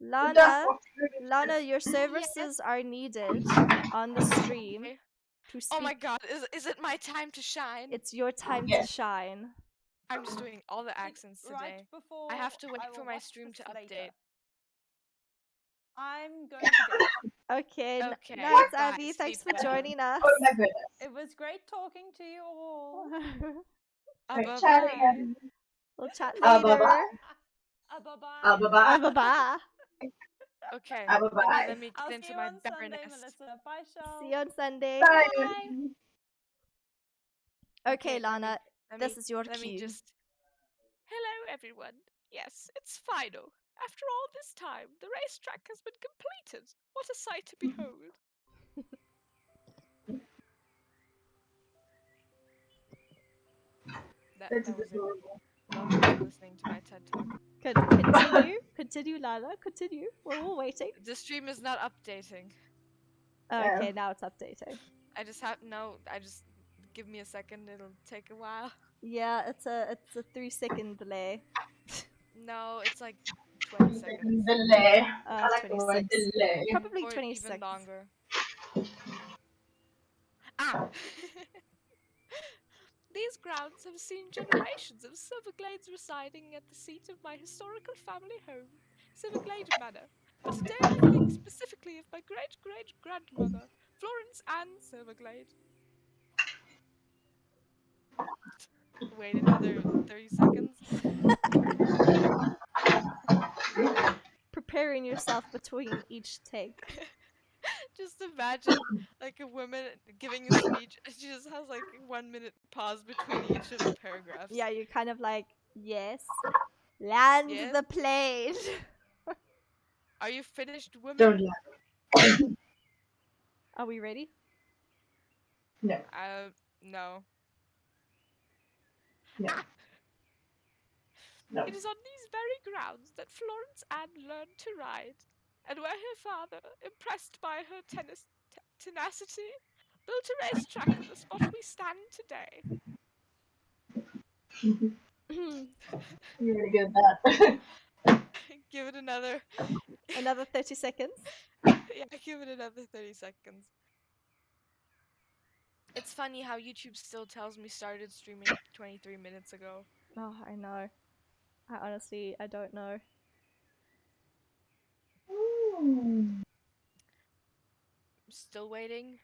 Lana, your services are needed on the stream to speak. Oh my god, is it my time to shine? It's your time to shine. I'm just doing all the accents today. I have to wait for my stream to update. I'm going to go. Okay, Okay, night, bye, Abby. Thanks for sleep well. joining us. Oh my goodness. It was great talking to you all. Great chatting, Bye-bye. Abby. We'll chat Bye-bye. later. Bye-bye. Bye-bye. Bye-bye. Okay, Bye-bye. let me I'll get see into you my on Sunday, Baroness. Melissa. Bye, Shell. See you on Sunday. Bye. Okay, Lana, this is your Let me cue. just... Hello, everyone. Yes, it's final. After all this time, the racetrack has been completed. What a sight to behold. That was adorable. Welcome to listening to my TED Talk. Continue, Lana. Continue. We're all waiting. The stream is not updating. Okay, now it's updating. Give me a second, it'll take a while. Yeah, it's a 3-second delay. No, it's like 20 seconds. Delay. I like the word 26. delay. Probably Or 26. even longer. Ah! These grounds have seen generations of Silverglades residing at the seat of my historical family home, Silverglade Manor. But today I think specifically of my great-great-grandmother, Florence Anne Silverglade. Wait another 30 seconds. Preparing yourself between each take. Just imagine like a woman giving a speech and she just has like 1 minute pause between each of the paragraphs. Yeah, you're kind of like, yes. Land Yes? the plane. Are you finished, woman? Don't lie. Are we ready? No, No. no, Ah! no. It is on these very grounds that Florence Anne learned to ride, and where her father, impressed by her tenacity, built a racetrack on the spot we stand today. You're really good at that. Give it another. Another 30 seconds. Yeah, give it another 30 seconds. It's funny how YouTube still tells me started streaming 23 minutes ago. Oh, I know. I don't know. Ooh. Still waiting.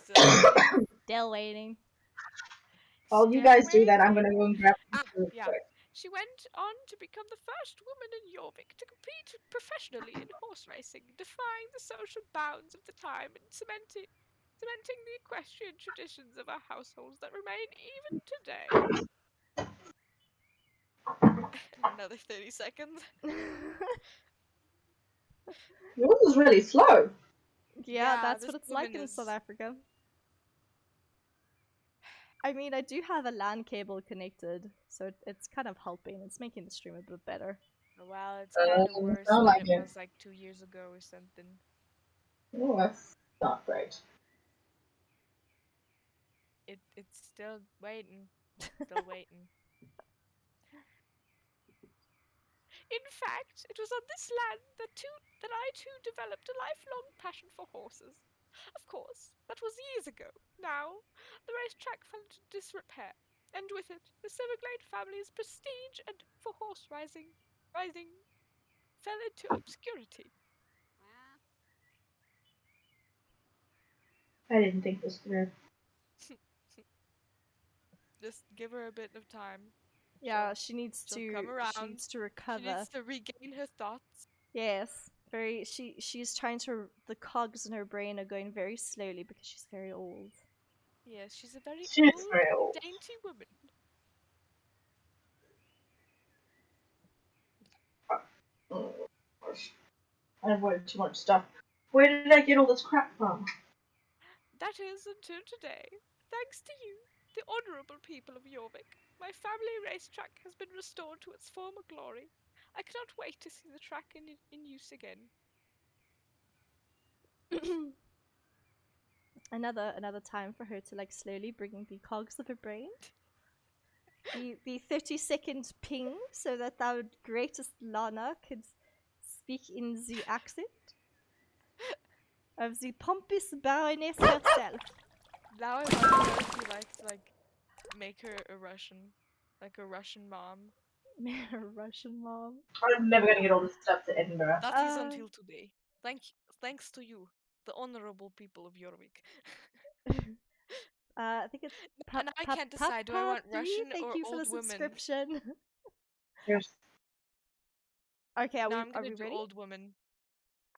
Still waiting. Still waiting. While you Still guys do that, I'm waiting. gonna go and grab Ah, real yeah. quick. She went on to become the first woman in Jorvik to compete professionally in horse racing, defying the social bounds of the time and cementing the equestrian traditions of our households that remain even today. Another 30 seconds. Yours is really slow. Yeah, that's this what it's like woman in is. South Africa. I mean, I do have a LAN cable connected, so it's kind of helping. It's making the stream a bit better. Well, it's kind of worse I than like it it. was like 2 years ago or something. Oh, that's not great. It's still waiting. Still waiting. In fact, it was on this land that I too developed a lifelong passion for horses. Of course, that was years ago. Now, the racetrack fell into disrepair, and with it, the Silverglade family's prestige and for horse riding fell into obscurity. I didn't think this through. Just give her a bit of time. Yeah, she needs she'll to. come around. She needs to She recover. needs to regain her thoughts. Yes, very. She's trying to. The cogs in her brain are going very slowly because she's very old. Yes, she's a very She is old, very old. dainty woman. Oh, gosh. I avoided too much stuff. Where did I get all this crap from? That is, until today, thanks to you, the honourable people of Jorvik, my family racetrack has been restored to its former glory. I cannot wait to see the track in use again. Another time for her to like slowly bring the cogs of her brain. The 30-second ping so that our greatest Lana could speak in the accent of the pompous Baroness herself. Now I want to know if you like to make her a Russian, like a Russian mom. Russian mom. I'm never gonna get all this stuff to Edinburgh. That is until today. Thanks to you, the honourable people of Jorvik. I think it's And I can't decide, do I want Russian Thank or you for old the woman? subscription. There's Okay, Now I'm are gonna we do ready? old woman.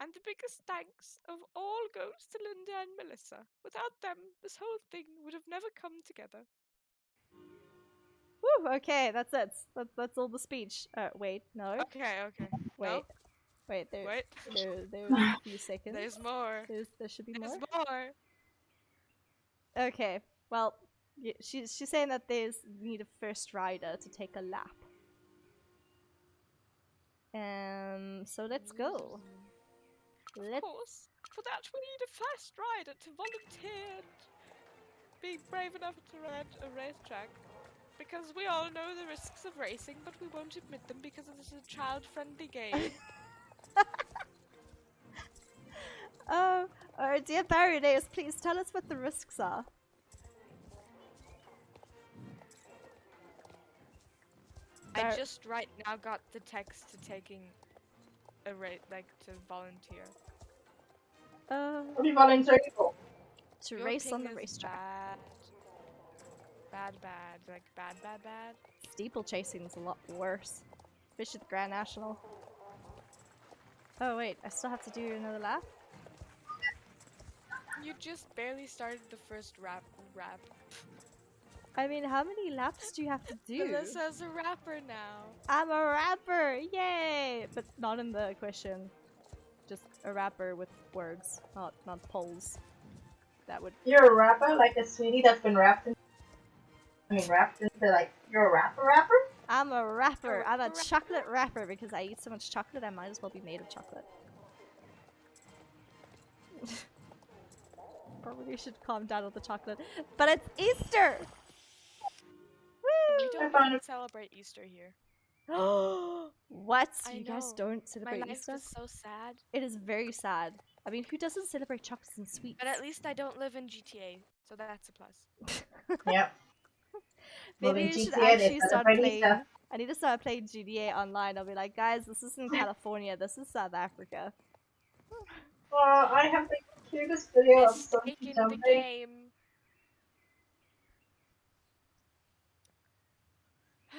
And the biggest thanks of all goes to Linda and Melissa. Without them, this whole thing would have never come together. Woo, okay, that's it. That's all the speech. Wait, no. Okay. Wait. No? Wait, Wait. there's a few seconds. There's more. There should be There's more. more. Okay, well, she's saying that there's need a first rider to take a lap. So let's go. Of course, for that we need a first rider to volunteer and be brave enough to ride a racetrack. Because we all know the risks of racing, but we won't admit them because it is a child-friendly game. Oh, dear Baroness, please tell us what the risks are. I just right now got the text to taking a to volunteer. what are you volunteering for? To Your race on ping the is racetrack. Bad, like bad. Steeplechasing is a lot worse, especially the Grand National. Oh wait, I still have to do another lap? You just barely started the first rap. I mean, how many laps do you have to do? Melissa's a rapper now. I'm a rapper! Yay! but not in the question. Just a rapper with words, not polls. That would. You're a rapper, like a sweetie that's been wrapped in. I mean, wrapped into like you're a rapper. I'm a rapper. I'm a chocolate rapper because I eat so much chocolate. I might as well be made of chocolate. Probably should calm down with the chocolate, but it's Easter. We Woo! don't even celebrate Easter here. What? I You guys know. don't celebrate My life Easter? is so sad. It is very sad. I mean, who doesn't celebrate chocolates and sweets? But at least I don't live in GTA, so that's a plus. Yep. Maybe Moving you should GTA, they actually start celebrate playing. Easter. I need to start playing GTA online. I'll be like, guys, this isn't California. This is South Africa. I have the cutest video of Mistake Sophie in the jumping. game.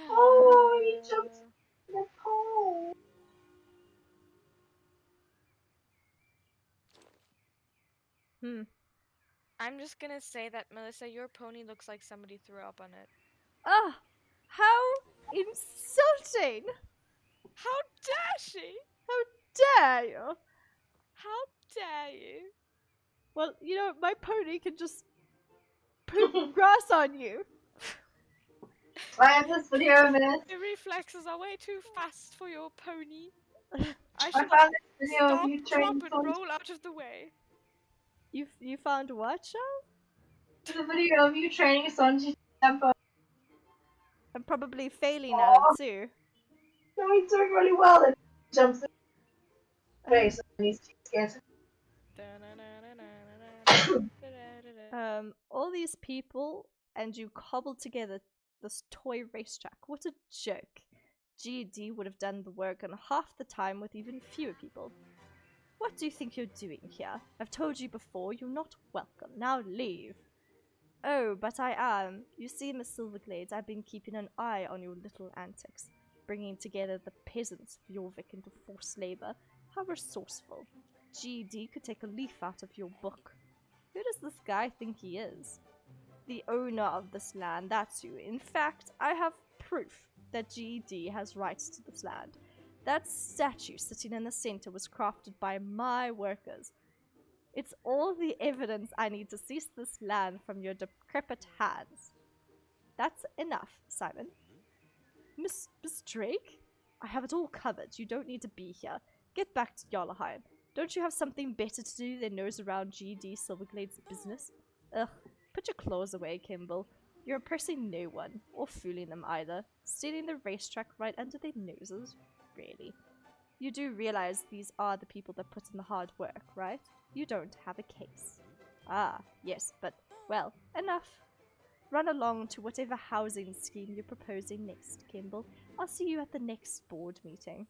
Oh, he jumps in the pole. I'm just gonna say that, Melissa, your pony looks like somebody threw up on it. Ah, how insulting! How dare she? How dare you? How dare you? Well, you know, my pony can just poop grass on you. I have this video of it. Your reflexes are way too fast for your pony. I I should found this video stop, of you drop, training and Sophie. roll out of the way. You found what, Shell? There's a video of you training Sonji to jump up. I'm probably failing at it too. No, he's doing really well. And he jumps in the face and he's too scared. All these people and you cobbled together this toy racetrack. What a joke. GD would have done the work in half the time with even fewer people. What do you think you're doing here? I've told you before, you're not welcome. Now leave. Oh, but I am. You see, Miss Silverglades, I've been keeping an eye on your little antics, bringing together the peasants of Jorvik into forced labor. How resourceful. GD could take a leaf out of your book. Who does this guy think he is? The owner of this land, that's who. In fact, I have proof that GD has rights to this land. That statue sitting in the center was crafted by my workers. It's all the evidence I need to seize this land from your decrepit hands. That's enough, Simon. Miss Drake? I have it all covered. You don't need to be here. Get back to Jarlaheim. Don't you have something better to do than nose around GD Silverglade's business? Ugh, put your claws away, Kimball. You're impressing no one, or fooling them either. Stealing the racetrack right under their noses. Really. You do realize these are the people that put in the hard work, right? You don't have a case. Ah, yes, but, well, enough. Run along to whatever housing scheme you're proposing next, Kimball. I'll see you at the next board meeting.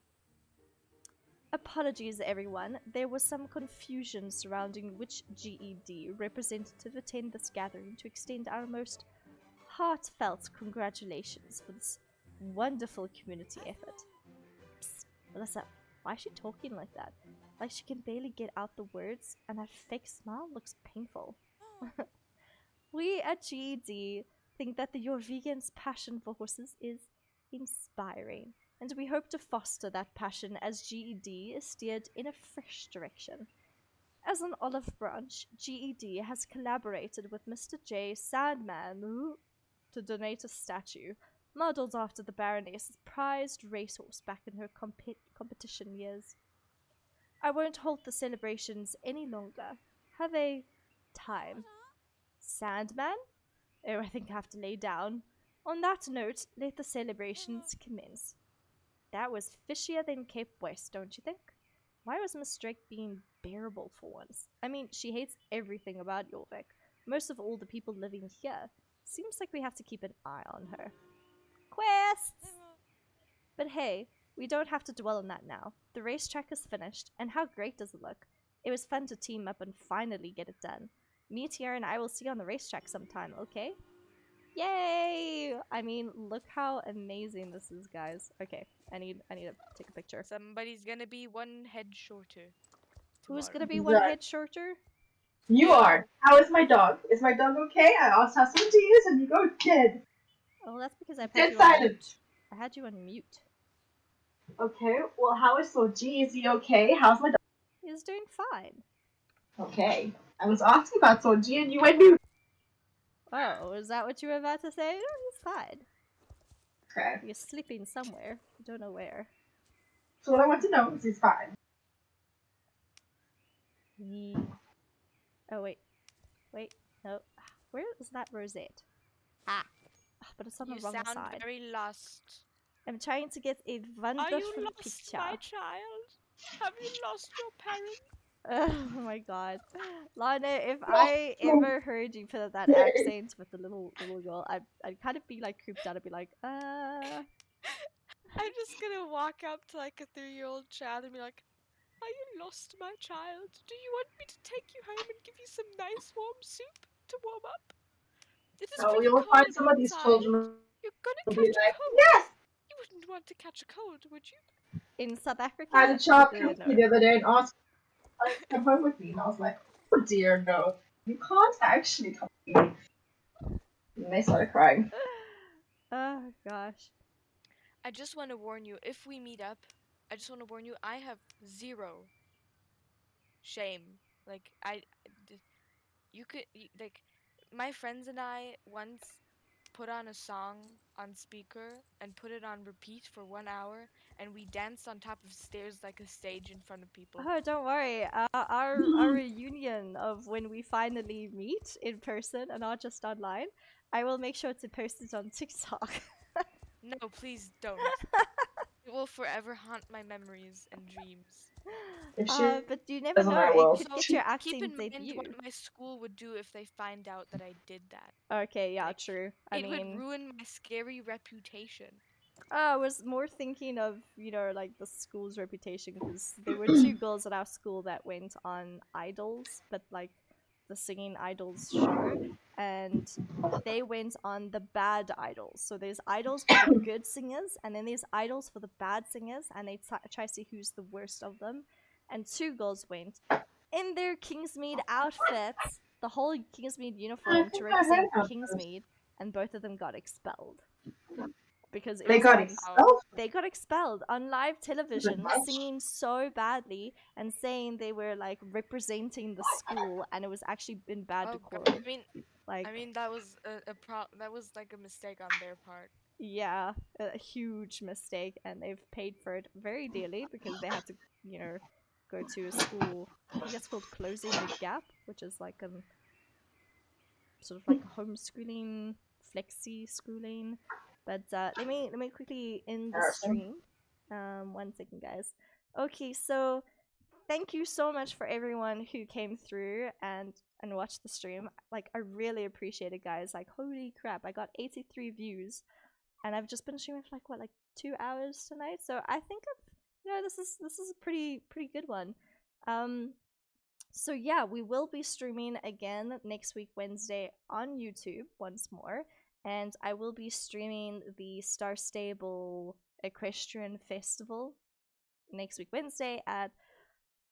Apologies, everyone. There was some confusion surrounding which GED representative attend this gathering to extend our most heartfelt congratulations for this wonderful community effort. Psst, Melissa, why is she talking like that? Like she can barely get out the words, and that fake smile looks painful. We at GED think that the Jorvigen's passion for horses is inspiring, and we hope to foster that passion as GED is steered in a fresh direction. As an olive branch, GED has collaborated with Mr. J. Sandman to donate a statue, modeled after the Baroness's prized racehorse back in her competition years. I won't hold the celebrations any longer. Have a time. Sandman? Oh, I think I have to lay down. On that note, let the celebrations commence. That was fishier than Cape West, don't you think? Why was Miss Drake being bearable for once? I mean, she hates everything about Jorvik. Most of all the people living here. Seems like we have to keep an eye on her. Quests! But hey, we don't have to dwell on that now. The racetrack is finished, and how great does it look? It was fun to team up and finally get it done. Meteor and I will see you on the racetrack sometime, okay? Yay! I mean, look how amazing this is, guys. Okay, I need to take a picture. Somebody's gonna be one head shorter. Who's tomorrow. gonna be one head shorter? You are. How is my dog? Is my dog okay? I asked how Sonji is, and you go dead. Oh, that's because I put Dead you on silent. mute. I had you on mute. Okay, well, how is Soji? Is he okay? How's my dog? He's doing fine. Okay. I was asking about Soji and you went new. Oh, is that what you were about to say? No, he's fine. Okay. He's sleeping somewhere. Don't know where. So what I want to know is he's fine. He... Oh, wait. Wait. No. Where is that rosette? Ah. But it's on the You wrong sound side. very lost. I'm trying to get a Are you wonderful lost, picture. my child? Have you lost your parents? Oh my god. Lana, if Lost I you. ever heard you put up that accent with the little girl, I'd kind of be like creeped out. I'd be like, I'm just gonna walk up to like a 3-year-old child and be like, "Are you lost, my child? Do you want me to take you home and give you some nice warm soup to warm up? It is So pretty you'll find cold some of these outside. children You're gonna will be catch a like, cold. yes! You wouldn't want to catch a cold, would you?" in South I had Africa, a child come to me no. the other day and asked if I come home with me, and I was like, oh dear, no. You can't actually come with me. And they started crying. Oh gosh. I just want to warn you, if we meet up, I just want to warn you, I have zero shame. Like, you could, like, my friends and I once put on a song on speaker and put it on repeat for 1 hour, and we danced on top of stairs like a stage in front of people. Oh, don't worry. Our reunion of when we finally meet in person and not just online, I will make sure to post it on TikTok. No, please don't. It will forever haunt my memories and dreams. If she But you never doesn't, know. I It will. could So get your keep in acting mind what debut. my school would do if they find out that I did that. Okay, yeah, Like, true. I it would mean, ruin my scary reputation. I was more thinking of, like the school's reputation because there were two girls at our school that went on Idols, but like the singing Idols show, and they went on the bad Idols. So there's Idols for the good singers, and then there's Idols for the bad singers, and they try to see who's the worst of them. And two girls went in their Kingsmead outfits, the whole Kingsmead I uniform to think I heard represent about this. Kingsmead, and both of them got expelled because it They was got on expelled? they got expelled on live television much? singing so badly and saying they were like representing the school and it was actually in bad Oh god. decorum. Like, I mean that was that was like a mistake on their part. yeah, a huge mistake, and they've paid for it very dearly because they had to, go to a school. I think it's called Closing the Gap, which is like sort of like homeschooling, flexi schooling. But let me quickly end the Embarrassing. stream. 1 second, guys. Okay, so thank you so much for everyone who came through and watched the stream. Like, I really appreciate it, guys. Like, holy crap, I got 83 views, and I've just been streaming for like 2 hours tonight. So I think this is a pretty good one. So yeah, we will be streaming again next week Wednesday on YouTube once more, and I will be streaming the Star Stable Equestrian Festival next week Wednesday at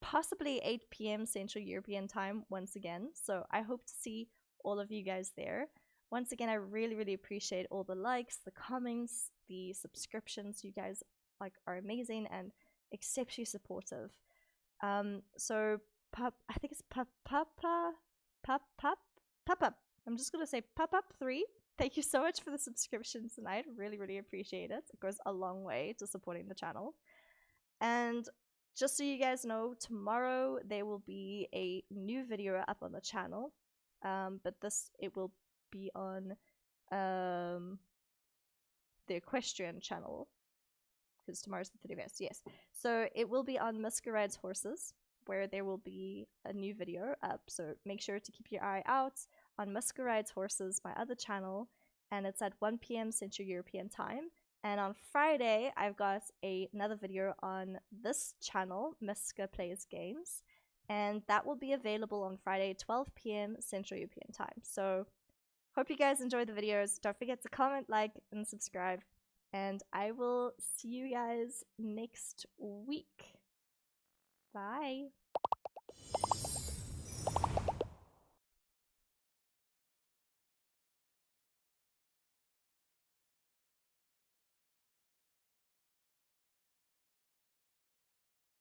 possibly 8 p.m. Central European Time once again. So I hope to see all of you guys there. Once again, I really appreciate all the likes, the comments, the subscriptions. You guys are amazing and exceptionally supportive. So I think it's Pup. I'm just gonna say Pup3. Thank you so much for the subscription tonight. Really appreciate it. It goes a long way to supporting the channel. And just so you guys know, tomorrow there will be a new video up on the channel. But it will be on the equestrian channel because tomorrow's the 31st. Yes, so it will be on Masquerade's Horses, where there will be a new video up. So make sure to keep your eye out on Masquerade's Horses, my other channel, and it's at 1 p.m. Central European Time. And on Friday, I've got another video on this channel, Miska Plays Games, and that will be available on Friday, 12 p.m. Central European Time. So hope you guys enjoy the videos. Don't forget to comment, like, and subscribe. And I will see you guys next week. Bye.